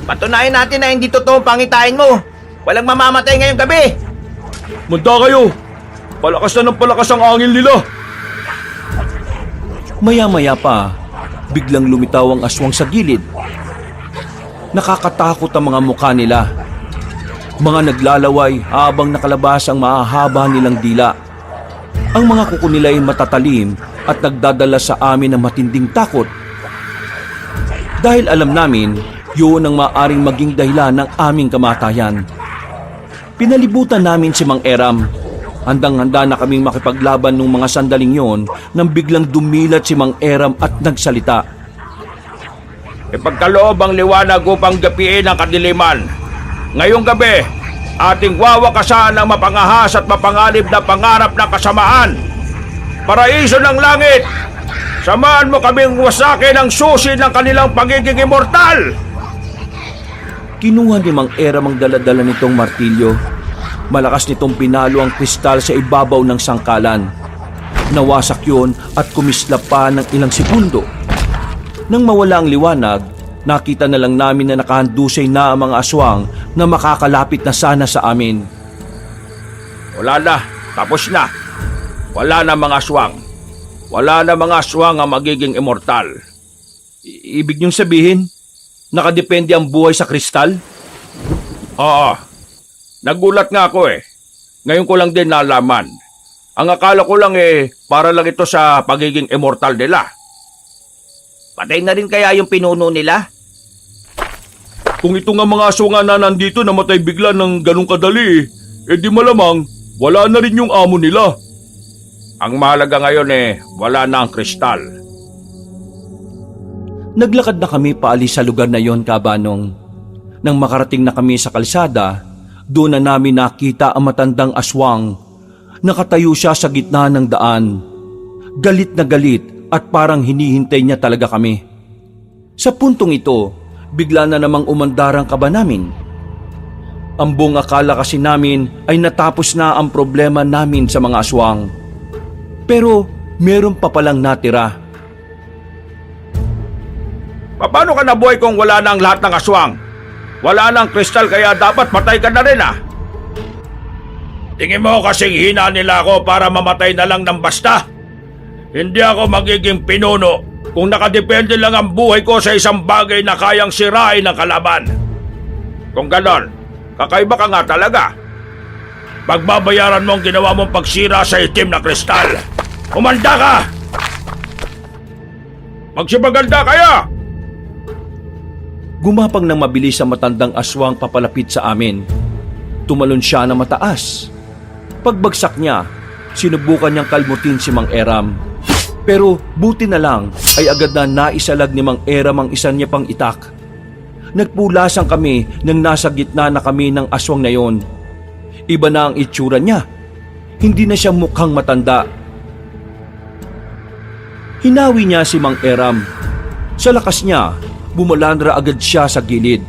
Patunayan natin na hindi totoo ang pangitain mo. Walang mamamatay ngayong gabi. Manda kayo. Palakas na ng palakas ang angin nila. Maya-maya pa, biglang lumitaw ang aswang sa gilid. Nakakatakot ang mga mukha nila. Mga naglalaway habang nakalabas ang mahahaba nilang dila. Ang mga kuko nila ay matatalim at nagdadala sa amin ng matinding takot. Dahil alam namin, yun ang maaring maging dahilan ng aming kamatayan. Pinalibutan namin si Mang Eram. Handang-handa na kaming makipaglaban nung mga sandaling yon nang biglang dumilat si Mang Eram at nagsalita. Ipagkaloob ang liwanag upang gapiin ang kadiliman. Ngayong gabi, ating wawakasan ang mapangahas at mapanganib na pangarap ng kasamaan. Paraiso ng langit, samahan mo kaming wasakin ang susi ng kanilang pagiging immortal. Kinuha ni Mang Eram ang daladala nitong martilyo. Malakas nitong pinalo ang kristal sa ibabaw ng sangkalan. Nawasak yun at kumislap pa ng ilang segundo. Nang mawala ang liwanag, nakita na lang namin na nakahandusay na ang mga aswang na makakalapit na sana sa amin. Wala na, tapos na. Wala na mga aswang. Wala na mga aswang ang magiging immortal. Ibig niyong sabihin, nakadepende ang buhay sa kristal? Oo. Nagulat nga ako eh. Ngayon ko lang din nalaman. Ang akala ko lang para lang ito sa pagiging immortal nila. Patay na rin kaya yung pinuno nila? Kung ito nga mga aswang na nandito namatay bigla ng ganong kadali, di malamang wala na rin yung amo nila. Ang mahalaga ngayon wala na ang kristal. Naglakad na kami paalis sa lugar na yon, Kabanong. Nang makarating na kami sa kalsada, doon na namin nakita ang matandang aswang. Nakatayo siya sa gitna ng daan. Galit na galit at parang hinihintay niya talaga kami. Sa puntong ito, bigla na namang umandar ang kaba namin. Ang buong akala kasi namin ay natapos na ang problema namin sa mga aswang. Pero meron pa palang natira. Paano ka nabuhay kung wala na ang lahat ng aswang? Wala na ang kristal kaya dapat patay ka na rin Tingin mo kasing hina nila ako para mamatay na lang ng basta? Hindi ako magiging pinuno kung nakadepende lang ang buhay ko sa isang bagay na kayang sirain ng kalaban. Kung ganon, kakaiba ka nga talaga. Pagbabayaran mo ang ginawa mong pagsira sa itim na kristal. Umanda ka! Magsipaganda kaya! Gumapang ng mabilis ang matandang aswang papalapit sa amin. Tumalon siya na mataas. Pagbagsak niya, sinubukan niyang kalmutin si Mang Eram. Pero buti na lang ay agad na naisalag ni Mang Eram ang isa niya pang itak. Nagpulasan kami nang nasa gitna na kami ng aswang na yon. Iba na ang itsura niya. Hindi na siya mukhang matanda. Hinawi niya si Mang Eram. Sa lakas niya, bumalandra agad siya sa gilid.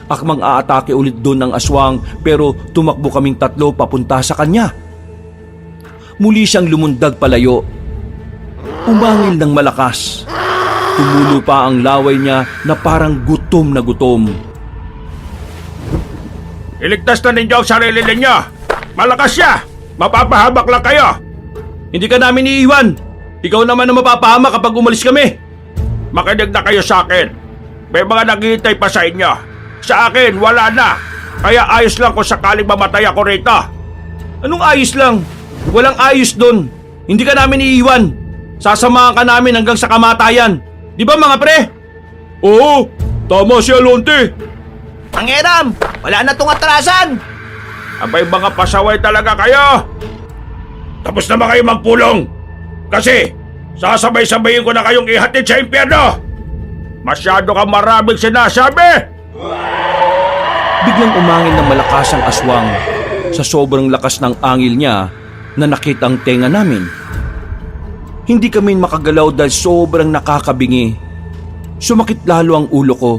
Akmang aatake ulit doon ng aswang pero tumakbo kaming tatlo papunta sa kanya. Muli siyang lumundag palayo. Umangil ng malakas. Tumulo pa ang laway niya na parang gutom na gutom. Iligtas na ninyo ang sarili ninyo! Malakas siya! Mapapahamak lang kayo! Hindi ka namin iiwan. Ikaw naman ang mapapahama kapag umalis kami. Makinig na kayo sa akin. May mga naghihintay pa sa inyo. Sa akin, wala na. Kaya ayos lang kung sakaling mamatay ako rito. Anong ayos lang? Walang ayos doon. Hindi ka namin iiwan. Sasamahan ka namin hanggang sa kamatayan. Di ba mga pre? Oo, tama si Alonte. Pangeram, wala na tong atrasan. Abay mga pasaway talaga kayo. Tapos na ba kayo magpulong? Kasi sasabay-sabayin ko na kayong ihatid sa impyerno. Masyado ka maraming sinasabi. Biglang umangin ng malakas ang aswang. Sa sobrang lakas ng angil niya, nanakit ang tenga namin. Hindi kami makagalaw dahil sobrang nakakabingi. Sumakit lalo ang ulo ko.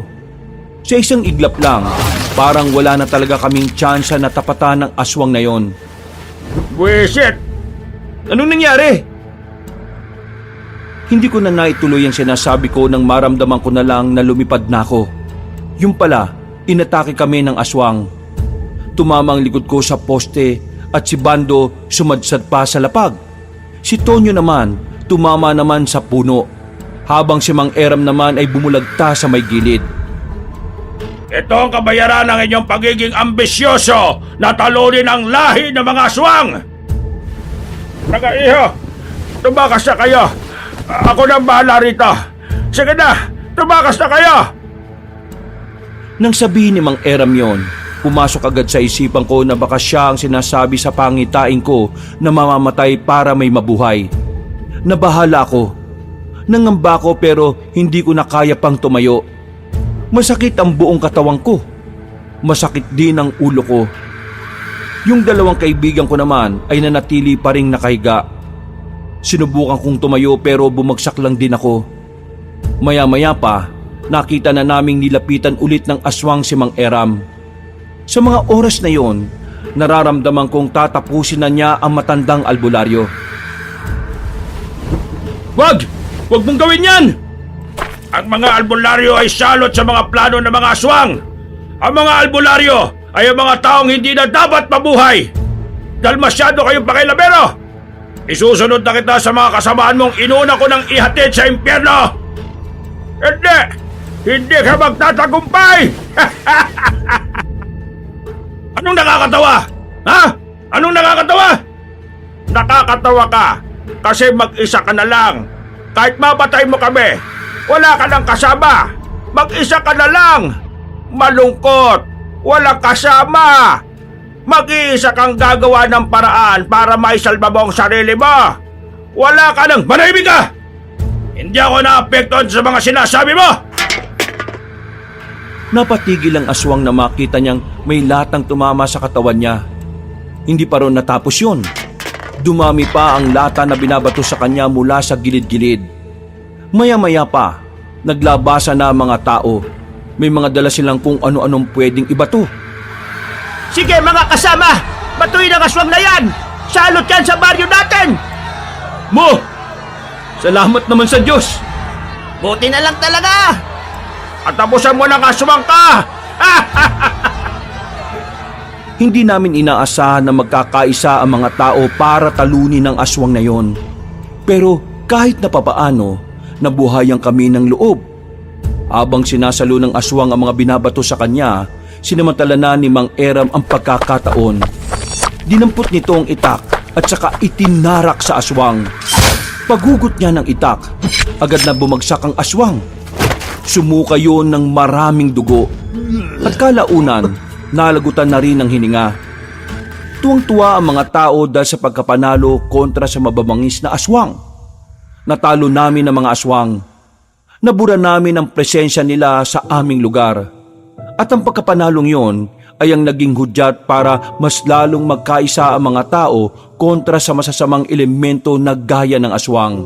Sa isang iglap lang, parang wala na talaga kaming tsansa na tapatan ng aswang na yon. Buwisit! Anong nangyari? Hindi ko na naituloy ang sinasabi ko nang maramdaman ko na lang na lumipad na ako. Yung pala, inatake kami ng aswang. Tumama ang likod ko sa poste at si Bando sumadsad pa sa lapag. Si Tonyo naman, tumama naman sa puno. Habang si Mang Eram naman ay bumulagta sa may gilid. Ito ang kabayaran ng inyong pagiging ambisyoso na talunin ang lahi ng mga aswang! Nagaiho, tumakas na kayo! Ako nang bahala rito! Sige na, tumakas na kayo! Nang sabihin ni Mang Eram yon, pumasok agad sa isipan ko na baka siya ang sinasabi sa pangitain ko na mamamatay para may mabuhay. Nabahala ako. Nangamba ko pero hindi ko na kaya pang tumayo. Masakit ang buong katawan ko. Masakit din ang ulo ko. Yung dalawang kaibigan ko naman ay nanatili pa ring nakahiga. Sinubukan kong tumayo pero bumagsak lang din ako. Maya-maya pa, nakita na naming nilapitan ulit ng aswang si Mang Eram. Sa mga oras na yon, nararamdaman kong tatapusin na niya ang matandang albularyo. Wag! Wag mong gawin yan! Ang mga albularyo ay salot sa mga plano ng mga aswang! Ang mga albularyo ay ang mga taong hindi na dapat mabuhay! Dahil masyado kayong pakilabero! Isusunod na kita sa mga kasamaan mong inuna ko ng ihatid sa impyerno! Hindi! Hindi ka magtatagumpay! Anong nakakatawa? Ha? Anong nakakatawa? Nakakatawa ka kasi mag-isa ka na lang. Kahit mapatay mo kami, wala ka nang kasama. Mag-isa ka na lang. Malungkot. Walang kasama. Mag-iisa kang gagawa ng paraan para maisalba mo ang sarili mo. Wala ka nang manahimik ka! Hindi ako naapektuhan sa mga sinasabi mo! Napatigil ang aswang na makita niyang may latang tumama sa katawan niya. Hindi pa ron natapos yun. Dumami pa ang lata na binabato sa kanya mula sa gilid-gilid. Maya-maya pa, naglabasan na ang mga tao. May mga dala silang kung ano-anong pwedeng ibato. Sige mga kasama, batuin ang aswang na yan! Salot yan sa baryo natin! Mo! Salamat naman sa Diyos! Buti na lang talaga. At tapusan mo ng aswang ka! Hindi namin inaasahan na magkakaisa ang mga tao para talunin ang aswang na yon. Pero kahit na papaano, nabuhayan kami ng loob. Habang sinasalo ng aswang ang mga binabato sa kanya, sinamantala na ni Mang Eram ang pagkakataon. Dinampot nito ang itak at saka itinarak sa aswang. Paghugot niya ng itak, agad na bumagsak ang aswang. Sumuka yun ng maraming dugo. At kalaunan, nalagutan na rin ang hininga. Tuwang-tuwa ang mga tao dahil sa pagkapanalo kontra sa mababangis na aswang. Natalo namin ang mga aswang. Nabura namin ang presensya nila sa aming lugar. At ang pagkapanalong yon ay ang naging hudyat para mas lalong magkaisa ang mga tao kontra sa masasamang elemento na gaya ng aswang.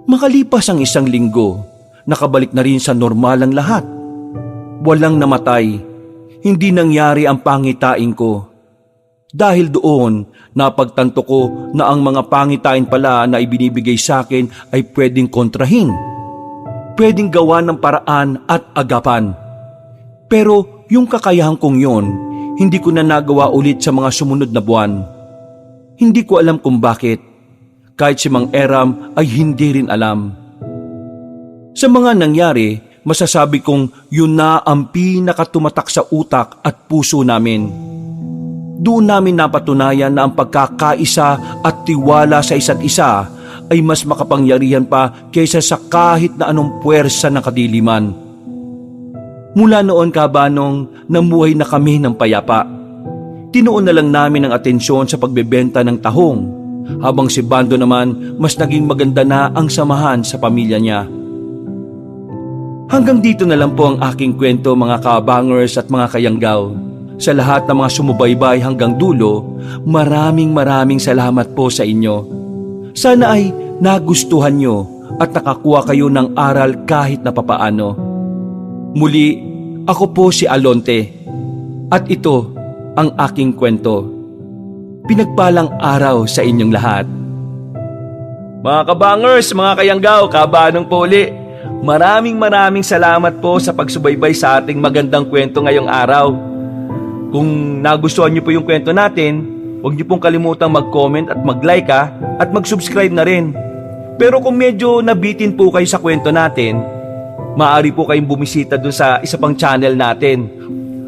Makalipas ang isang linggo, nakabalik na rin sa normal ang lahat. Walang namatay, hindi nangyari ang pangitain ko. Dahil doon, napagtanto ko na ang mga pangitain pala na ibinibigay sa akin ay pwedeng kontrahin. Pwedeng gawa ng paraan at agapan. Pero yung kakayahan kong yon, hindi ko na nagawa ulit sa mga sumunod na buwan. Hindi ko alam kung bakit. Kahit si Mang Eram ay hindi rin alam. Sa mga nangyari, masasabi kong yun na ang pinakatumatak sa utak at puso namin. Doon namin napatunayan na ang pagkakaisa at tiwala sa isa't isa ay mas makapangyarihan pa kaysa sa kahit na anong puwersa ng kadiliman. Mula noon, Kabanong, namuhay na kami ng payapa. Tinuon na lang namin ang atensyon sa pagbebenta ng tahong, habang si Bando naman mas naging maganda na ang samahan sa pamilya niya. Hanggang dito na lang po ang aking kwento, mga kabangers at mga kayanggaw. Sa lahat ng mga sumubaybay hanggang dulo, maraming salamat po sa inyo. Sana ay nagustuhan nyo at nakakuha kayo ng aral kahit na papaano. Muli, ako po si Alonte at ito ang aking kwento. Pinagpalang araw sa inyong lahat. Mga kabangers, mga kayanggaw, kabanong po uli. Maraming salamat po sa pagsubaybay sa ating magandang kwento ngayong araw. Kung nagustuhan niyo po yung kwento natin, huwag niyo pong kalimutang mag-comment at mag-like at mag-subscribe na rin. Pero kung medyo nabitin po kayo sa kwento natin, maaari po kayong bumisita dun sa isa pang channel natin.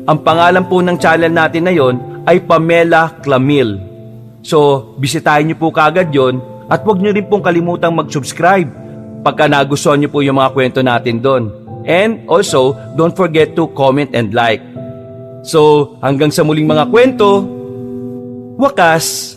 Ang pangalan po ng channel natin na yon ay Pamela Clamil. So, bisitahin niyo po kaagad yon at huwag niyo rin pong kalimutang mag-subscribe pagka nagustuhan niyo po yung mga kwento natin doon. And also, don't forget to comment and like. So, hanggang sa muling mga kwento, wakas!